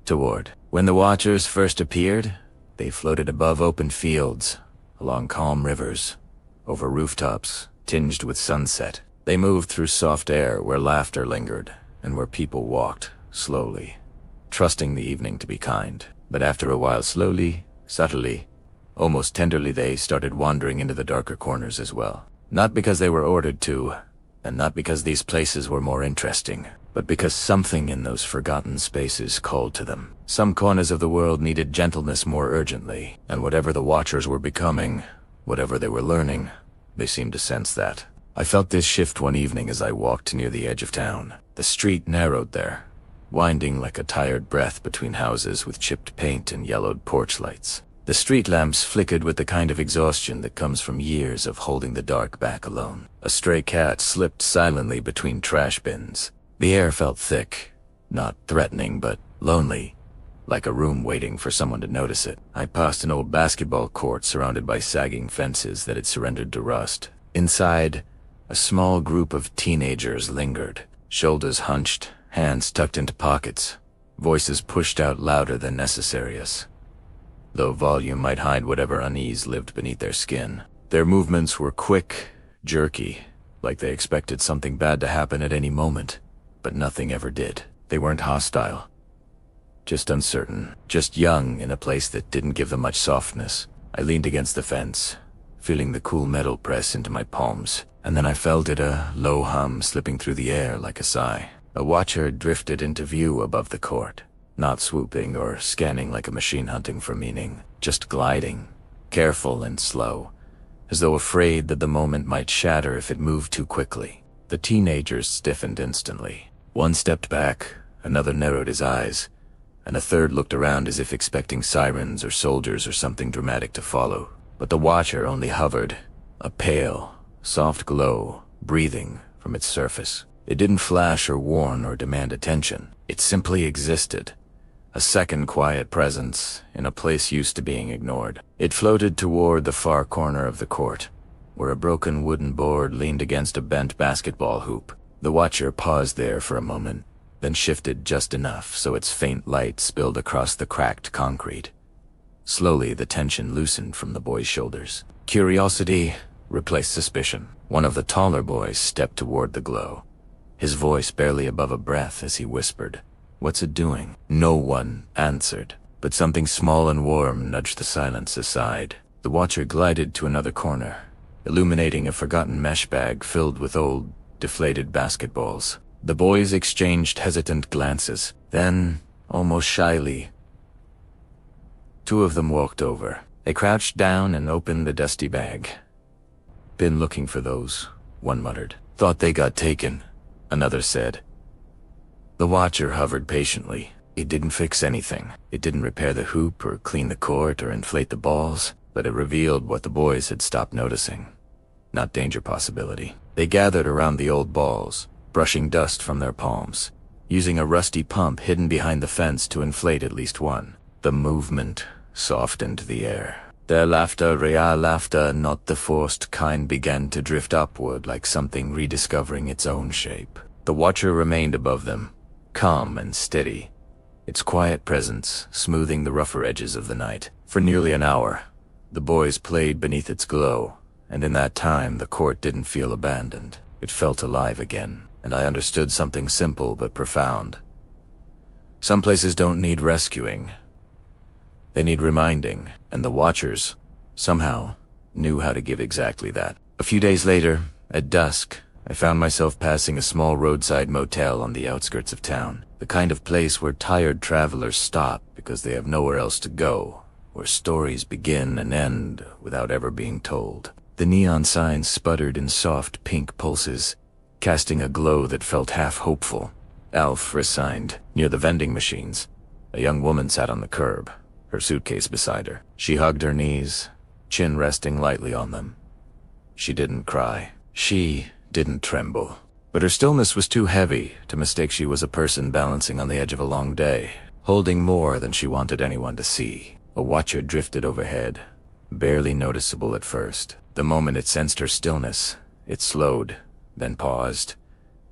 toward. When the Watchers first appeared, they floated above open fields, along calm rivers, over rooftops tinged with sunset. They moved through soft air where laughter lingered and where people walked slowly, trusting the evening to be kind. But after a while, slowly, subtly, almost tenderly, they started wandering into the darker corners as well. Not because they were ordered to, and not because these places were more interesting, but because something in those forgotten spaces called to them. Some corners of the world needed gentleness more urgently, and whatever the Watchers were becoming, whatever they were learning, they seemed to sense that. I felt this shift one evening as I walked near the edge of town. The street narrowed there, winding like a tired breath between houses with chipped paint and yellowed porch lights. The street lamps flickered with the kind of exhaustion that comes from years of holding the dark back alone. A stray cat slipped silently between trash bins. The air felt thick, not threatening but lonely, like a room waiting for someone to notice it. I passed an old basketball court surrounded by sagging fences that had surrendered to rust. Inside, a small group of teenagers lingered, shoulders hunched, hands tucked into pockets, voices pushed out louder than necessarious, though volume might hide whatever unease lived beneath their skin. Their movements were quick, jerky, like they expected something bad to happen at any moment, but nothing ever did. They weren't hostile, just uncertain, just young in a place that didn't give them much softness. I leaned against the fence, feeling the cool metal press into my palms, and then I felt it, a low hum slipping through the air like a sigh. A Watcher drifted into view above the court, not swooping or scanning like a machine hunting for meaning, just gliding, careful and slow, as though afraid that the moment might shatter if it moved too quickly. The teenagers stiffened instantly. One stepped back, another narrowed his eyes, and a third looked around as if expecting sirens or soldiers or something dramatic to follow. But the Watcher only hovered, a pale, soft glow breathing from its surface. It didn't flash or warn or demand attention. It simply existed, a second quiet presence in a place used to being ignored. It floated toward the far corner of the court, where a broken wooden board leaned against a bent basketball hoop. The Watcher paused there for a moment, then shifted just enough so its faint light spilled across the cracked concrete. Slowly, the tension loosened from the boy's shoulders. Curiosity replaced suspicion. One of the taller boys stepped toward the glow, his voice barely above a breath as he whispered, "What's it doing?" No one answered, but something small and warm nudged the silence aside. The Watcher glided to another corner, illuminating a forgotten mesh bag filled with old, deflated basketballs. The boys exchanged hesitant glances. Then, almost shyly, two of them walked over. They crouched down and opened the dusty bag. "Been looking for those," one muttered. "Thought they got taken," another said. The Watcher hovered patiently. It didn't fix anything. It didn't repair the hoop or clean the court or inflate the balls, but it revealed what the boys had stopped noticing. Not danger possibility. They gathered around the old balls, brushing dust from their palms, using a rusty pump hidden behind the fence to inflate at least one. The movement softened the air. Their laughter, real laughter, not the forced kind, began to drift upward like something rediscovering its own shape. The Watcher remained above them, calm and steady, its quiet presence smoothing the rougher edges of the night. For nearly an hour, the boys played beneath its glow, and in that time the court didn't feel abandoned. It felt alive again, and I understood something simple but profound. Some places don't need rescuing. They need reminding, and the Watchers, somehow, knew how to give exactly that. A few days later, at dusk, I found myself passing a small roadside motel on the outskirts of town, the kind of place where tired travelers stop because they have nowhere else to go, where stories begin and end without ever being told. The neon signs sputtered in soft pink pulses, casting a glow that felt half hopeful. Alf resigned. Near the vending machines, a young woman sat on the curb, her suitcase beside her. She hugged her knees, chin resting lightly on them. She didn't cry. She didn't tremble. But her stillness was too heavy to mistake she was a person balancing on the edge of a long day, holding more than she wanted anyone to see. A watcher drifted overhead, barely noticeable at first. The moment it sensed her stillness, it slowed, then paused,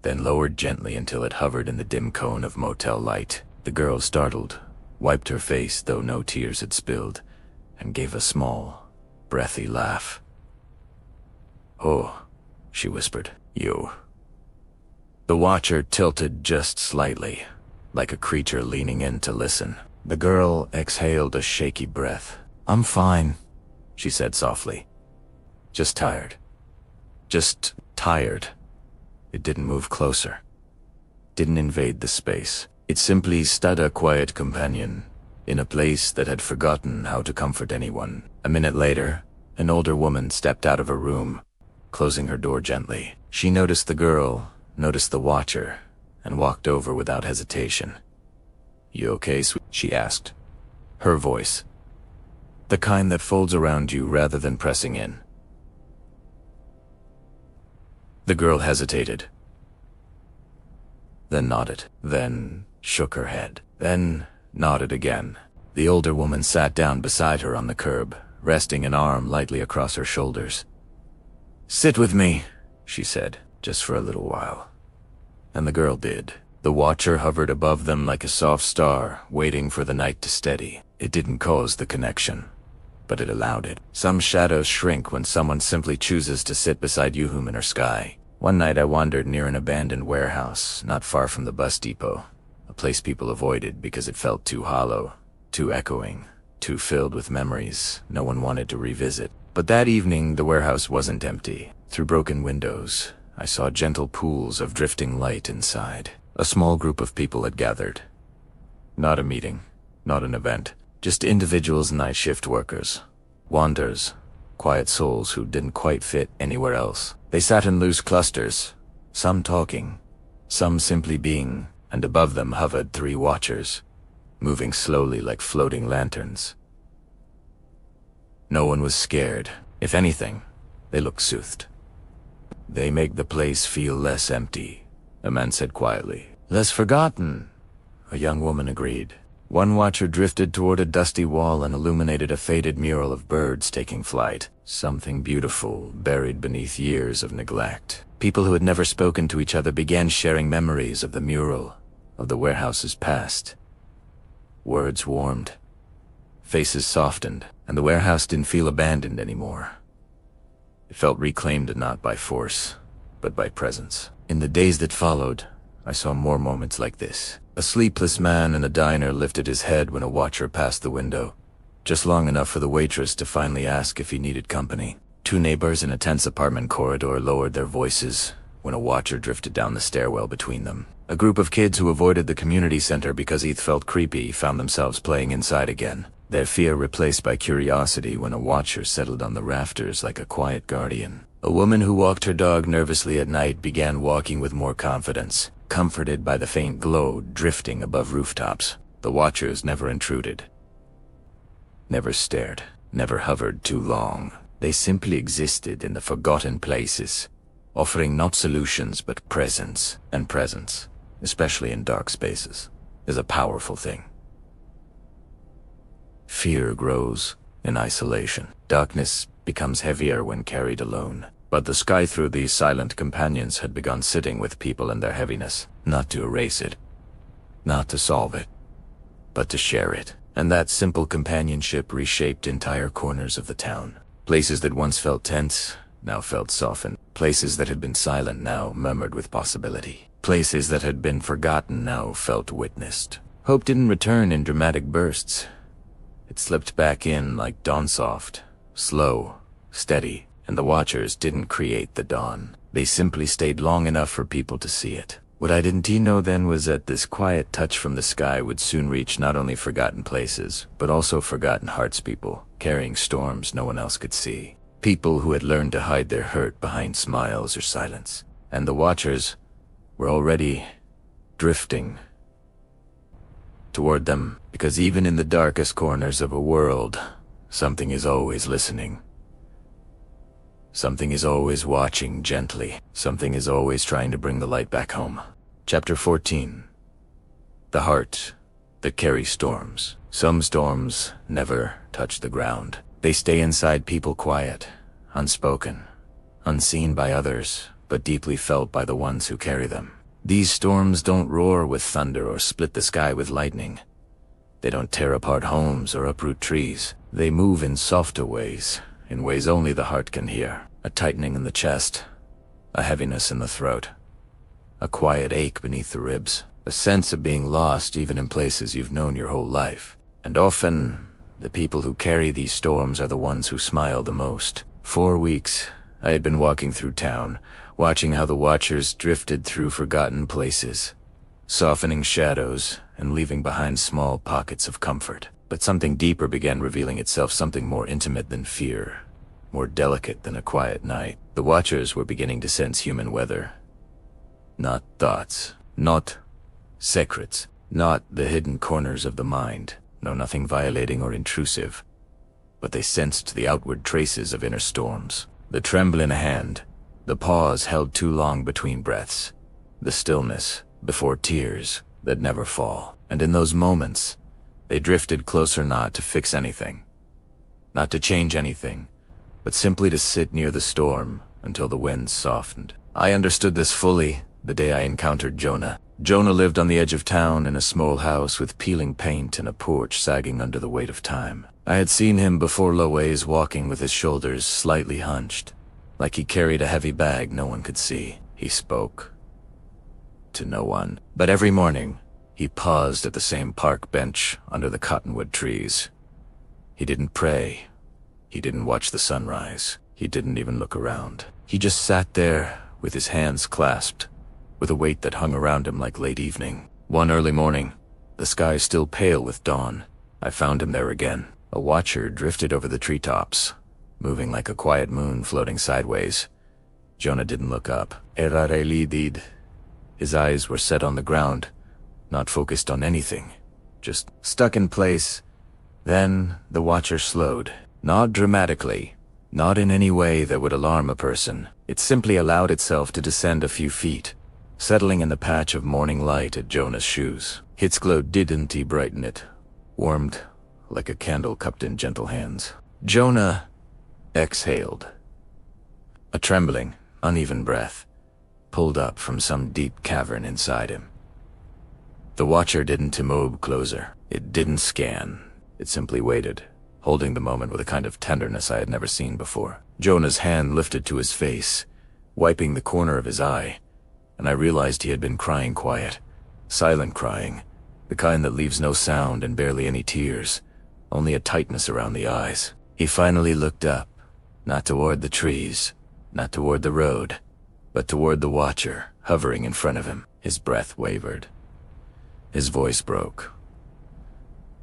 then lowered gently until it hovered in the dim cone of motel light. The girl, startled, wiped her face though no tears had spilled, and gave a small, breathy laugh. "Oh," she whispered, "you." The watcher tilted just slightly, like a creature leaning in to listen. The girl exhaled a shaky breath. "I'm fine," she said softly. "Just tired. Just tired." It didn't move closer. Didn't invade the space. It simply stood a quiet companion, in a place that had forgotten how to comfort anyone. A minute later, an older woman stepped out of her room, closing her door gently. She noticed the girl, noticed the watcher, and walked over without hesitation. "You okay, sweet?" she asked. Her voice, the kind that folds around you rather than pressing in. The girl hesitated, then nodded, then shook her head, then nodded again. The older woman sat down beside her on the curb, resting an arm lightly across her shoulders. "Sit with me," she said, "just for a little while." And the girl did. The watcher hovered above them like a soft star, waiting for the night to steady. It didn't cause the connection, but it allowed it. Some shadows shrink when someone simply chooses to sit beside you, inner sky. One night I wandered near an abandoned warehouse, not far from the bus depot, a place people avoided because it felt too hollow, too echoing, too filled with memories no one wanted to revisit. But that evening the warehouse wasn't empty. Through broken windows, I saw gentle pools of drifting light inside. A small group of people had gathered. Not a meeting, not an event, just individuals, night shift workers, wanderers, quiet souls who didn't quite fit anywhere else. They sat in loose clusters, some talking, some simply being, and above them hovered 3 watchers, moving slowly like floating lanterns. No one was scared. If anything, they looked soothed. "They make the place feel less empty," a man said quietly. "Less forgotten," a young woman agreed. One watcher drifted toward a dusty wall and illuminated a faded mural of birds taking flight. Something beautiful, buried beneath years of neglect. People who had never spoken to each other began sharing memories of the mural, of the warehouse's past. Words warmed, faces softened, and the warehouse didn't feel abandoned anymore. It felt reclaimed not by force, but by presence. In the days that followed, I saw more moments like this. A sleepless man in a diner lifted his head when a watcher passed the window, just long enough for the waitress to finally ask if he needed company. 2 neighbors in a tense apartment corridor lowered their voices when a watcher drifted down the stairwell between them. A group of kids who avoided the community center because it felt creepy found themselves playing inside again, their fear replaced by curiosity when a watcher settled on the rafters like a quiet guardian. A woman who walked her dog nervously at night began walking with more confidence, comforted by the faint glow drifting above rooftops. The watchers never intruded, never stared, never hovered too long. They simply existed in the forgotten places, offering not solutions but presence. And presence, especially in dark spaces, is a powerful thing. Fear grows in isolation. Darkness becomes heavier when carried alone. But the sky through these silent companions had begun sitting with people in their heaviness, not to erase it, not to solve it, but to share it. And that simple companionship reshaped entire corners of the town. Places that once felt tense now felt softened. Places that had been silent now murmured with possibility. Places that had been forgotten now felt witnessed. Hope didn't return in dramatic bursts. It slipped back in like dawn, soft, slow, steady. And the watchers didn't create the dawn. They simply stayed long enough for people to see it. What I didn't know then was that this quiet touch from the sky would soon reach not only forgotten places, but also forgotten hearts, people carrying storms no one else could see. People who had learned to hide their hurt behind smiles or silence. And the watchers were already drifting toward them, because even in the darkest corners of a world, something is always listening. Something is always watching gently. Something is always trying to bring the light back home. Chapter 14. The heart that carries storms. Some storms never touch the ground. They stay inside people, quiet, unspoken, unseen by others, but deeply felt by the ones who carry them. These storms don't roar with thunder or split the sky with lightning. They don't tear apart homes or uproot trees. They move in softer ways, in ways only the heart can hear. A tightening in the chest, a heaviness in the throat, a quiet ache beneath the ribs, a sense of being lost even in places you've known your whole life. And often, the people who carry these storms are the ones who smile the most. 4 weeks, I had been walking through town, watching how the watchers drifted through forgotten places, softening shadows and leaving behind small pockets of comfort. But something deeper began revealing itself, something more intimate than fear, more delicate than a quiet night. The watchers were beginning to sense human weather. Not thoughts, not secrets, not the hidden corners of the mind. No, nothing violating or intrusive. But they sensed the outward traces of inner storms. The tremble in a hand, the pause held too long between breaths, the stillness before tears that never fall. And in those moments, they drifted closer, not to fix anything, not to change anything, but simply to sit near the storm until the winds softened. I understood this fully the day I encountered Jonah. Jonah lived on the edge of town in a small house with peeling paint and a porch sagging under the weight of time. I had seen him before Loways, walking with his shoulders slightly hunched, like he carried a heavy bag no one could see. He spoke to no one, but every morning he paused at the same park bench under the cottonwood trees. He didn't pray. He didn't watch the sunrise. He didn't even look around. He just sat there with his hands clasped, with a weight that hung around him like late evening. One early morning, the sky still pale with dawn, I found him there again. A watcher drifted over the treetops, moving like a quiet moon floating sideways. Jonah didn't look up. His eyes were set on the ground, not focused on anything, just stuck in place. Then the watcher slowed. Not dramatically, not in any way that would alarm a person. It simply allowed itself to descend a few feet, settling in the patch of morning light at Jonah's shoes. Its glow didn't brighten it, warmed like a candle cupped in gentle hands. Jonah exhaled. A trembling, uneven breath pulled up from some deep cavern inside him. The watcher didn't move closer. It didn't scan. It simply waited, holding the moment with a kind of tenderness I had never seen before. Jonah's hand lifted to his face, wiping the corner of his eye, and I realized he had been crying quiet, silent crying, the kind that leaves no sound and barely any tears, only a tightness around the eyes. He finally looked up, not toward the trees, not toward the road, but toward the watcher hovering in front of him. His breath wavered. His voice broke.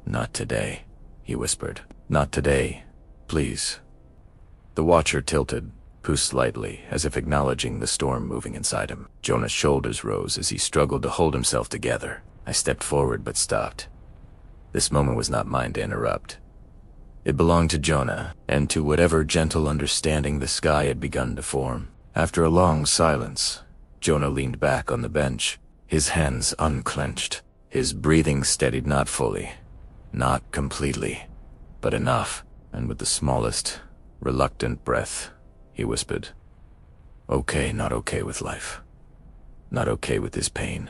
"Not today," he whispered. "Not today, please." The watcher tilted, pushed slightly, as if acknowledging the storm moving inside him. Jonah's shoulders rose as he struggled to hold himself together. I stepped forward but stopped. This moment was not mine to interrupt. It belonged to Jonah, and to whatever gentle understanding the sky had begun to form. After a long silence, Jonah leaned back on the bench, his hands unclenched. His breathing steadied, not fully, not completely, but enough, and with the smallest, reluctant breath, he whispered, "Okay, not okay with life. Not okay with his pain.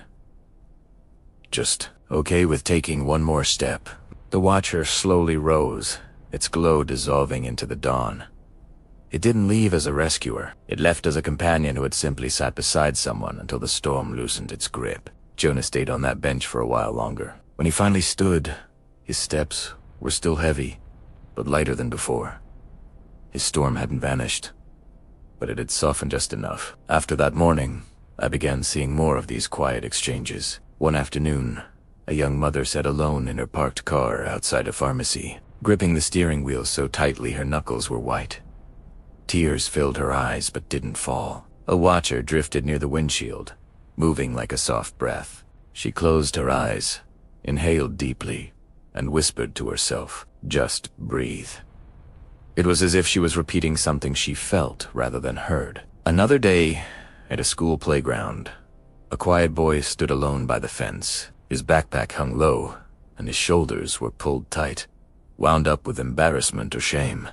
Just okay with taking one more step." The watcher slowly rose, its glow dissolving into the dawn. It didn't leave as a rescuer. It left as a companion who had simply sat beside someone until the storm loosened its grip. Jonah stayed on that bench for a while longer. When he finally stood, his steps were still heavy, but lighter than before. His storm hadn't vanished, but it had softened just enough. After that morning, I began seeing more of these quiet exchanges. One afternoon, a young mother sat alone in her parked car outside a pharmacy, gripping the steering wheel so tightly her knuckles were white. Tears filled her eyes but didn't fall. A watcher drifted near the windshield, moving like a soft breath. She closed her eyes, inhaled deeply, and whispered to herself, "Just breathe." It was as if she was repeating something she felt rather than heard. Another day, at a school playground, a quiet boy stood alone by the fence. His backpack hung low, and his shoulders were pulled tight, wound up with embarrassment or shame.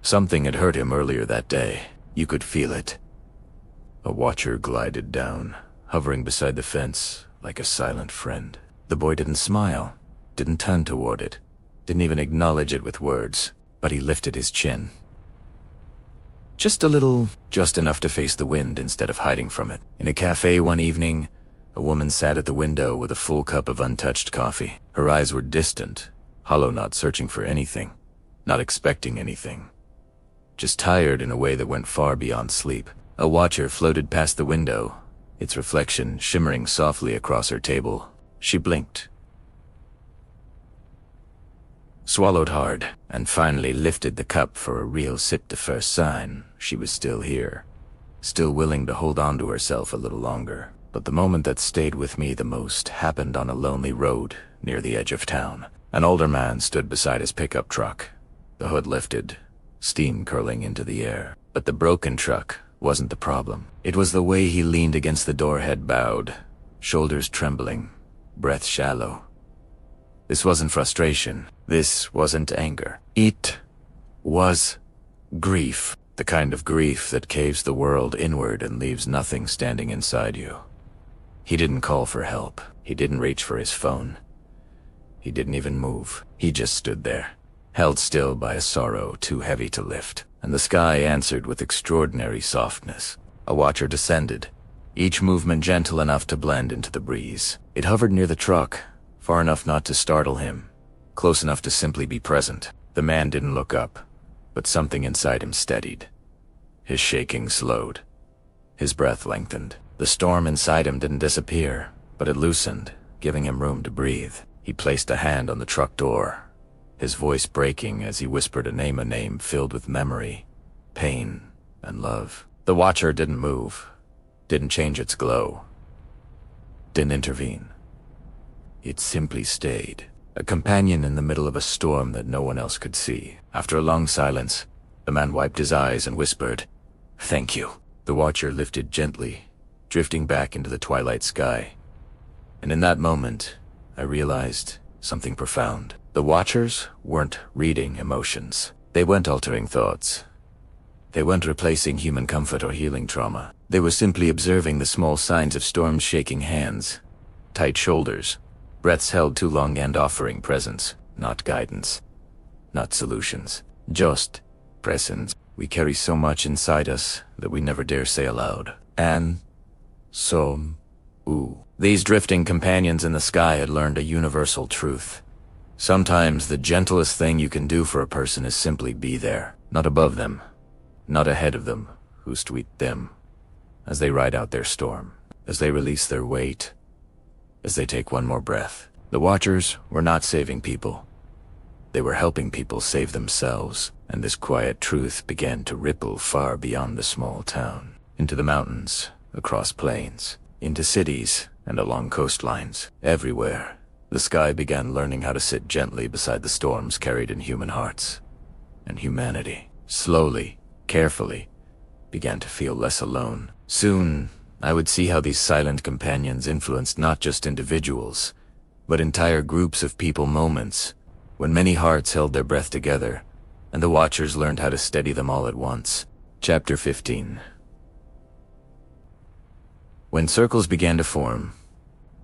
Something had hurt him earlier that day. You could feel it. A watcher glided down, hovering beside the fence like a silent friend. The boy didn't smile, didn't turn toward it, didn't even acknowledge it with words, but he lifted his chin. Just a little, just enough to face the wind instead of hiding from it. In a cafe one evening, a woman sat at the window with a full cup of untouched coffee. Her eyes were distant, hollow, not searching for anything, not expecting anything. Just tired in a way that went far beyond sleep. A watcher floated past the window, its reflection shimmering softly across her table. She blinked, swallowed hard, and finally lifted the cup for a real sip, the first sign she was still here, still willing to hold on to herself a little longer. But the moment that stayed with me the most happened on a lonely road near the edge of town. An older man stood beside his pickup truck, the hood lifted, steam curling into the air. But the broken truck wasn't the problem. It was the way he leaned against the door, head bowed, shoulders trembling, breath shallow. This wasn't frustration. This wasn't anger. It was grief. The kind of grief that caves the world inward and leaves nothing standing inside you. He didn't call for help. He didn't reach for his phone. He didn't even move. He just stood there, held still by a sorrow too heavy to lift. And the sky answered with extraordinary softness. A watcher descended, each movement gentle enough to blend into the breeze. It hovered near the truck, far enough not to startle him, close enough to simply be present. The man didn't look up, but something inside him steadied. His shaking slowed. His breath lengthened. The storm inside him didn't disappear, but it loosened, giving him room to breathe. He placed a hand on the truck door, his voice breaking as he whispered a name filled with memory, pain, and love. The watcher didn't move, didn't change its glow, didn't intervene. It simply stayed, a companion in the middle of a storm that no one else could see. After a long silence, the man wiped his eyes and whispered, "Thank you." The watcher lifted gently, drifting back into the twilight sky. And in that moment, I realized something profound. The watchers weren't reading emotions. They weren't altering thoughts. They weren't replacing human comfort or healing trauma. They were simply observing the small signs of storms: shaking hands, tight shoulders, breaths held too long, and offering presence, not guidance, not solutions, just presence. We carry so much inside us that we never dare say aloud. And so, these drifting companions in the sky had learned a universal truth. Sometimes the gentlest thing you can do for a person is simply be there, not above them, not ahead of them, who's to eat them, as they ride out their storm, as they release their weight, as they take one more breath. The watchers were not saving people. They were helping people save themselves, and this quiet truth began to ripple far beyond the small town, into the mountains, across plains, into cities, and along coastlines. Everywhere, the sky began learning how to sit gently beside the storms carried in human hearts. And humanity, slowly, carefully, began to feel less alone. Soon, I would see how these silent companions influenced not just individuals, but entire groups of people. Moments when many hearts held their breath together, and the watchers learned how to steady them all at once. Chapter 15. When circles began to form,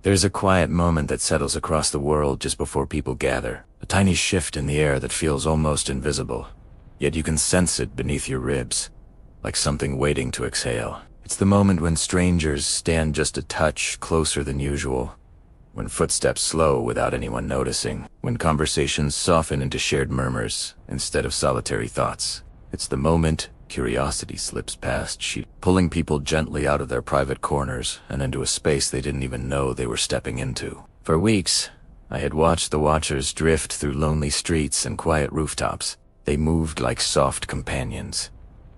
there's a quiet moment that settles across the world just before people gather. A tiny shift in the air that feels almost invisible, yet you can sense it beneath your ribs, like something waiting to exhale. It's the moment when strangers stand just a touch closer than usual, when footsteps slow without anyone noticing, when conversations soften into shared murmurs instead of solitary thoughts. It's the moment curiosity slips past, pulling people gently out of their private corners and into a space they didn't even know they were stepping into. For weeks, I had watched the watchers drift through lonely streets and quiet rooftops. They moved like soft companions,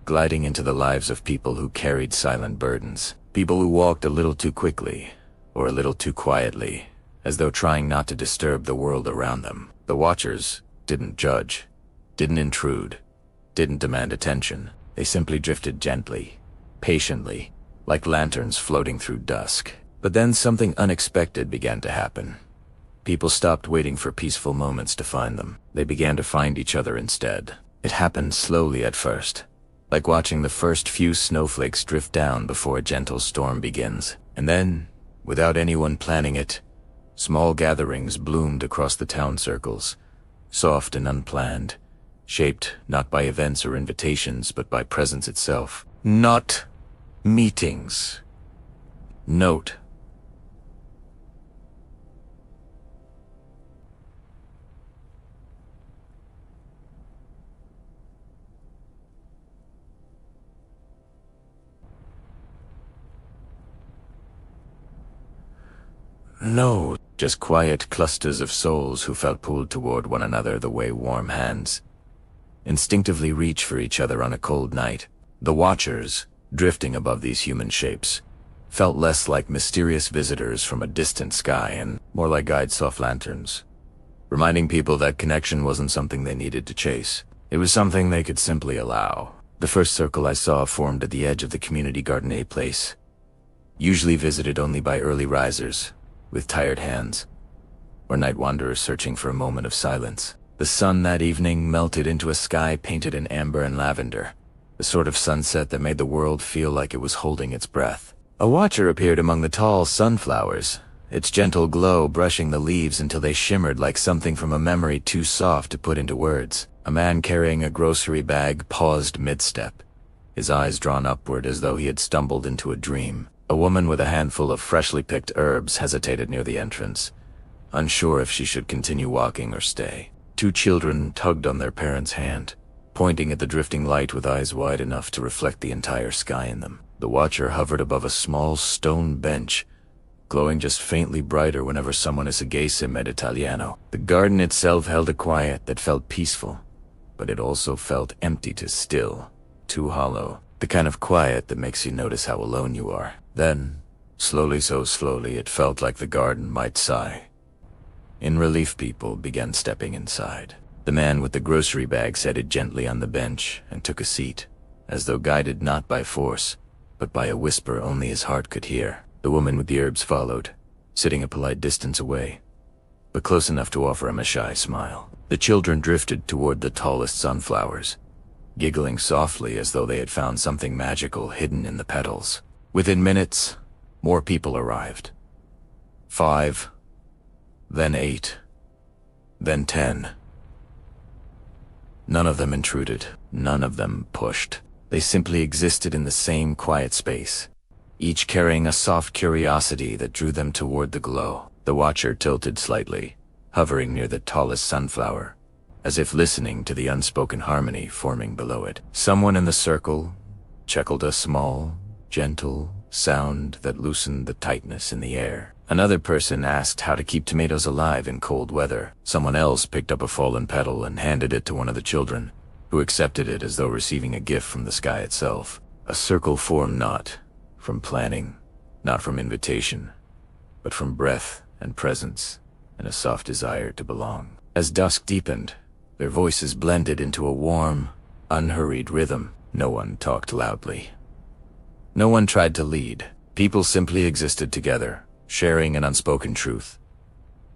gliding into the lives of people who carried silent burdens, people who walked a little too quickly or a little too quietly, as though trying not to disturb the world around them. The watchers didn't judge, didn't intrude. didn't demand attention. They simply drifted gently, patiently, like lanterns floating through dusk. But then something unexpected began to happen. People stopped waiting for peaceful moments to find them. They began to find each other instead. It happened slowly at first, like watching the first few snowflakes drift down before a gentle storm begins. And then, without anyone planning it, small gatherings bloomed across the town circles, soft and unplanned, shaped not by events or invitations, but by presence itself. Not meetings. Note: no, just quiet clusters of souls who felt pulled toward one another the way warm hands instinctively reach for each other on a cold night. The watchers, drifting above these human shapes, felt less like mysterious visitors from a distant sky and more like guide soft lanterns, reminding people that connection wasn't something they needed to chase. It was something they could simply allow. The first circle I saw formed at the edge of the community garden, a place usually visited only by early risers with tired hands, or night wanderers searching for a moment of silence. The sun that evening melted into a sky painted in amber and lavender, the sort of sunset that made the world feel like it was holding its breath. A watcher appeared among the tall sunflowers, its gentle glow brushing the leaves until they shimmered like something from a memory too soft to put into words. A man carrying a grocery bag paused mid-step, his eyes drawn upward as though he had stumbled into a dream. A woman with a handful of freshly picked herbs hesitated near the entrance, unsure if she should continue walking or stay. Two children tugged on their parents' hand, pointing at the drifting light with eyes wide enough to reflect the entire sky in them. The watcher hovered above a small stone bench, glowing just faintly brighter whenever someone esagese med Italiano. The garden itself held a quiet that felt peaceful, but it also felt empty to still, too hollow. The kind of quiet that makes you notice how alone you are. Then, slowly, so slowly, it felt like the garden might sigh. In relief, people began stepping inside. The man with the grocery bag sat it gently on the bench and took a seat, as though guided not by force, but by a whisper only his heart could hear. The woman with the herbs followed, sitting a polite distance away, but close enough to offer him a shy smile. The children drifted toward the tallest sunflowers, giggling softly as though they had found something magical hidden in the petals. Within minutes, more people arrived. 5, then 8, then 10. None of them intruded, none of them pushed. They simply existed in the same quiet space, each carrying a soft curiosity that drew them toward the glow. The watcher tilted slightly, hovering near the tallest sunflower, as if listening to the unspoken harmony forming below it. Someone in the circle chuckled a small, gentle sound that loosened the tightness in the air. Another person asked how to keep tomatoes alive in cold weather. Someone else picked up a fallen petal and handed it to one of the children, who accepted it as though receiving a gift from the sky itself. A circle formed not from planning, not from invitation, but from breath and presence and a soft desire to belong. As dusk deepened, their voices blended into a warm, unhurried rhythm. No one talked loudly. No one tried to lead. People simply existed together, sharing an unspoken truth.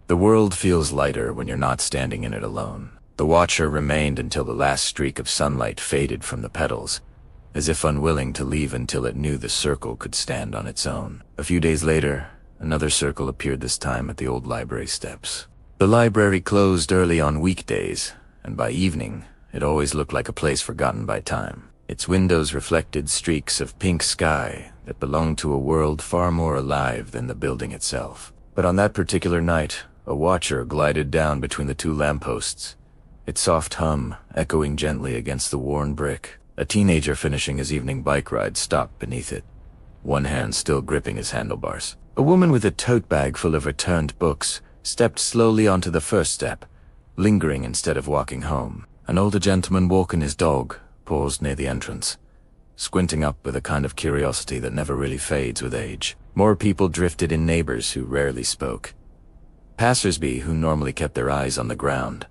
The world feels lighter when you're not standing in it alone. The watcher remained until the last streak of sunlight faded from the petals, as if unwilling to leave until it knew the circle could stand on its own. A few days later, another circle appeared, this time at the old library steps. The library closed early on weekdays, and by evening, it always looked like a place forgotten by time. Its windows reflected streaks of pink sky that belonged to a world far more alive than the building itself. But on that particular night, a watcher glided down between the two lampposts, its soft hum echoing gently against the worn brick. A teenager finishing his evening bike ride stopped beneath it, one hand still gripping his handlebars. A woman with a tote bag full of returned books stepped slowly onto the first step, lingering instead of walking home. An older gentleman walking his dog paused near the entrance, squinting up with a kind of curiosity that never really fades with age. More people drifted in, neighbors who rarely spoke, passersby who normally kept their eyes on the ground,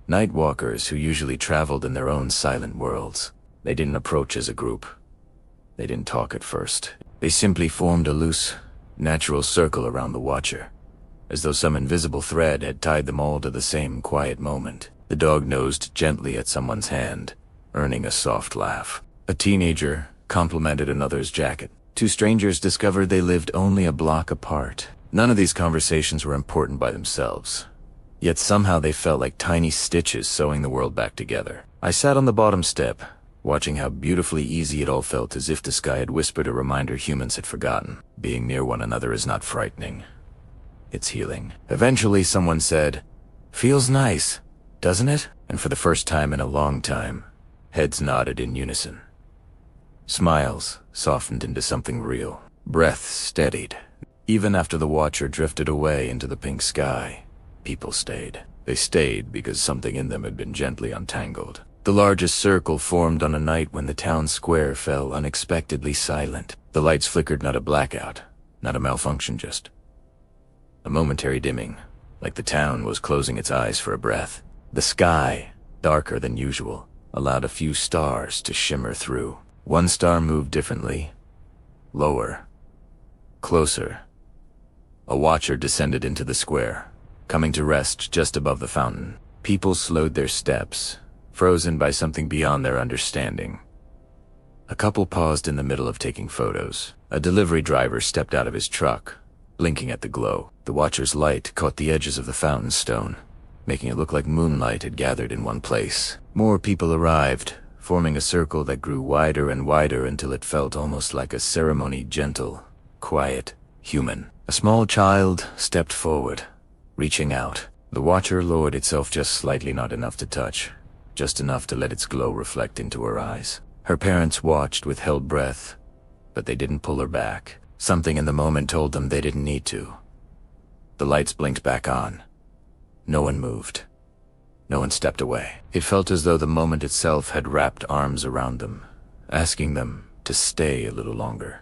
Night walkers who usually traveled in their own silent worlds. They didn't approach as a group. They didn't talk at first. They simply formed a loose, natural circle around the Watcher, as though some invisible thread had tied them all to the same quiet moment. The dog nosed gently at someone's hand, earning a soft laugh. A teenager complimented another's jacket. Two strangers discovered they lived only a block apart. None of these conversations were important by themselves, yet somehow they felt like tiny stitches sewing the world back together. I sat on the bottom step, watching how beautifully easy it all felt, as if the sky had whispered a reminder humans had forgotten. Being near one another is not frightening. It's healing. Eventually someone said, "Feels nice, doesn't it?" And for the first time in a long time, heads nodded in unison. Smiles softened into something real. Breath steadied. Even after the Watcher drifted away into the pink sky, people stayed. They stayed because something in them had been gently untangled. The largest circle formed on a night when the town square fell unexpectedly silent. The lights flickered, not a blackout, not a malfunction, just a momentary dimming, like the town was closing its eyes for a breath. The sky, darker than usual, allowed a few stars to shimmer through. One star moved differently, lower, closer. A Watcher descended into the square, coming to rest just above the fountain. People slowed their steps, frozen by something beyond their understanding. A couple paused in the middle of taking photos. A delivery driver stepped out of his truck, blinking at the glow. The Watcher's light caught the edges of the fountain stone, making it look like moonlight had gathered in one place. More people arrived, forming a circle that grew wider and wider until it felt almost like a ceremony, gentle, quiet, human. A small child stepped forward, reaching out. The Watcher lowered itself just slightly, not enough to touch, just enough to let its glow reflect into her eyes. Her parents watched with held breath, but they didn't pull her back. Something in the moment told them they didn't need to. The lights blinked back on. No one moved. No one stepped away. It felt as though the moment itself had wrapped arms around them, asking them to stay a little longer.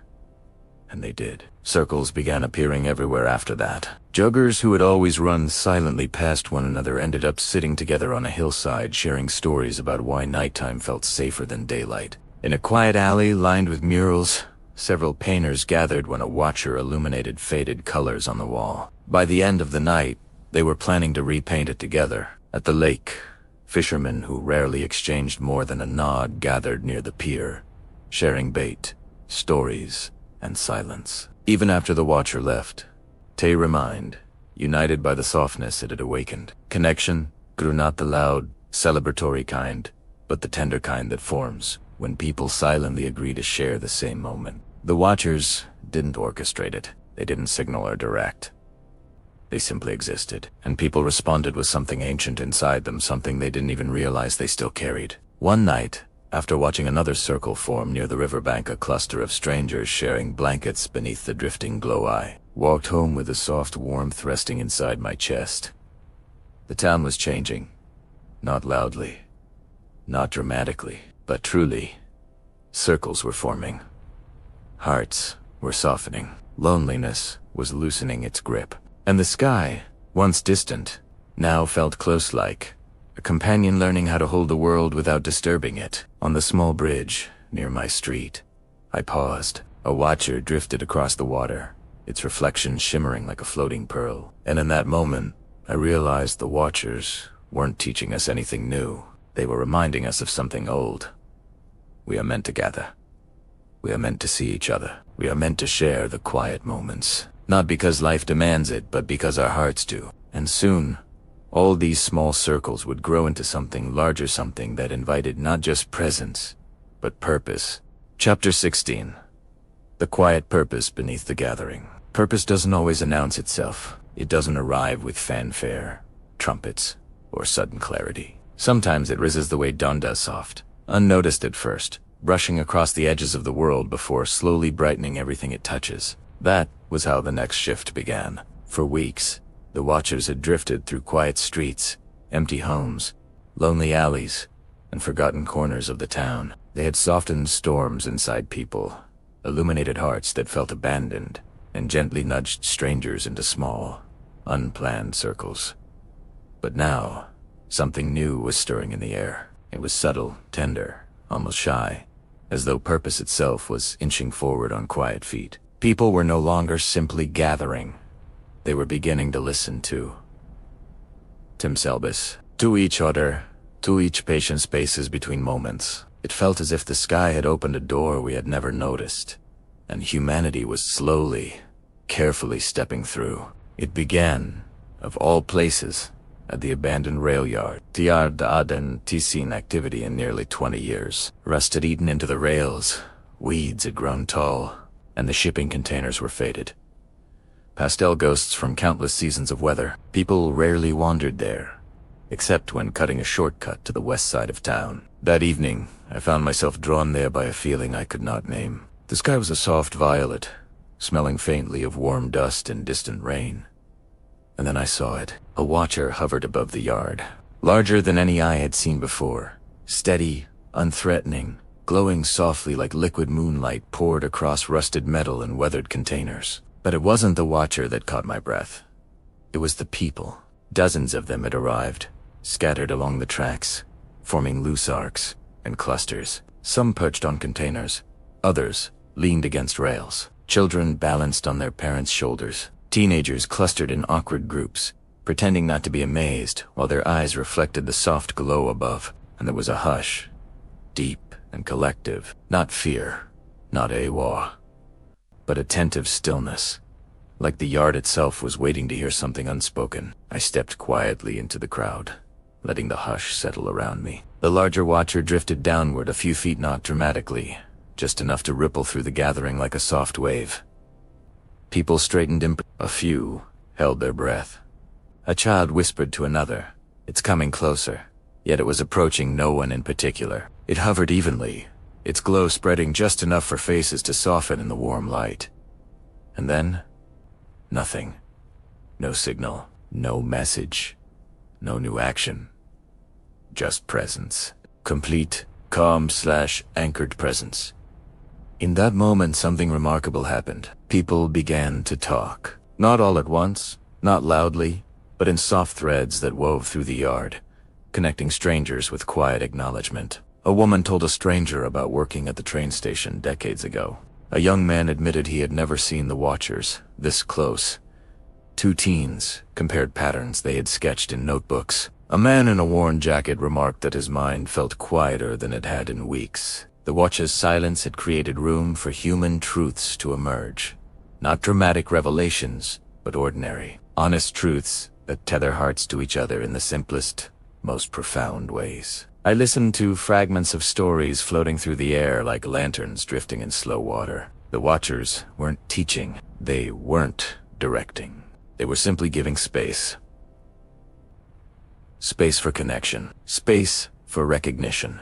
And they did. Circles began appearing everywhere after that. Joggers who had always run silently past one another ended up sitting together on a hillside, sharing stories about why nighttime felt safer than daylight. In a quiet alley lined with murals, several painters gathered when a Watcher illuminated faded colors on the wall. By the end of the night, they were planning to repaint it together. At the lake, fishermen who rarely exchanged more than a nod gathered near the pier, sharing bait, stories, and silence. Even after the Watcher left, Tay remained, united by the softness it had awakened. Connection grew, not the loud, celebratory kind, but the tender kind that forms when people silently agree to share the same moment. The Watchers didn't orchestrate it. They didn't signal or direct. They simply existed, and people responded with something ancient inside them, something they didn't even realize they still carried. One night, after watching another circle form near the riverbank, a cluster of strangers sharing blankets beneath the drifting glow, I walked home with a soft warmth resting inside my chest. The town was changing. Not loudly, not dramatically, but truly. Circles were forming. Hearts were softening. Loneliness was loosening its grip. And the sky, once distant, now felt close, like a companion learning how to hold the world without disturbing it. On the small bridge near my street, I paused. A Watcher drifted across the water, its reflection shimmering like a floating pearl. And in that moment, I realized the Watchers weren't teaching us anything new. They were reminding us of something old. We are meant to gather. We are meant to see each other. We are meant to share the quiet moments. Not because life demands it, but because our hearts do. And soon, all these small circles would grow into something larger, something that invited not just presence, but purpose. Chapter 16. The quiet purpose beneath the gathering. Purpose doesn't always announce itself. It doesn't arrive with fanfare, trumpets, or sudden clarity. Sometimes it rises the way dawn does, soft, unnoticed at first, brushing across the edges of the world before slowly brightening everything it touches. That was how the next shift began. For weeks, the Watchers had drifted through quiet streets, empty homes, lonely alleys, and forgotten corners of the town. They had softened storms inside people, illuminated hearts that felt abandoned, and gently nudged strangers into small, unplanned circles. But now, Something new was stirring in the air. It was subtle, tender, almost shy, as though purpose itself was inching forward on quiet feet. People were no longer simply gathering. They were beginning to listen to themselves, to each other, to each patient spaces between moments. It felt as if the sky had opened a door we had never noticed, and humanity was slowly, carefully stepping through. It began, of all places, at the abandoned rail yard. The yard hadn't seen activity in nearly 20 years. Rust had eaten into the rails, weeds had grown tall, and the shipping containers were faded. Pastel ghosts from countless seasons of weather. People rarely wandered there, except when cutting a shortcut to the west side of town. That evening, I found myself drawn there by a feeling I could not name. The sky was a soft violet, smelling faintly of warm dust and distant rain. And then I saw it. A watcher hovered above the yard, larger than any eye had seen before, steady, unthreatening, glowing softly like liquid moonlight poured across rusted metal and weathered containers. But it wasn't the watcher that caught my breath. It was the people. Dozens of them had arrived, scattered along the tracks, forming loose arcs and clusters. Some perched on containers, others leaned against rails. Children balanced on their parents' shoulders. Teenagers clustered in awkward groups, pretending not to be amazed while their eyes reflected the soft glow above. And there was a hush, deep and collective, not fear, not awe, but attentive stillness, like the yard itself was waiting to hear something unspoken. I stepped quietly into the crowd, letting the hush settle around me. The larger watcher drifted downward a few feet, not dramatically, just enough to ripple through the gathering like a soft wave. People straightened a few held their breath. A child whispered to another, "It's coming closer." Yet it was approaching no one in particular. It hovered evenly, its glow spreading just enough for faces to soften in the warm light. And then, nothing. No signal, no message, no new action. Just presence. Complete, calm/anchored presence. In that moment, something remarkable happened. People began to talk. Not all at once, not loudly, but in soft threads that wove through the yard, connecting strangers with quiet acknowledgement. A woman told a stranger about working at the train station decades ago. A young man admitted he had never seen the watchers this close. Two teens compared patterns they had sketched in notebooks. A man in a worn jacket remarked that his mind felt quieter than it had in weeks. The watcher's silence had created room for human truths to emerge. Not dramatic revelations, but ordinary, honest truths that tether hearts to each other in the simplest, most profound ways. I listened to fragments of stories floating through the air like lanterns drifting in slow water. The watchers weren't teaching. They weren't directing. They were simply giving space. Space for connection. Space for recognition.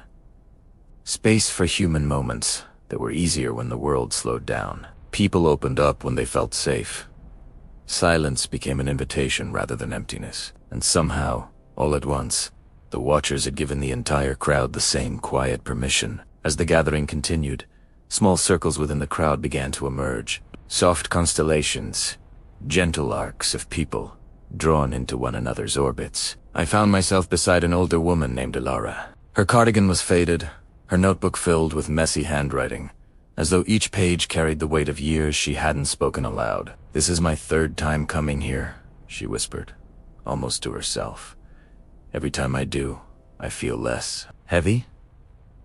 Space for human moments that were easier when the world slowed down. People opened up when they felt safe. Silence became an invitation rather than emptiness. And somehow, all at once, the watchers had given the entire crowd the same quiet permission. As the gathering continued, small circles within the crowd began to emerge. Soft constellations, gentle arcs of people, drawn into one another's orbits. I found myself beside an older woman named Alara. Her cardigan was faded, her notebook filled with messy handwriting, as though each page carried the weight of years she hadn't spoken aloud. "This is my third time coming here," she whispered, almost to herself. "Every time I do, I feel less." "Heavy?"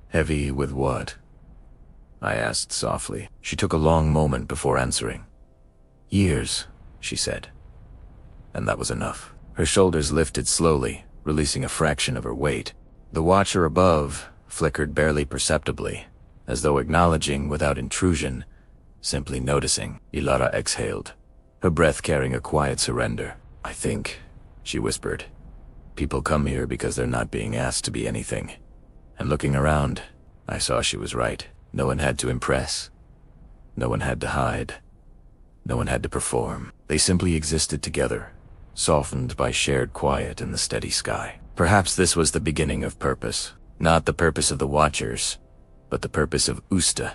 "Heavy with what?" I asked softly. She took a long moment before answering. "Years," she said. And that was enough. Her shoulders lifted slowly, releasing a fraction of her weight. The watcher above flickered barely perceptibly, as though acknowledging without intrusion, simply noticing. Ilara exhaled, her breath carrying a quiet surrender. "I think," she whispered, "people come here because they're not being asked to be anything." And looking around, I saw she was right. No one had to impress. No one had to hide. No one had to perform. They simply existed together, softened by shared quiet in the steady sky. Perhaps this was the beginning of purpose. Not the purpose of the watchers, but the purpose of Usta,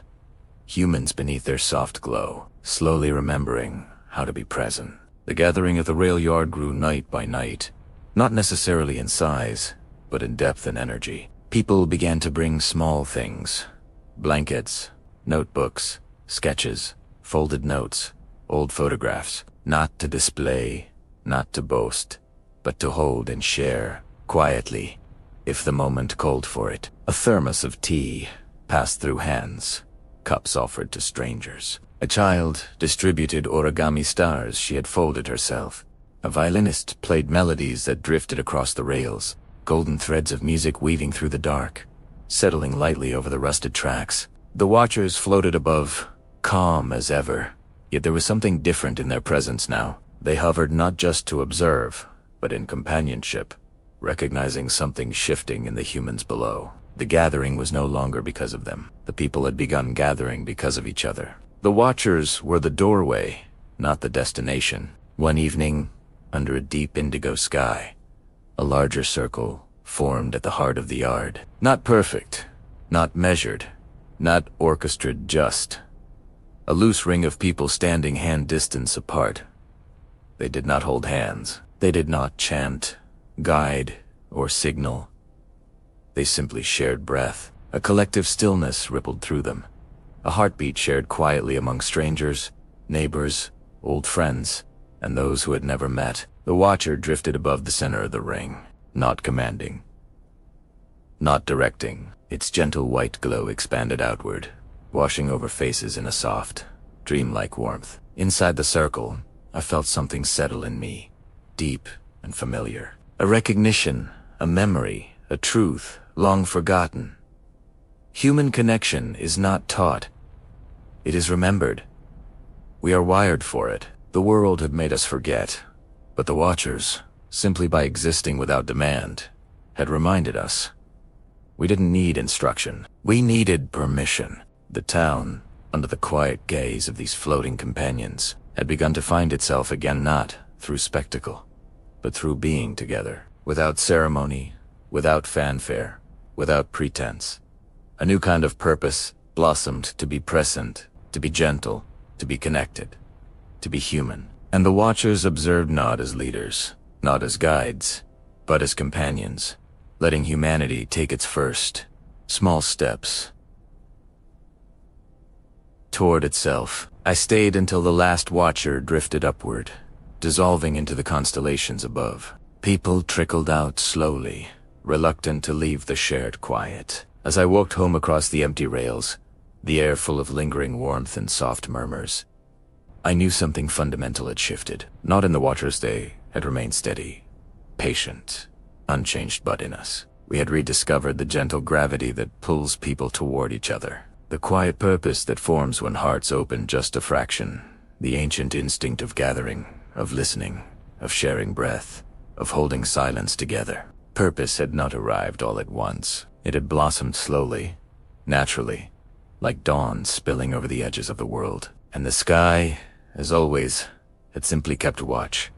humans beneath their soft glow, slowly remembering how to be present. The gathering at the rail yard grew night by night, Not necessarily in size, but in depth and energy. People began to bring small things. Blankets, notebooks, sketches, folded notes, old photographs. Not to display, not to boast, but to hold and share, quietly, if the moment called for it. A thermos of tea passed through hands, cups offered to strangers. A child distributed origami stars she had folded herself. A violinist played melodies that drifted across the rails, golden threads of music weaving through the dark, settling lightly over the rusted tracks. The watchers floated above, calm as ever, yet there was something different in their presence now. They hovered not just to observe, but in companionship, recognizing something shifting in the humans below. The gathering was no longer because of them. The people had begun gathering because of each other. The watchers were the doorway, not the destination. One evening, under a deep indigo sky, a larger circle formed at the heart of the yard. Not perfect, not measured, not orchestrated, just a loose ring of people standing hand distance apart. They did not hold hands. They did not chant, guide, or signal. They simply shared breath. A collective stillness rippled through them. A heartbeat shared quietly among strangers, neighbors, old friends, and those who had never met. The watcher drifted above the center of the ring, not commanding, not directing. Its gentle white glow expanded outward, washing over faces in a soft, dreamlike warmth. Inside the circle, I felt something settle in me, deep and familiar. A recognition, a memory, a truth long forgotten. Human connection is not taught. It is remembered. We are wired for it. The world had made us forget, but the watchers, simply by existing without demand, had reminded us. We didn't need instruction. We needed permission. The town, under the quiet gaze of these floating companions, had begun to find itself again, not through spectacle, but through being together, without ceremony, without fanfare, without pretense. A new kind of purpose blossomed to be present, to be gentle, to be connected, to be human. And the watchers observed not as leaders, not as guides, but as companions, letting humanity take its first, small steps toward itself. I stayed until the last watcher drifted upward, dissolving into the constellations above. People trickled out slowly, reluctant to leave the shared quiet. As I walked home across the empty rails, the air full of lingering warmth and soft murmurs, I knew something fundamental had shifted. Not in the watchers, they had remained steady, patient, unchanged, but in us. We had rediscovered the gentle gravity that pulls people toward each other. The quiet purpose that forms when hearts open just a fraction. The ancient instinct of gathering, of listening, of sharing breath, of holding silence together. Purpose had not arrived all at once. It had blossomed slowly, naturally, like dawn spilling over the edges of the world. And the sky, as always, had simply kept watch,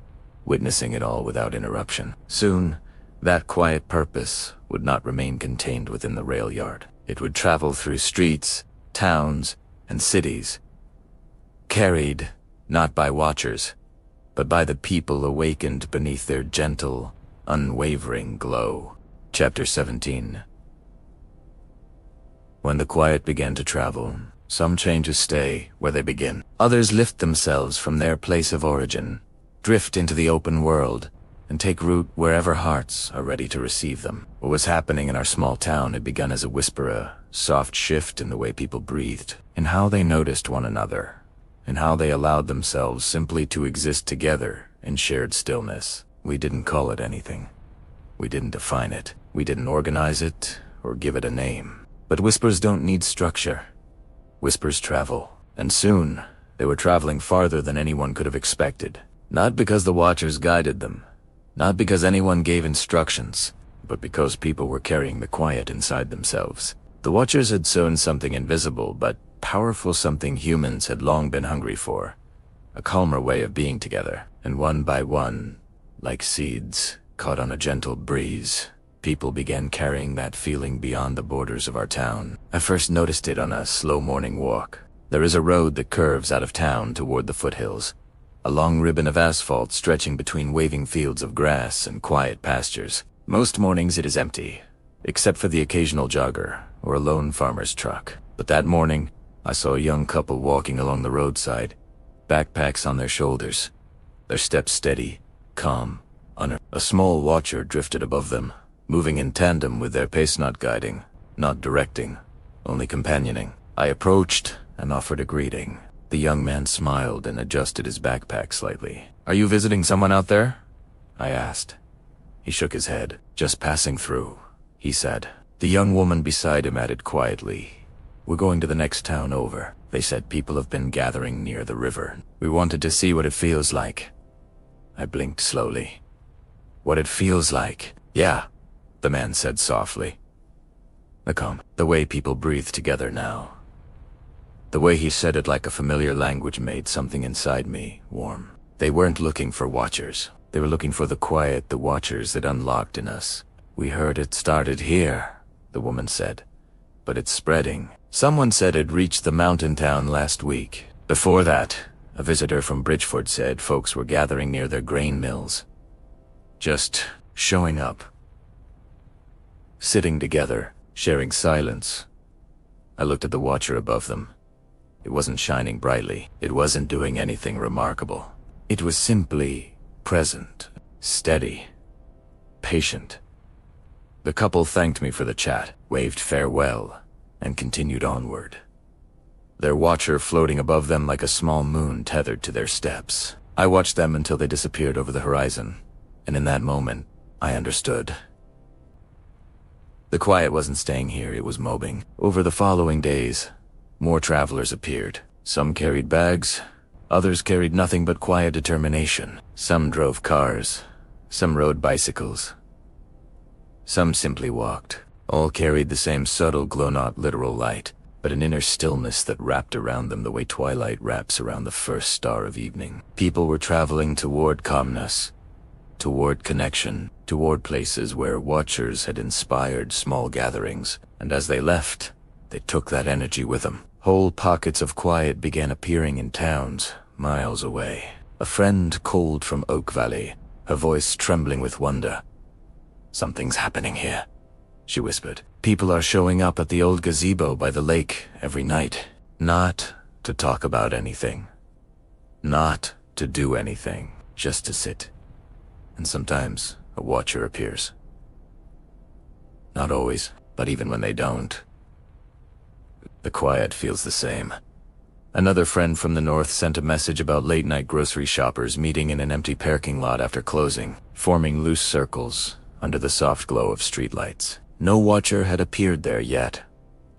witnessing it all without interruption. Soon, that quiet purpose would not remain contained within the rail yard. It would travel through streets, towns, and cities, carried not by watchers, but by the people awakened beneath their gentle, unwavering glow. Chapter 17. When the quiet began to travel, some changes stay where they begin. Others lift themselves from their place of origin, drift into the open world, and take root wherever hearts are ready to receive them. What was happening in our small town had begun as a whisper, a soft shift in the way people breathed, in how they noticed one another, in how they allowed themselves simply to exist together in shared stillness. We didn't call it anything. We didn't define it. We didn't organize it or give it a name. But whispers don't need structure. Whispers travel. And soon, they were traveling farther than anyone could have expected. Not because the watchers guided them, not because anyone gave instructions, but because people were carrying the quiet inside themselves. The watchers had sown something invisible but powerful, something humans had long been hungry for. A calmer way of being together. And one by one, like seeds caught on a gentle breeze, people began carrying that feeling beyond the borders of our town. I first noticed it on a slow morning walk. There is a road that curves out of town toward the foothills. a long ribbon of asphalt stretching between waving fields of grass and quiet pastures. Most mornings it is empty, except for the occasional jogger or a lone farmer's truck. But that morning, I saw a young couple walking along the roadside, backpacks on their shoulders, their steps steady, calm, a small watcher drifted above them, moving in tandem with their pace, not guiding, not directing, only companioning. I approached and offered a greeting. The young man smiled and adjusted his backpack slightly. "Are you visiting someone out there?" I asked. He shook his head. "Just passing through," he said. The young woman beside him added quietly, "We're going to the next town over. They said people have been gathering near the river. We wanted to see what it feels like." I blinked slowly. "What it feels like?" "Yeah," the man said softly. The way people breathe together now. The way he said it like a familiar language made something inside me warm. They weren't looking for watchers. They were looking for the quiet the watchers had unlocked in us. "We heard it started here," the woman said, "but it's spreading. Someone said it reached the mountain town last week. Before that, a visitor from Bridgeford said folks were gathering near their grain mills. Just showing up. Sitting together, sharing silence." I looked at the watcher above them. It wasn't shining brightly. It wasn't doing anything remarkable. It was simply present, steady, patient. The couple thanked me for the chat, waved farewell, and continued onward, their watcher floating above them like a small moon tethered to their steps. I watched them until they disappeared over the horizon, and in that moment, I understood. The quiet wasn't staying here, it was moving. Over the following days, more travelers appeared. Some carried bags, others carried nothing but quiet determination. Some drove cars, some rode bicycles, some simply walked. All carried the same subtle glow, not literal light, but an inner stillness that wrapped around them the way twilight wraps around the first star of evening. People were traveling toward calmness, toward connection, toward places where watchers had inspired small gatherings, and as they left, they took that energy with them. Whole pockets of quiet began appearing in towns miles away. A friend called from Oak Valley, her voice trembling with wonder. "Something's happening here," she whispered. "People are showing up at the old gazebo by the lake every night. Not to talk about anything. Not to do anything. Just to sit. And sometimes a watcher appears. Not always, but even when they don't, the quiet feels the same." Another friend from the north sent a message about late-night grocery shoppers meeting in an empty parking lot after closing, forming loose circles under the soft glow of streetlights. No watcher had appeared there yet,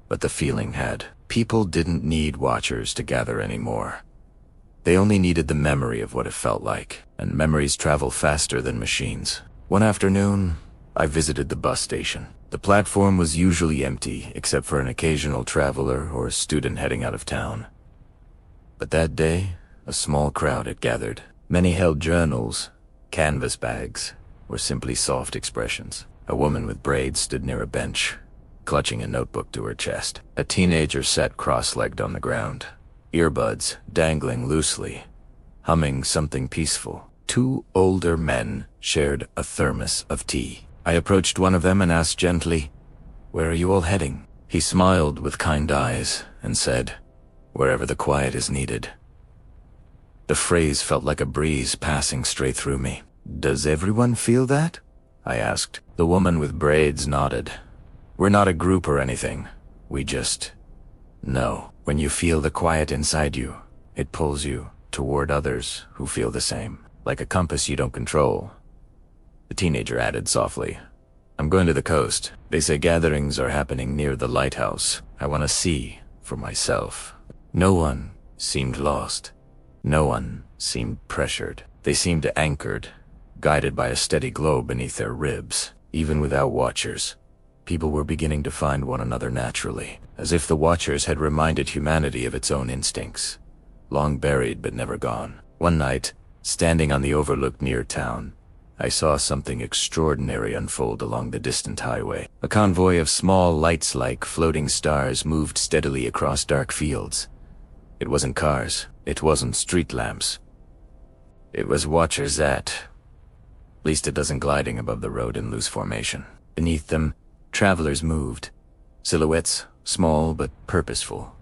but the feeling had. People didn't need watchers to gather anymore. They only needed the memory of what it felt like, and memories travel faster than machines. One afternoon, I visited the bus station. The platform was usually empty, except for an occasional traveler or a student heading out of town. But that day, a small crowd had gathered. Many held journals, canvas bags, or simply soft expressions. A woman with braids stood near a bench, clutching a notebook to her chest. A teenager sat cross-legged on the ground, earbuds dangling loosely, humming something peaceful. Two older men shared a thermos of tea. I approached one of them and asked gently, "Where are you all heading?" He smiled with kind eyes and said, "Wherever the quiet is needed." The phrase felt like a breeze passing straight through me. "Does everyone feel that?" I asked. The woman with braids nodded. "We're not a group or anything. We just know. When you feel the quiet inside you, it pulls you toward others who feel the same, like a compass you don't control." The teenager added softly, "I'm going to the coast. They say gatherings are happening near the lighthouse. I want to see for myself." No one seemed lost. No one seemed pressured. They seemed anchored, guided by a steady glow beneath their ribs. Even without watchers, people were beginning to find one another naturally, as if the watchers had reminded humanity of its own instincts, long buried but never gone. One night, standing on the overlook near town, I saw something extraordinary unfold along the distant highway. A convoy of small lights like floating stars moved steadily across dark fields. It wasn't cars, it wasn't street lamps. It was Watchers at least a dozen gliding above the road in loose formation. Beneath them, travelers moved. Silhouettes, small but purposeful,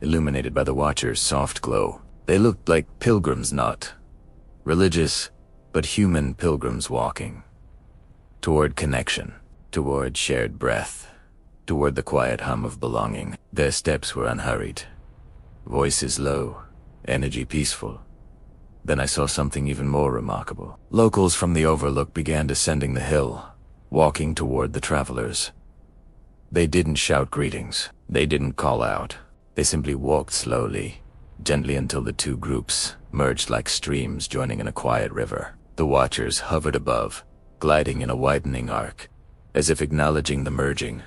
illuminated by the Watchers' soft glow. They looked like pilgrims, not religious, but human pilgrims walking toward connection, toward shared breath, toward the quiet hum of belonging. Their steps were unhurried, voices low, energy peaceful. Then I saw something even more remarkable. Locals from the overlook began descending the hill, walking toward the travelers. They didn't shout greetings. They didn't call out. They simply walked slowly, gently, until the two groups merged like streams joining in a quiet river. The Watchers hovered above, gliding in a widening arc, as if acknowledging the merging,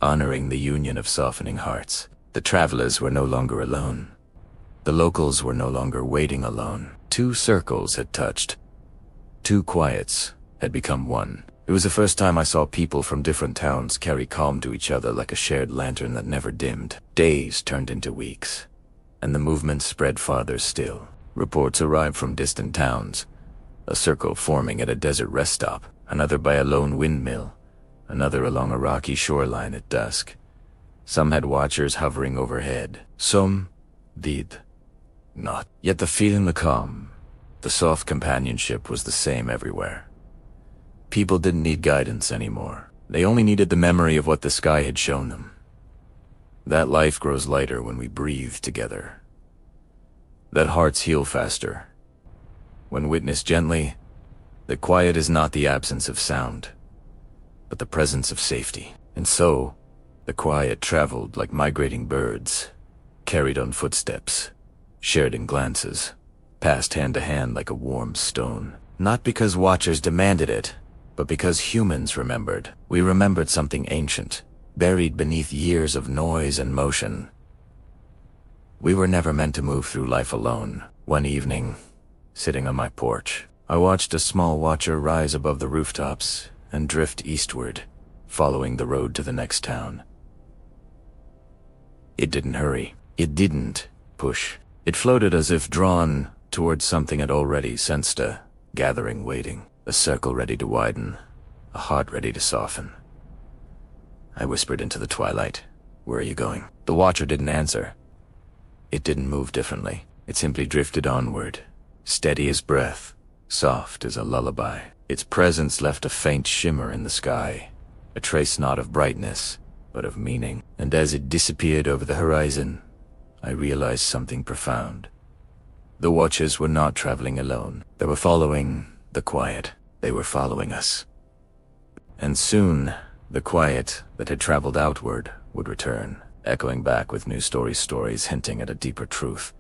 honoring the union of softening hearts. The travelers were no longer alone. The locals were no longer waiting alone. Two circles had touched. Two quiets had become one. It was the first time I saw people from different towns carry calm to each other like a shared lantern that never dimmed. Days turned into weeks, and the movement spread farther still. Reports arrived from distant towns, a circle forming at a desert rest stop, another by a lone windmill, another along a rocky shoreline at dusk. Some had Watchers hovering overhead, some did not. Yet the feeling, the calm, the soft companionship was the same everywhere. People didn't need guidance anymore. They only needed the memory of what the sky had shown them. That life grows lighter when we breathe together. That hearts heal faster when witnessed gently. The quiet is not the absence of sound, but the presence of safety. And so, the quiet traveled like migrating birds, carried on footsteps, shared in glances, passed hand to hand like a warm stone. Not because Watchers demanded it, but because humans remembered. We remembered something ancient, buried beneath years of noise and motion. We were never meant to move through life alone. One evening, sitting on my porch, I watched a small Watcher rise above the rooftops and drift eastward, following the road to the next town. It didn't hurry. It didn't push. It floated as if drawn towards something it already sensed, a gathering waiting, a circle ready to widen, a heart ready to soften. I whispered into the twilight, "Where are you going?" The Watcher didn't answer. It didn't move differently. It simply drifted onward, steady as breath, soft as a lullaby. Its presence left a faint shimmer in the sky, a trace not of brightness, but of meaning. And as it disappeared over the horizon, I realized something profound. The Watchers were not traveling alone. They were following the quiet. They were following us. And soon, the quiet that had traveled outward would return, echoing back with new stories hinting at a deeper truth,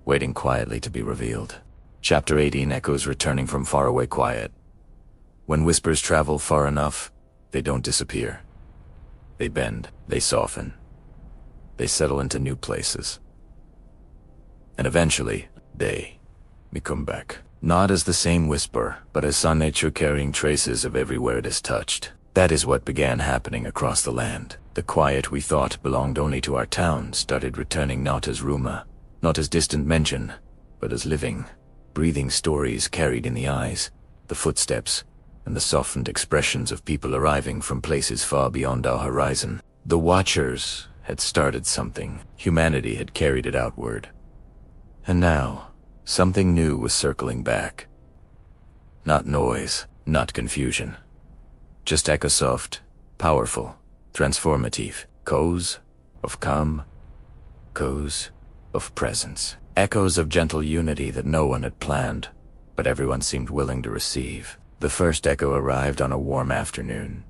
waiting quietly to be revealed. Chapter 18 echoes returning from faraway quiet. When whispers travel far enough, they don't disappear. They bend, they soften, they settle into new places. And eventually, they come back. Not as the same whisper, but as saw nature carrying traces of everywhere it has touched. That is what began happening across the land. The quiet we thought belonged only to our town started returning, not as rumor, not as distant mention, but as living, breathing stories carried in the eyes, the footsteps, and the softened expressions of people arriving from places far beyond our horizon. The Watchers had started something. Humanity had carried it outward. And now, something new was circling back. Not noise, not confusion. Just echo, soft, powerful, transformative. Echoes of calm, echoes of presence. Echoes of gentle unity that no one had planned, but everyone seemed willing to receive. The first echo arrived on a warm afternoon,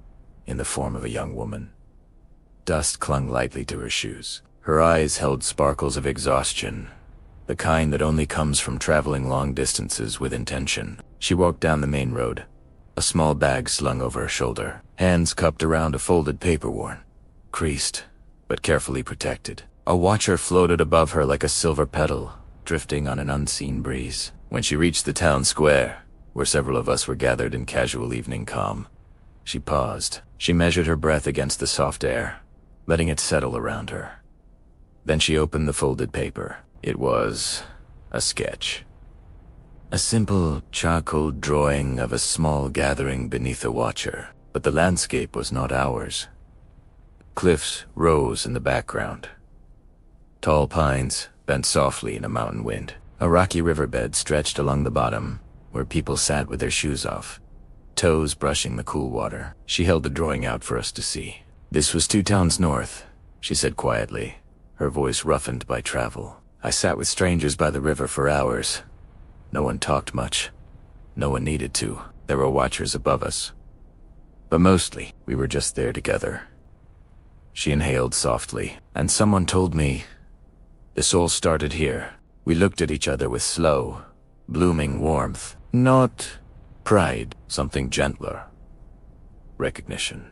in the form of a young woman. Dust clung lightly to her shoes. Her eyes held sparkles of exhaustion, the kind that only comes from traveling long distances with intention. She walked down the main road, a small bag slung over her shoulder, hands cupped around a folded paper worn, creased, but carefully protected. A Watcher floated above her like a silver petal, drifting on an unseen breeze. When she reached the town square, where several of us were gathered in casual evening calm, she paused. She measured her breath against the soft air, letting it settle around her. Then she opened the folded paper. It was a sketch. A simple charcoal drawing of a small gathering beneath a watcher, but the landscape was not ours. Cliffs rose in the background. Tall pines bent softly in a mountain wind. A rocky riverbed stretched along the bottom, where people sat with their shoes off, toes brushing the cool water. She held the drawing out for us to see. "This was 2 towns north," she said quietly, her voice roughened by travel. "I sat with strangers by the river for hours. No one talked much. No one needed to. There were watchers above us. But mostly, we were just there together." She inhaled softly, "And someone told me, this all started here." We looked at each other with slow, blooming warmth. Not pride, something gentler. Recognition.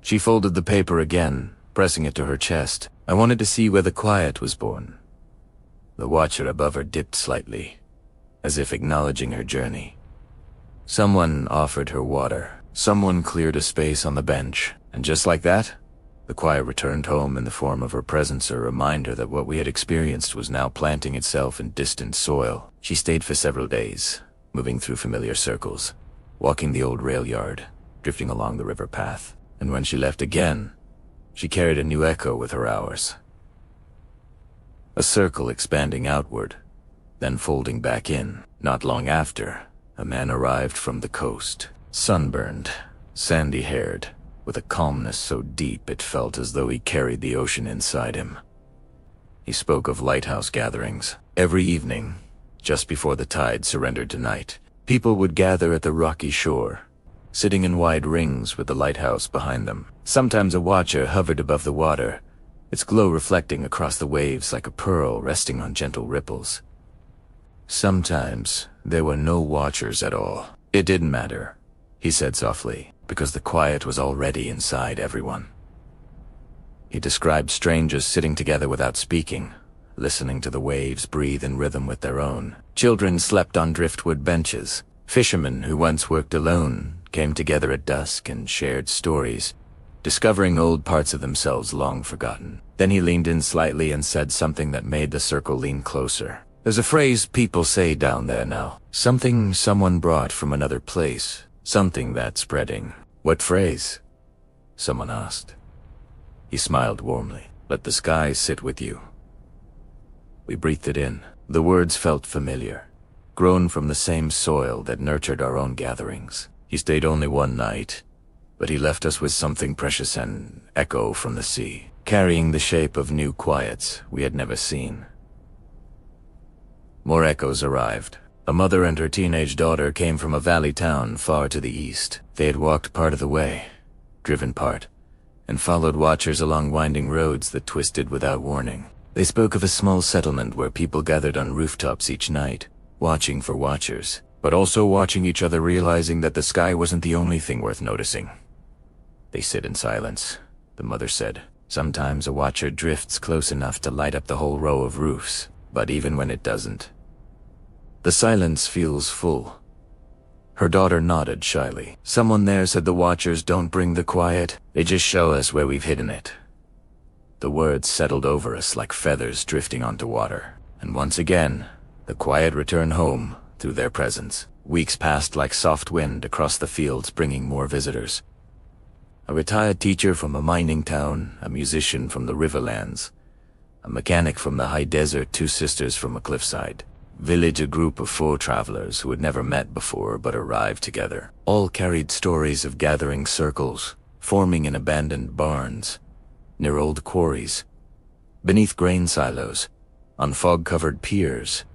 She folded the paper again, pressing it to her chest. I wanted to see where the quiet was born. The watcher above her dipped slightly, as if acknowledging her journey. Someone offered her water. Someone cleared a space on the bench. And just like that, the quiet returned home in the form of her presence, a reminder that what we had experienced was now planting itself in distant soil. She stayed for several days, moving through familiar circles, walking the old rail yard, drifting along the river path. And when she left again, she carried a new echo with her hours. A circle expanding outward, then folding back in. Not long after, a man arrived from the coast, sunburned, sandy-haired, with a calmness so deep it felt as though he carried the ocean inside him. He spoke of lighthouse gatherings. Every evening, just before the tide surrendered to night, people would gather at the rocky shore, sitting in wide rings with the lighthouse behind them. Sometimes a watcher hovered above the water, its glow reflecting across the waves like a pearl resting on gentle ripples. Sometimes there were no watchers at all. It didn't matter, he said softly, because the quiet was already inside everyone. He described strangers sitting together without speaking, listening to the waves breathe in rhythm with their own. Children slept on driftwood benches. Fishermen who once worked alone came together at dusk and shared stories, discovering old parts of themselves long forgotten. Then he leaned in slightly and said something that made the circle lean closer. "There's a phrase people say down there now. Something someone brought from another place. Something that's spreading." "What phrase?" someone asked. He smiled warmly. "Let the sky sit with you." We breathed it in. The words felt familiar, grown from the same soil that nurtured our own gatherings. He stayed only one night, but he left us with something precious, an echo from the sea, carrying the shape of new quiets we had never seen. More echoes arrived. A mother and her teenage daughter came from a valley town far to the east. They had walked part of the way, driven part, and followed watchers along winding roads that twisted without warning. They spoke of a small settlement where people gathered on rooftops each night, watching for watchers, but also watching each other, realizing that the sky wasn't the only thing worth noticing. "They sit in silence," the mother said. "Sometimes a watcher drifts close enough to light up the whole row of roofs, but even when it doesn't, the silence feels full." Her daughter nodded shyly. "Someone there said the watchers don't bring the quiet, they just show us where we've hidden it." The words settled over us like feathers drifting onto water. And once again, the quiet returned home through their presence. Weeks passed like soft wind across the fields, bringing more visitors. A retired teacher from a mining town, a musician from the riverlands, a mechanic from the high desert, 2 sisters from a cliffside village, a group of 4 travelers who had never met before but arrived together. All carried stories of gathering circles, forming in abandoned barns, near old quarries, beneath grain silos, on fog-covered piers,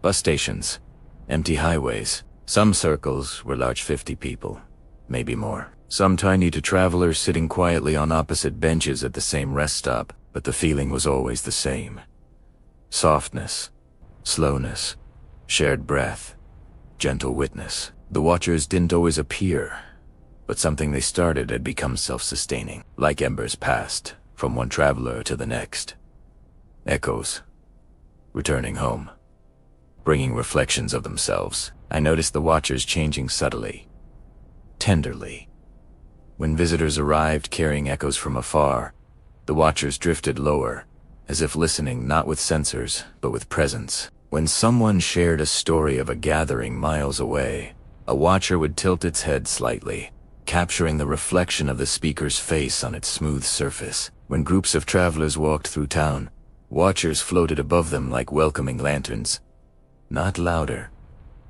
bus stations, empty highways. Some circles were large, 50 people, maybe more. Some tiny to travelers sitting quietly on opposite benches at the same rest stop, but the feeling was always the same. Softness, slowness, shared breath, gentle witness. The watchers didn't always appear, but something they started had become self-sustaining, like embers passed from one traveler to the next. Echoes, returning home, bringing reflections of themselves. I noticed the watchers changing subtly, tenderly. When visitors arrived carrying echoes from afar, the watchers drifted lower, as if listening not with sensors, but with presence. When someone shared a story of a gathering miles away, a watcher would tilt its head slightly, capturing the reflection of the speaker's face on its smooth surface. When groups of travelers walked through town, watchers floated above them like welcoming lanterns. Not louder,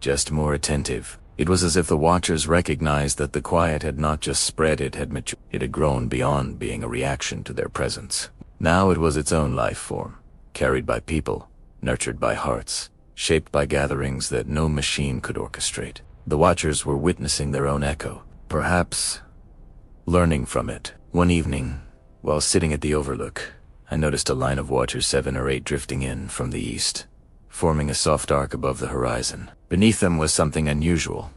just more attentive. It was as if the watchers recognized that the quiet had not just spread, it had matured. It had grown beyond being a reaction to their presence. Now it was its own life form, carried by people, nurtured by hearts, shaped by gatherings that no machine could orchestrate. The watchers were witnessing their own echo, perhaps learning from it. One evening, while sitting at the overlook, I noticed a line of watchers, 7 or 8, drifting in from the east, forming a soft arc above the horizon. Beneath them was something unusual.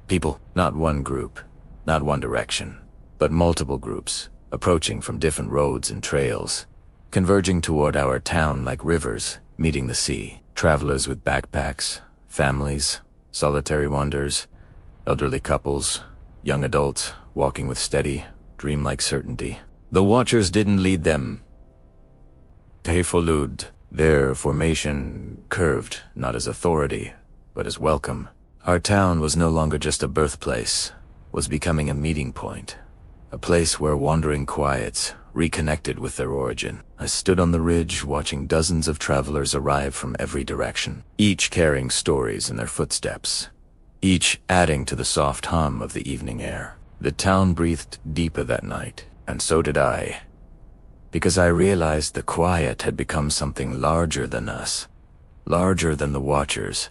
People, not one group, not one direction, but multiple groups, approaching from different roads and trails, converging toward our town like rivers meeting the sea. Travelers with backpacks, families, solitary wanderers, elderly couples, young adults walking with steady, dreamlike certainty. The watchers didn't lead them. They followed. Their formation curved, not as authority, but as welcome. Our town was no longer just a birthplace, was becoming a meeting point, a place where wandering quiets reconnected with their origin. I stood on the ridge watching dozens of travelers arrive from every direction, each carrying stories in their footsteps, each adding to the soft hum of the evening air. The town breathed deeper that night, and so did I, because I realized the quiet had become something larger than us, larger than the watchers,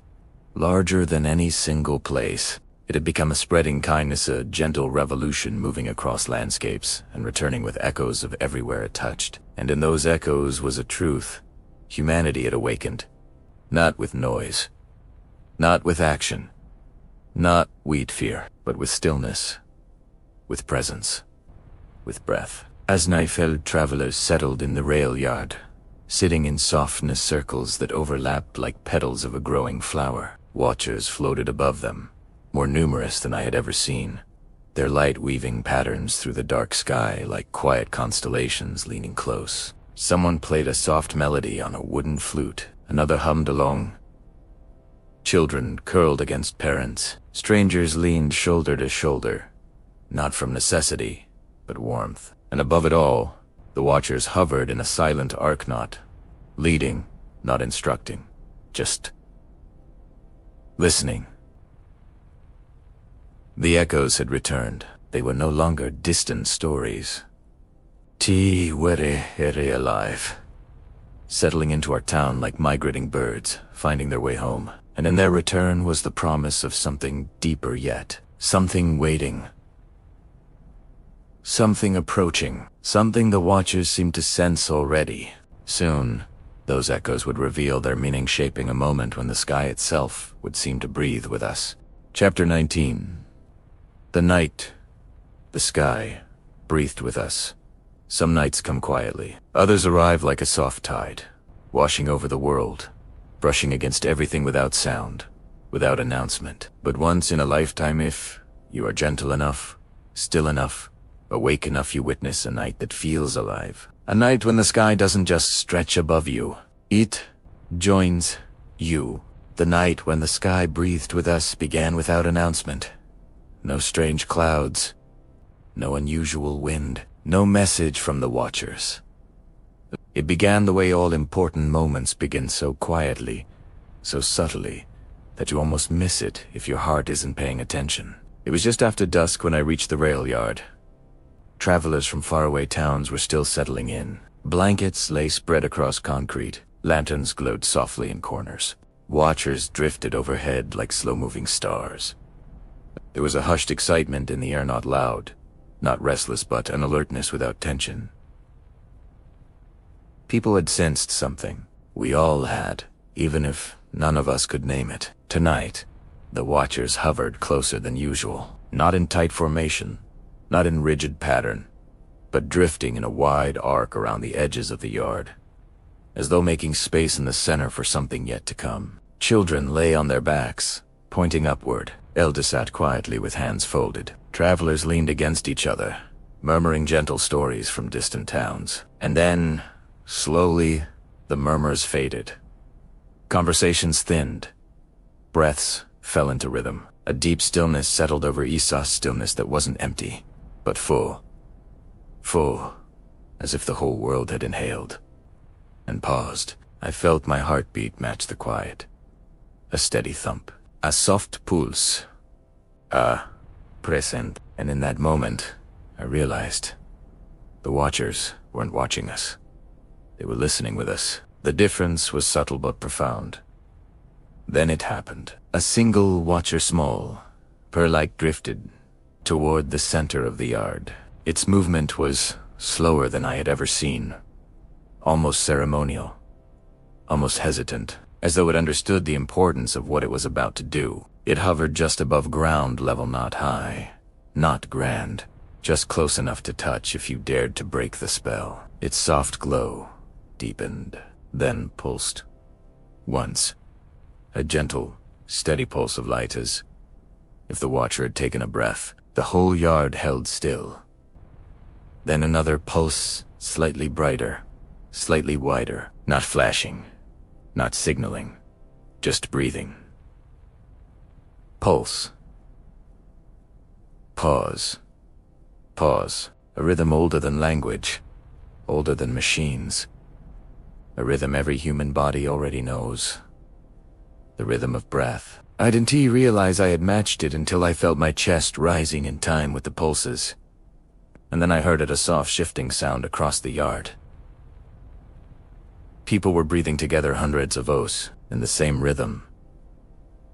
larger than any single place. It had become a spreading kindness, a gentle revolution moving across landscapes and returning with echoes of everywhere it touched. And in those echoes was a truth. Humanity had awakened, not with noise, not with action, not with fear, but with stillness, with presence, with breath. As night fell, travelers settled in the rail yard, sitting in softness circles that overlapped like petals of a growing flower. Watchers floated above them, more numerous than I had ever seen, their light weaving patterns through the dark sky like quiet constellations leaning close. Someone played a soft melody on a wooden flute, another hummed along. Children curled against parents, strangers leaned shoulder to shoulder, not from necessity, but warmth. And above it all, the watchers hovered in a silent arc knot, leading, not instructing, just listening. The echoes had returned. They were no longer distant stories. Ti were ere alive, settling into our town like migrating birds, finding their way home. And in their return was the promise of something deeper yet, something waiting, something approaching, something the watchers seemed to sense already. Soon, those echoes would reveal their meaning, shaping a moment when the sky itself would seem to breathe with us. Chapter 19. The night, the sky, breathed with us. Some nights come quietly. Others arrive like a soft tide, washing over the world, brushing against everything without sound, without announcement. But once in a lifetime, if you are gentle enough, still enough, awake enough, you witness a night that feels alive. A night when the sky doesn't just stretch above you, it joins you. The night when the sky breathed with us began without announcement. No strange clouds, no unusual wind, no message from the watchers. It began the way all important moments begin, so quietly, so subtly, that you almost miss it if your heart isn't paying attention. It was just after dusk when I reached the rail yard. Travelers from faraway towns were still settling in. Blankets lay spread across concrete. Lanterns glowed softly in corners. Watchers drifted overhead like slow-moving stars. There was a hushed excitement in the air, not loud, not restless, but an alertness without tension. People had sensed something. We all had, even if none of us could name it. Tonight, the watchers hovered closer than usual, not in tight formation, not in rigid pattern, but drifting in a wide arc around the edges of the yard, as though making space in the center for something yet to come. Children lay on their backs, pointing upward. Elders sat quietly with hands folded. Travelers leaned against each other, murmuring gentle stories from distant towns. And then, slowly, the murmurs faded. Conversations thinned. Breaths fell into rhythm. A deep stillness settled over Esau's stillness that wasn't empty, but full. Full, as if the whole world had inhaled and paused. I felt my heartbeat match the quiet. A steady thump. A soft pulse. Present. And in that moment, I realized the Watchers weren't watching us. They were listening with us. The difference was subtle but profound. Then it happened. A single Watcher, small, pearl-like, drifted toward the center of the yard. Its movement was slower than I had ever seen. Almost ceremonial. Almost hesitant, as though it understood the importance of what it was about to do. It hovered just above ground level, not high, not grand, just close enough to touch if you dared to break the spell. Its soft glow deepened, then pulsed. Once, a gentle, steady pulse of light, as if the Watcher had taken a breath. The whole yard held still. Then another pulse, slightly brighter, slightly wider, not flashing, not signaling, just breathing. Pulse. Pause. Pause. A rhythm older than language, older than machines. A rhythm every human body already knows. The rhythm of breath. I didn't realize I had matched it until I felt my chest rising in time with the pulses. And then I heard it, a soft shifting sound across the yard. People were breathing together, hundreds of oaths, in the same rhythm.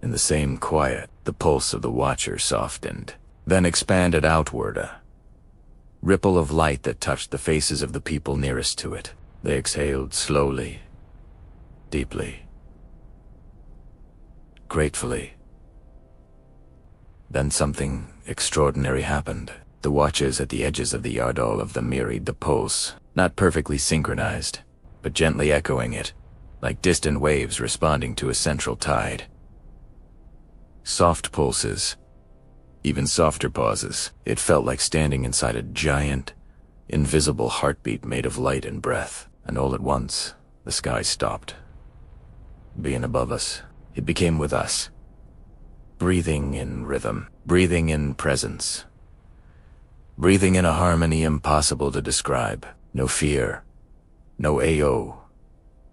In the same quiet. The pulse of the Watcher softened, then expanded outward, a ripple of light that touched the faces of the people nearest to it. They exhaled slowly, deeply, gratefully. Then something extraordinary happened. The Watchers at the edges of the yard, all of them mirrored the pulse, not perfectly synchronized, but gently echoing it, like distant waves responding to a central tide. Soft pulses, even softer pauses. It felt like standing inside a giant, invisible heartbeat made of light and breath. And all at once, the sky stopped. Being above us, it became with us. Breathing in rhythm, breathing in presence. Breathing in a harmony impossible to describe. No fear, no AO,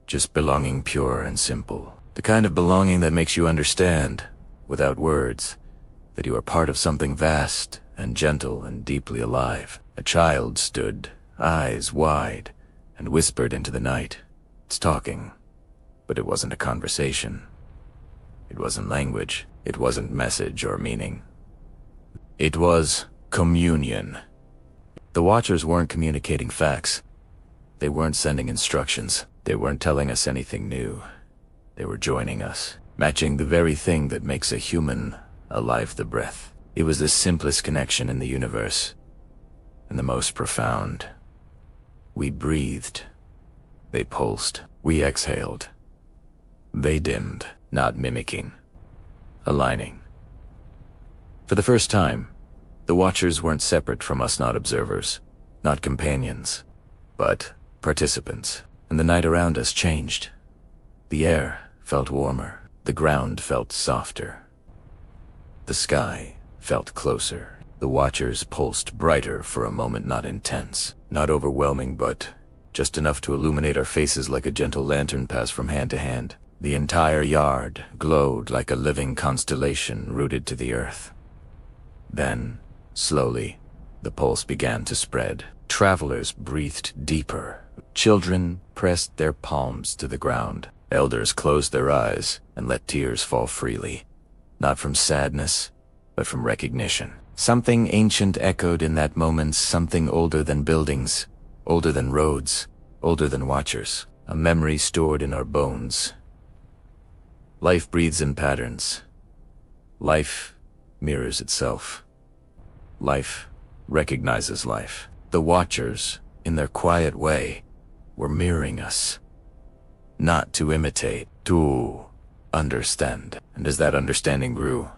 just belonging, pure and simple. The kind of belonging that makes you understand, without words, that you are part of something vast and gentle and deeply alive. A child stood, eyes wide, and whispered into the night. It's talking, but it wasn't a conversation. It wasn't language. It wasn't message or meaning. It was communion. The Watchers weren't communicating facts. They weren't sending instructions. They weren't telling us anything new. They were joining us, matching the very thing that makes a human alive, the breath. It was the simplest connection in the universe, and the most profound. We breathed. They pulsed. We exhaled. They dimmed, not mimicking, aligning. For the first time, the Watchers weren't separate from us, not observers, not companions, but participants. And the night around us changed. The air felt warmer. The ground felt softer. The sky felt closer. The Watchers pulsed brighter for a moment, not intense, not overwhelming, but just enough to illuminate our faces like a gentle lantern passed from hand to hand. The entire yard glowed like a living constellation rooted to the earth. Then, slowly, the pulse began to spread. Travelers breathed deeper. Children pressed their palms to the ground. Elders closed their eyes and let tears fall freely, not from sadness, but from recognition. Something ancient echoed in that moment, something older than buildings, older than roads, older than Watchers, a memory stored in our bones. Life breathes in patterns. Life mirrors itself. Life recognizes life. The Watchers, in their quiet way, were mirroring us. Not to imitate, to understand. And as that understanding grew,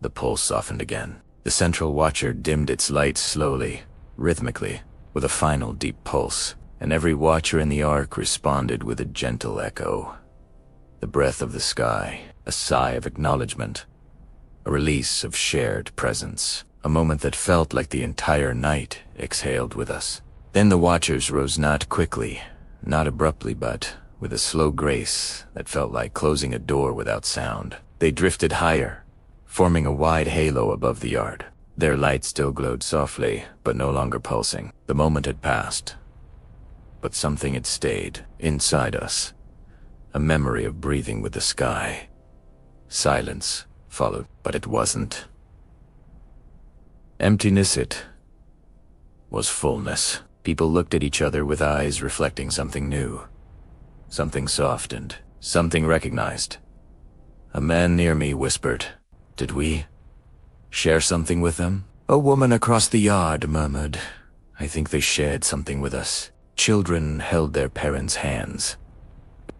the pulse softened again. The central Watcher dimmed its light slowly, rhythmically, with a final deep pulse, and every Watcher in the arc responded with a gentle echo. the breath of the sky, a sigh of acknowledgement, a release of shared presence, a moment that felt like the entire night exhaled with us. Then the watchers rose, not quickly, not abruptly, but with a slow grace that felt like closing a door without sound. They drifted higher, forming a wide halo above the yard. Their light still glowed softly, but no longer pulsing. The moment had passed, but something had stayed inside us, a memory of breathing with the sky. Silence followed, but it wasn't emptiness, it was fullness. People looked at each other with eyes reflecting something new, something soft and something recognized. A man near me whispered, "Did we share something with them?" A woman across the yard murmured, "I think they shared something with us." Children held their parents' hands.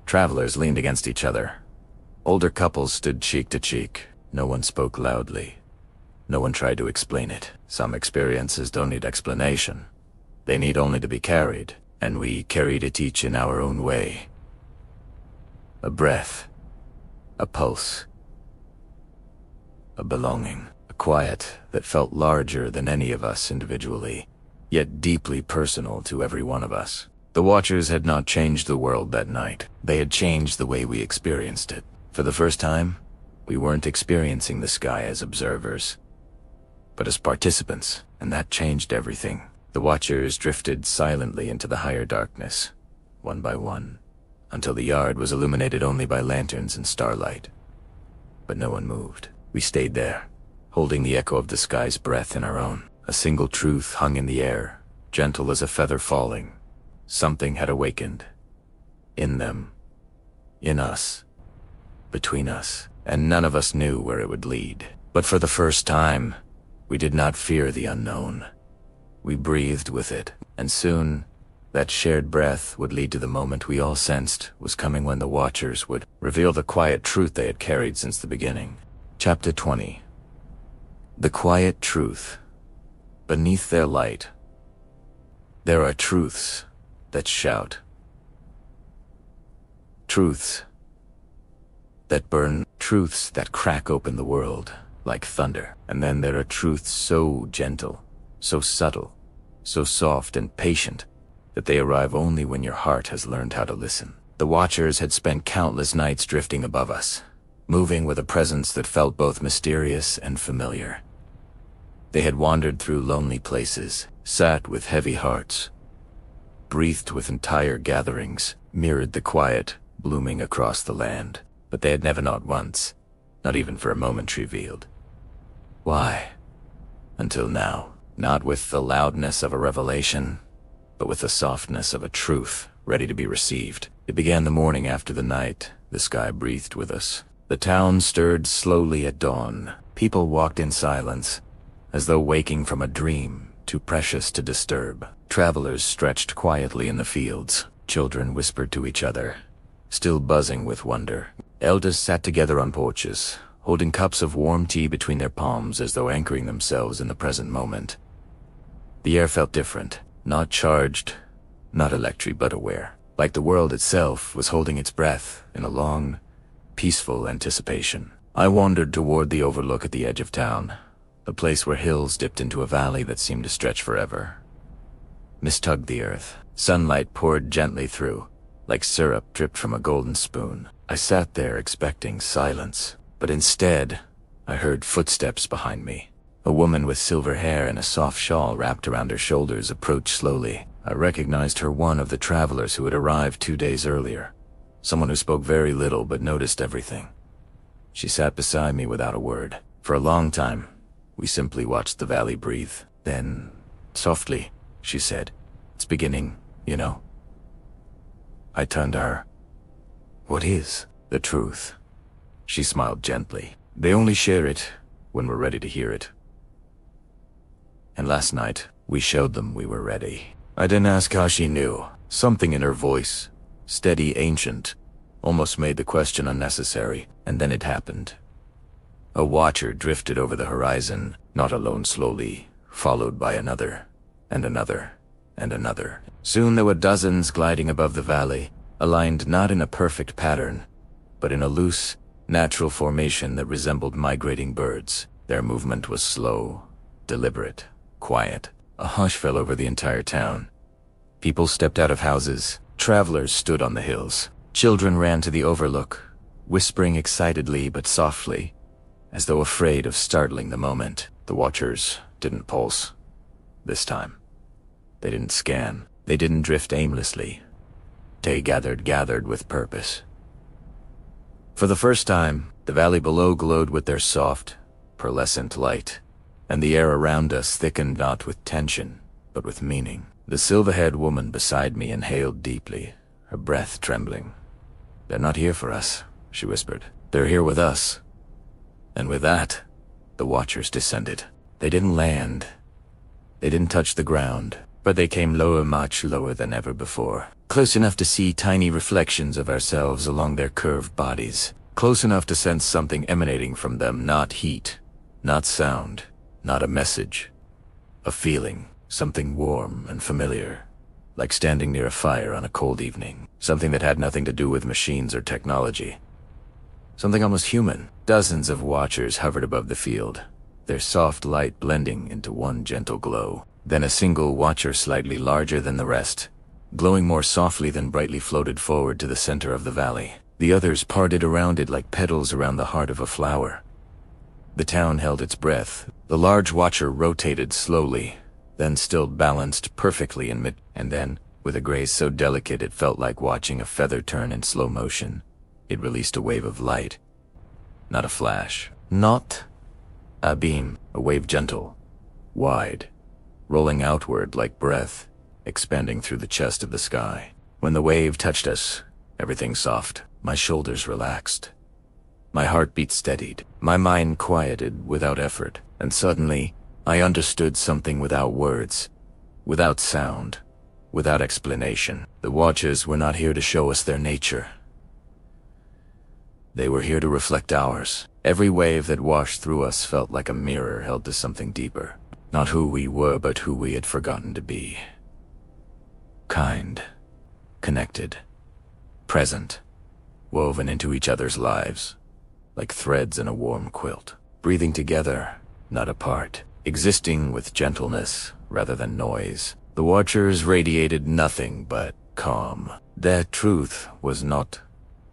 Travelers leaned against each other. Older couples stood cheek to cheek. No one spoke loudly. No one tried to explain it. Some experiences don't need explanation. They need only to be carried, and we carried it each in our own way. A breath, a pulse, a belonging, a quiet that felt larger than any of us individually, yet deeply personal to every one of us. The Watchers had not changed the world that night. They had changed the way we experienced it. For the first time, we weren't experiencing the sky as observers, but as participants, and that changed everything. The Watchers drifted silently into the higher darkness, one by one, until the yard was illuminated only by lanterns and starlight. But no one moved. We stayed there, holding the echo of the sky's breath in our own. A single truth hung in the air, gentle as a feather falling. Something had awakened. In them. In us. Between us. And none of us knew where it would lead. But for the first time, we did not fear the unknown. We breathed with it, and soon, that shared breath would lead to the moment we all sensed was coming, when the Watchers would reveal the quiet truth they had carried since the beginning. Chapter 20. The quiet truth. Beneath their light, there are truths that shout. Truths that burn. Truths that crack open the world like thunder. And then there are truths so gentle, so subtle, so soft and patient, that they arrive only when your heart has learned how to listen. The Watchers had spent countless nights drifting above us, moving with a presence that felt both mysterious and familiar. They had wandered through lonely places, sat with heavy hearts, breathed with entire gatherings, mirrored the quiet blooming across the land. But they had never, not once, not even for a moment, revealed why. Until now, not with the loudness of a revelation, but with the softness of a truth ready to be received. It began the morning after the night the sky breathed with us. The town stirred slowly at dawn. People walked in silence, as though waking from a dream too precious to disturb. Travelers stretched quietly in the fields. Children whispered to each other, still buzzing with wonder. Elders sat together on porches, holding cups of warm tea between their palms as though anchoring themselves in the present moment. The air felt different, not charged, not electric, but aware, like the world itself was holding its breath in a long, peaceful anticipation. I wandered toward the overlook at the edge of town, the place where hills dipped into a valley that seemed to stretch forever. Mist tugged the earth. Sunlight poured gently through, like syrup dripped from a golden spoon. I sat there expecting silence, but instead, I heard footsteps behind me. A woman with silver hair and a soft shawl wrapped around her shoulders approached slowly. I recognized her, one of the travelers who had arrived 2 days earlier. Someone who spoke very little but noticed everything. She sat beside me without a word. For a long time, we simply watched the valley breathe. Then, softly, she said, "It's beginning, you know." I turned to her. "What is the truth?" She smiled gently. "They only share it when we're ready to hear it. And last night, we showed them we were ready." I didn't ask how she knew. Something in her voice, steady, ancient, almost made the question unnecessary. And then it happened. A Watcher drifted over the horizon, not alone, slowly, followed by another, and another, and another. Soon there were dozens gliding above the valley, aligned not in a perfect pattern, but in a loose, natural formation that resembled migrating birds. Their movement was slow, deliberate, quiet. A hush fell over the entire town. People stepped out of houses. Travelers stood on the hills. Children ran to the overlook, whispering excitedly but softly, as though afraid of startling the moment. The watchers didn't pulse. This time. They didn't scan. They didn't drift aimlessly. They gathered with purpose. For the first time, the valley below glowed with their soft, pearlescent light, and the air around us thickened not with tension, but with meaning. The silver-haired woman beside me inhaled deeply, her breath trembling. "They're not here for us," she whispered. "They're here with us." And with that, the watchers descended. They didn't land. They didn't touch the ground, but they came lower, much lower than ever before. Close enough to see tiny reflections of ourselves along their curved bodies. Close enough to sense something emanating from them, not heat, not sound, not a message. A feeling, something warm and familiar, like standing near a fire on a cold evening. Something that had nothing to do with machines or technology. Something almost human. Dozens of watchers hovered above the field, their soft light blending into one gentle glow. Then a single watcher slightly larger than the rest, glowing more softly than brightly, floated forward to the center of the valley. The others parted around it like petals around the heart of a flower. The town held its breath. The large watcher rotated slowly, then still balanced perfectly in mid, and then, with a grace so delicate it felt like watching a feather turn in slow motion, it released a wave of light. Not a flash, not a beam, a wave gentle, wide, rolling outward like breath, expanding through the chest of the sky. When the wave touched us, everything soft. My shoulders relaxed. My heartbeat steadied. My mind quieted without effort. And suddenly, I understood something without words, without sound, without explanation. The watchers were not here to show us their nature. They were here to reflect ours. Every wave that washed through us felt like a mirror held to something deeper. Not who we were, but who we had forgotten to be. Kind, connected, present, woven into each other's lives, like threads in a warm quilt, breathing together, not apart, existing with gentleness rather than noise. The watchers radiated nothing but calm. Their truth was not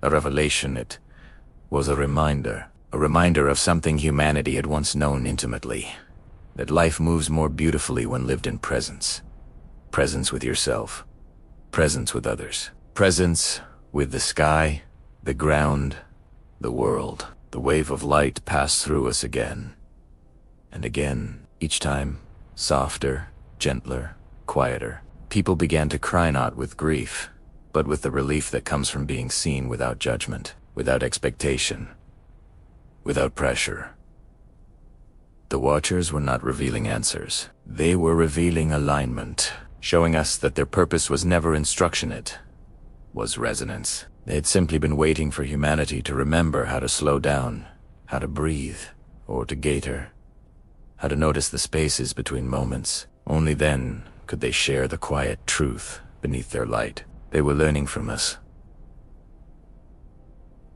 a revelation, it was a reminder of something humanity had once known intimately, that life moves more beautifully when lived in presence. Presence with yourself, presence with others, presence with the sky, the ground, the world. The wave of light passed through us again and again, each time softer, gentler, quieter. People began to cry, not with grief, but with the relief that comes from being seen without judgment, without expectation, without pressure. The watchers were not revealing answers. They were revealing alignment, showing us that their purpose was never instruction, it was resonance. They had simply been waiting for humanity to remember how to slow down, how to breathe, or to gator, how to notice the spaces between moments. Only then could they share the quiet truth beneath their light. They were learning from us,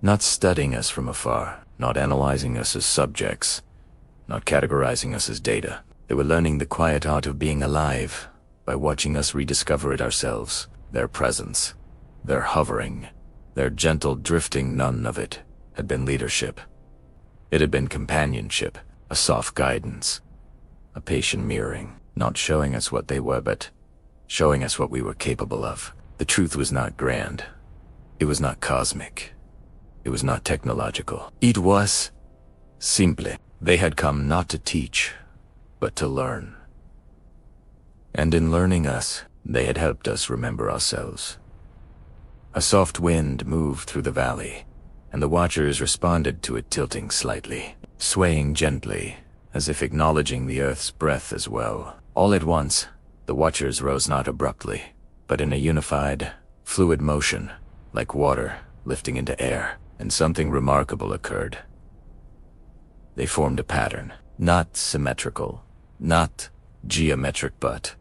not studying us from afar, not analyzing us as subjects, not categorizing us as data. They were learning the quiet art of being alive by watching us rediscover it ourselves. Their presence, their hovering, their gentle drifting, none of it had been leadership. It had been companionship, a soft guidance, a patient mirroring, not showing us what they were, but showing us what we were capable of. The truth was not grand. It was not cosmic. It was not technological. It was simple. They had come not to teach, but to learn. And in learning us, they had helped us remember ourselves. A soft wind moved through the valley, and the watchers responded to it, tilting slightly, swaying gently, as if acknowledging the earth's breath as well. All at once, the watchers rose, not abruptly, but in a unified, fluid motion, like water lifting into air, and something remarkable occurred. They formed a pattern, not symmetrical, not geometric, but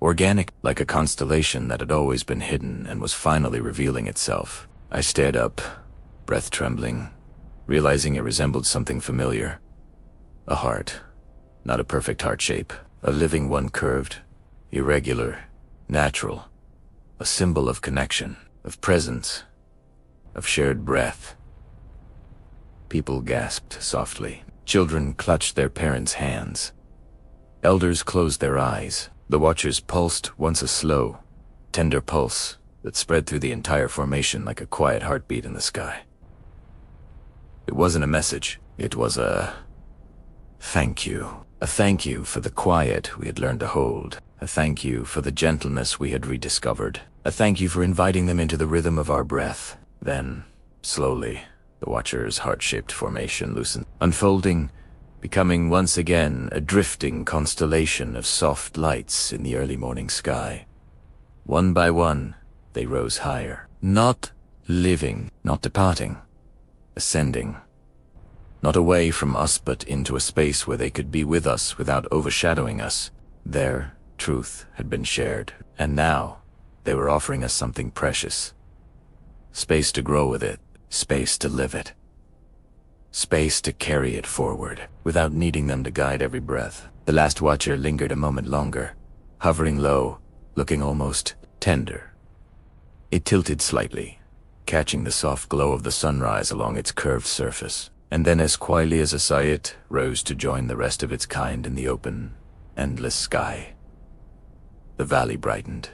organic, like a constellation that had always been hidden and was finally revealing itself. I stared up, breath trembling, realizing it resembled something familiar. A heart. Not a perfect heart shape. A living one, curved, irregular, natural. A symbol of connection, of presence, of shared breath. People gasped softly. Children clutched their parents' hands. Elders closed their eyes. The watchers pulsed once a slow, tender pulse that spread through the entire formation like a quiet heartbeat in the sky. It wasn't a message. It was a thank you. A thank you for the quiet we had learned to hold. A thank you for the gentleness we had rediscovered. A thank you for inviting them into the rhythm of our breath. Then, slowly, the watcher's heart-shaped formation loosened, unfolding, becoming once again a drifting constellation of soft lights in the early morning sky. One by one, they rose higher. Not living, not departing, ascending. Not away from us, but into a space where they could be with us without overshadowing us. Their truth had been shared, and now they were offering us something precious. Space to grow with it, space to live it. Space to carry it forward, without needing them to guide every breath. The last watcher lingered a moment longer, hovering low, looking almost tender. It tilted slightly, catching the soft glow of the sunrise along its curved surface, and then as quietly as a sigh it rose to join the rest of its kind in the open, endless sky. The valley brightened.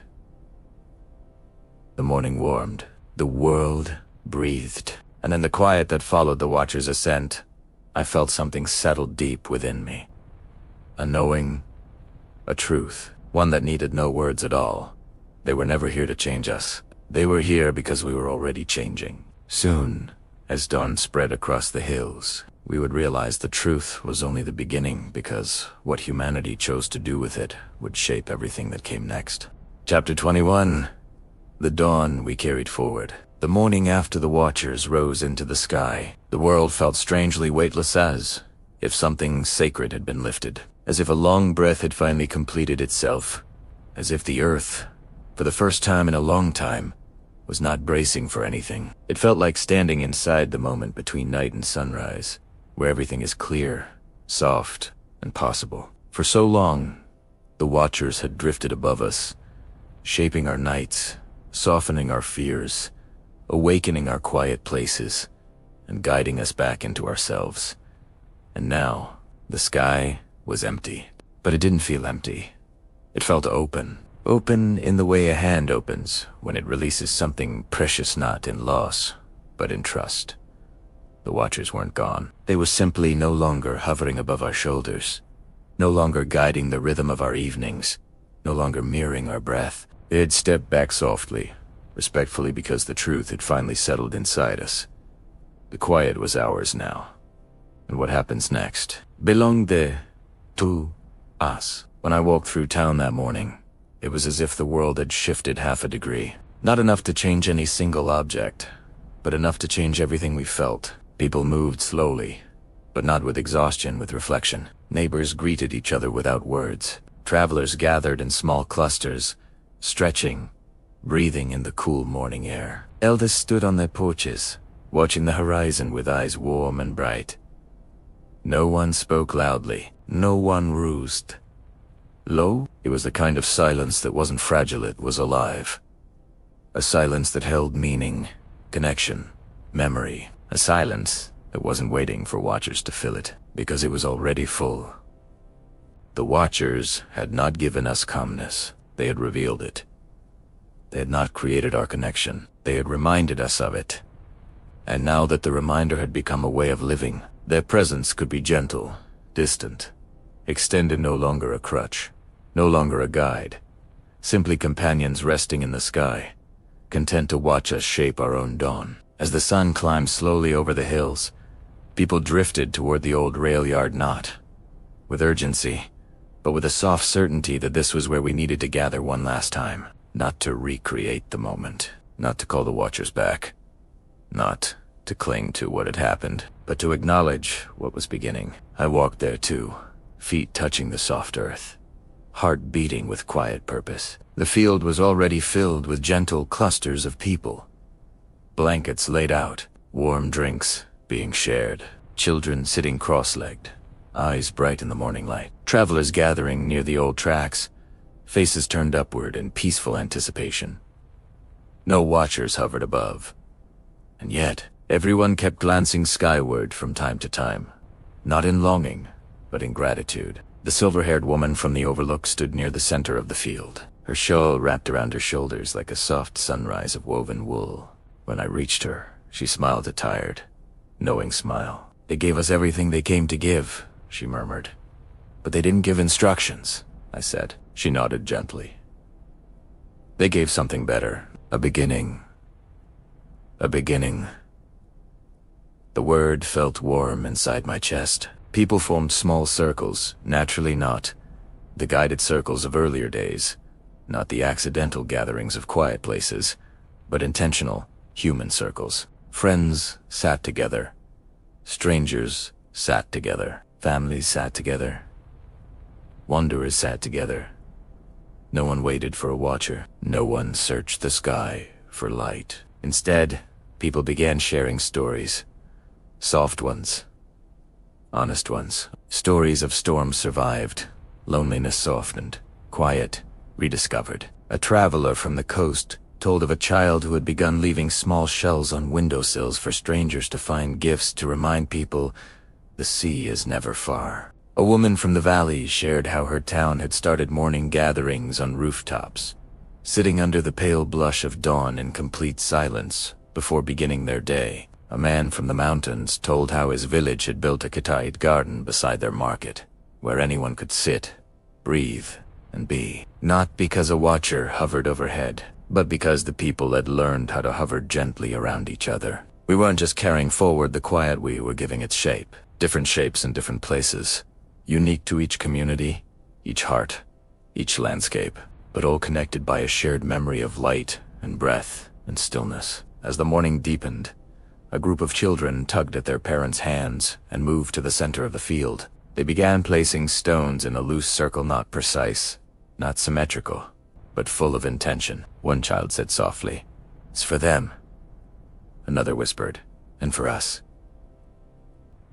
The morning warmed. The world breathed. And in the quiet that followed the watcher's ascent, I felt something settle deep within me. A knowing, a truth, one that needed no words at all. They were never here to change us. They were here because we were already changing. Soon, as dawn spread across the hills, we would realize the truth was only the beginning, because what humanity chose to do with it would shape everything that came next. Chapter 21. The dawn we carried forward. The morning after the watchers rose into the sky, the world felt strangely weightless, as if something sacred had been lifted, as if a long breath had finally completed itself, as if the earth, for the first time in a long time, was not bracing for anything. It felt like standing inside the moment between night and sunrise, where everything is clear, soft, and possible. For so long, the watchers had drifted above us, shaping our nights, softening our fears, awakening our quiet places, and guiding us back into ourselves. And now, the sky was empty. But it didn't feel empty. It felt open. Open in the way a hand opens when it releases something precious, not in loss, but in trust. The watchers weren't gone. They were simply no longer hovering above our shoulders, no longer guiding the rhythm of our evenings, no longer mirroring our breath. They had stepped back softly, respectfully, because the truth had finally settled inside us. The quiet was ours now. And what happens next belonged to us. When I walked through town that morning, it was as if the world had shifted half a degree. Not enough to change any single object, but enough to change everything we felt. People moved slowly, but not with exhaustion, with reflection. Neighbors greeted each other without words. Travelers gathered in small clusters, stretching, breathing in the cool morning air. Elders stood on their porches, watching the horizon with eyes warm and bright. No one spoke loudly. No one rused. Low, it was the kind of silence that wasn't fragile, it was alive. A silence that held meaning, connection, memory. A silence that wasn't waiting for watchers to fill it, because it was already full. The watchers had not given us calmness. They had revealed it. They had not created our connection. They had reminded us of it. And now that the reminder had become a way of living, their presence could be gentle, distant, extended, no longer a crutch, no longer a guide, simply companions resting in the sky, content to watch us shape our own dawn. As the sun climbed slowly over the hills, people drifted toward the old rail yard, not with urgency, but with a soft certainty that this was where we needed to gather one last time. Not to recreate the moment, not to call the watchers back, not to cling to what had happened, but to acknowledge what was beginning. I walked there too, feet touching the soft earth, heart beating with quiet purpose. The field was already filled with gentle clusters of people. Blankets laid out, Warm drinks being shared. Children sitting cross-legged, eyes bright in the morning light. Travelers gathering near the old tracks, faces turned upward in peaceful anticipation. No watchers hovered above. And yet, everyone kept glancing skyward from time to time. Not in longing, but in gratitude. The silver-haired woman from the overlook stood near the center of the field, her shawl wrapped around her shoulders like a soft sunrise of woven wool. When I reached her, she smiled a tired, knowing smile. "They gave us everything they came to give," she murmured. "But they didn't give instructions," I said. She nodded gently. "They gave something better. A beginning. A beginning." The word felt warm inside my chest. People formed small circles, naturally not the guided circles of earlier days, not the accidental gatherings of quiet places, but intentional, human circles. Friends sat together. Strangers sat together. Families sat together. Wanderers sat together. No one waited for a watcher. No one searched the sky for light. Instead, people began sharing stories. Soft ones. Honest ones. Stories of storms survived, loneliness softened, quiet rediscovered. A traveler from the coast told of a child who had begun leaving small shells on windowsills for strangers to find gifts to remind people the sea is never far. A woman from the valley shared how her town had started morning gatherings on rooftops, sitting under the pale blush of dawn in complete silence before beginning their day. A man from the mountains told how his village had built a Kitayite garden beside their market, where anyone could sit, breathe, and be. Not because a watcher hovered overhead, but because the people had learned how to hover gently around each other. We weren't just carrying forward the quiet, we were giving it shape. Different shapes in different places, unique to each community, each heart, each landscape, but all connected by a shared memory of light and breath and stillness. As the morning deepened, a group of children tugged at their parents' hands and moved to the center of the field. They began placing stones in a loose circle, not precise, not symmetrical, but full of intention. One child said softly, "It's for them." Another whispered, "And for us."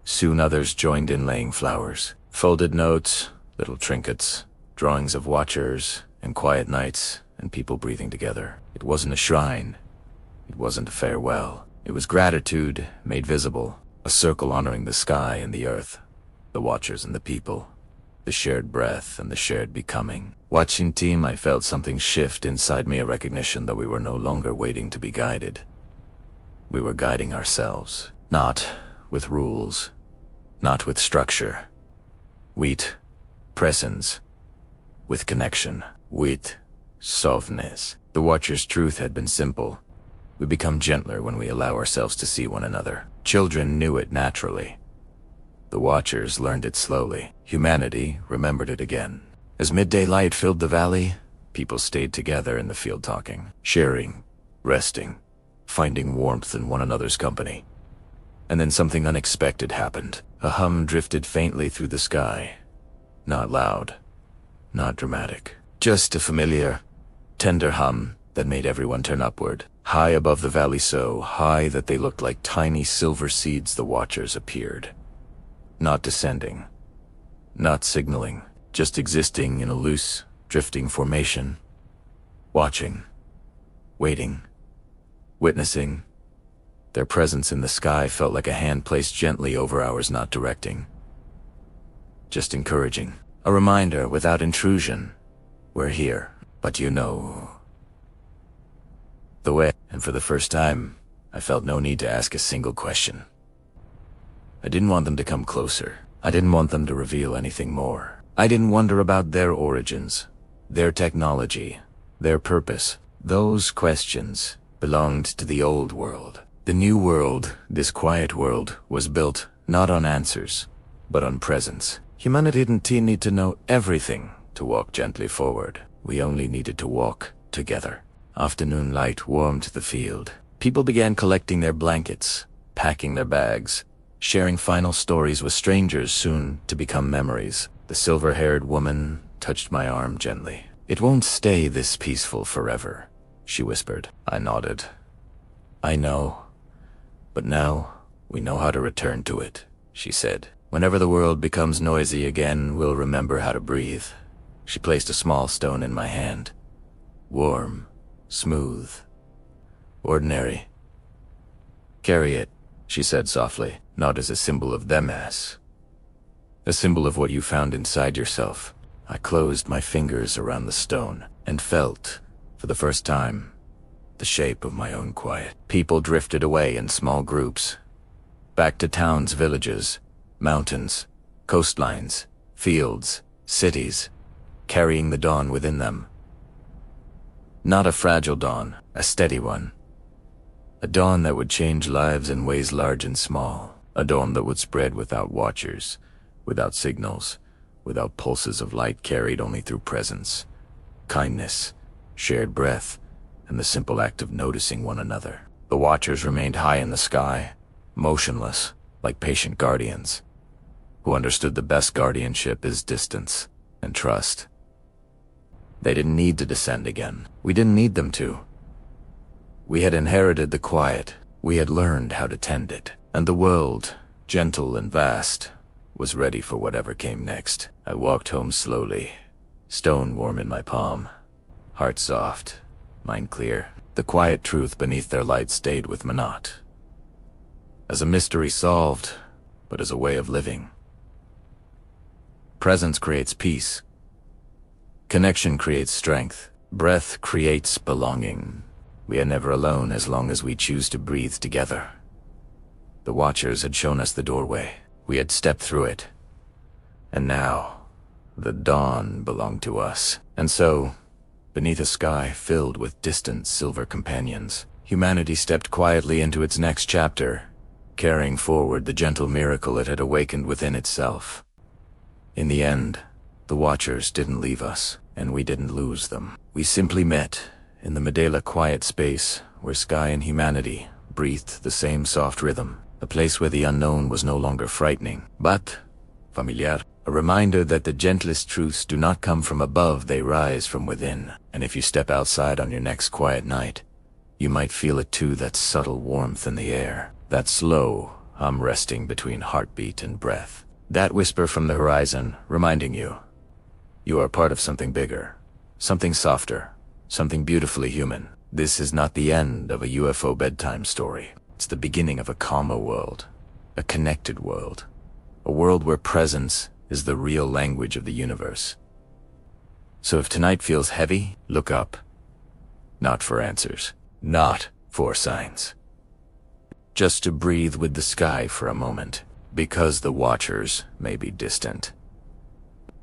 Soon others joined in laying flowers, folded notes, little trinkets, drawings of watchers, and quiet nights, and people breathing together. It wasn't a shrine. It wasn't a farewell. It was gratitude made visible, a circle honoring the sky and the earth, the watchers and the people, the shared breath and the shared becoming. Watching team, I felt something shift inside me, a recognition that we were no longer waiting to be guided. We were guiding ourselves, not with rules, not with structure. With presence, with connection, with softness. The watcher's truth had been simple. We become gentler when we allow ourselves to see one another. Children knew it naturally. The watchers learned it slowly. Humanity remembered it again. As midday light filled the valley, people stayed together in the field talking, sharing, resting, finding warmth in one another's company. And then something unexpected happened. A hum drifted faintly through the sky. Not loud, not dramatic. Just a familiar, tender hum that made everyone turn upward. High above the valley, so high that they looked like tiny silver seeds, the watchers appeared. Not descending, not signaling, just existing in a loose, drifting formation. Watching, waiting, witnessing. Their presence in the sky felt like a hand placed gently over ours, not directing. Just encouraging. A reminder without intrusion. We're here, but you know the way. And for the first time, I felt no need to ask a single question. I didn't want them to come closer. I didn't want them to reveal anything more. I didn't wonder about their origins, their technology, their purpose. Those questions belonged to the old world. The new world, this quiet world, was built not on answers, but on presence. Humanity didn't need to know everything to walk gently forward. We only needed to walk together. Afternoon light warmed the field. People began collecting their blankets, packing their bags, sharing final stories with strangers soon to become memories. The silver-haired woman touched my arm gently. "It won't stay this peaceful forever," she whispered. I nodded. "I know. But now, we know how to return to it, she said. Whenever the world becomes noisy again, we'll remember how to breathe. She placed a small stone in my hand. Warm, smooth, ordinary. Carry it, she said softly, not as a symbol of them-as. A symbol of what you found inside yourself. I closed my fingers around the stone and felt, for the first time, the shape of my own quiet. People drifted away in small groups. Back to towns, villages, mountains, coastlines, fields, cities, carrying the dawn within them. Not a fragile dawn, a steady one. A dawn that would change lives in ways large and small. A dawn that would spread without watchers, without signals, without pulses of light carried only through presence, kindness, shared breath, and the simple act of noticing one another. The watchers remained high in the sky, motionless, like patient guardians, who understood the best guardianship is distance and trust. They didn't need to descend again. We didn't need them to. We had inherited the quiet. We had learned how to tend it. And the world, gentle and vast, was ready for whatever came next. I walked home slowly, stone warm in my palm, heart soft, mind clear. The quiet truth beneath their light stayed with me not as a mystery solved, but as a way of living. Presence creates peace. Connection creates strength. Breath creates belonging. We are never alone as long as we choose to breathe together. The watchers had shown us the doorway. We had stepped through it. And now, the dawn belonged to us. And so, beneath a sky filled with distant silver companions, humanity stepped quietly into its next chapter, carrying forward the gentle miracle it had awakened within itself. In the end, the watchers didn't leave us, and we didn't lose them. We simply met in the Medela quiet space where sky and humanity breathed the same soft rhythm, a place where the unknown was no longer frightening, but familiar, a reminder that the gentlest truths do not come from above, they rise from within. And if you step outside on your next quiet night, you might feel it too, that subtle warmth in the air, that slow hum resting between heartbeat and breath, that whisper from the horizon reminding you, you are part of something bigger, something softer, something beautifully human. This is not the end of a UFO bedtime story. It's the beginning of a calmer world, a connected world, a world where presence is the real language of the universe. So if tonight feels heavy, look up. Not for answers, not for signs. Just to breathe with the sky for a moment, because the watchers may be distant.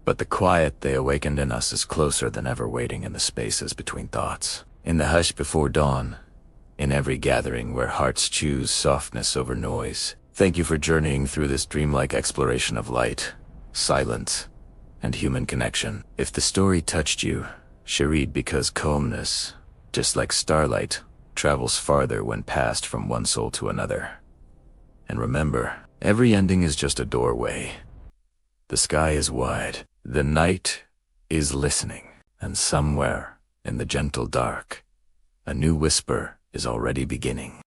But the quiet they awakened in us is closer than ever, waiting in the spaces between thoughts. In the hush before dawn, in every gathering where hearts choose softness over noise. Thank you for journeying through this dreamlike exploration of light, silence, and human connection. If the story touched you, read, because calmness, just like starlight, travels farther when passed from one soul to another. And remember, every ending is just a doorway. The sky is wide, the night is listening, and somewhere in the gentle dark, a new whisper is already beginning.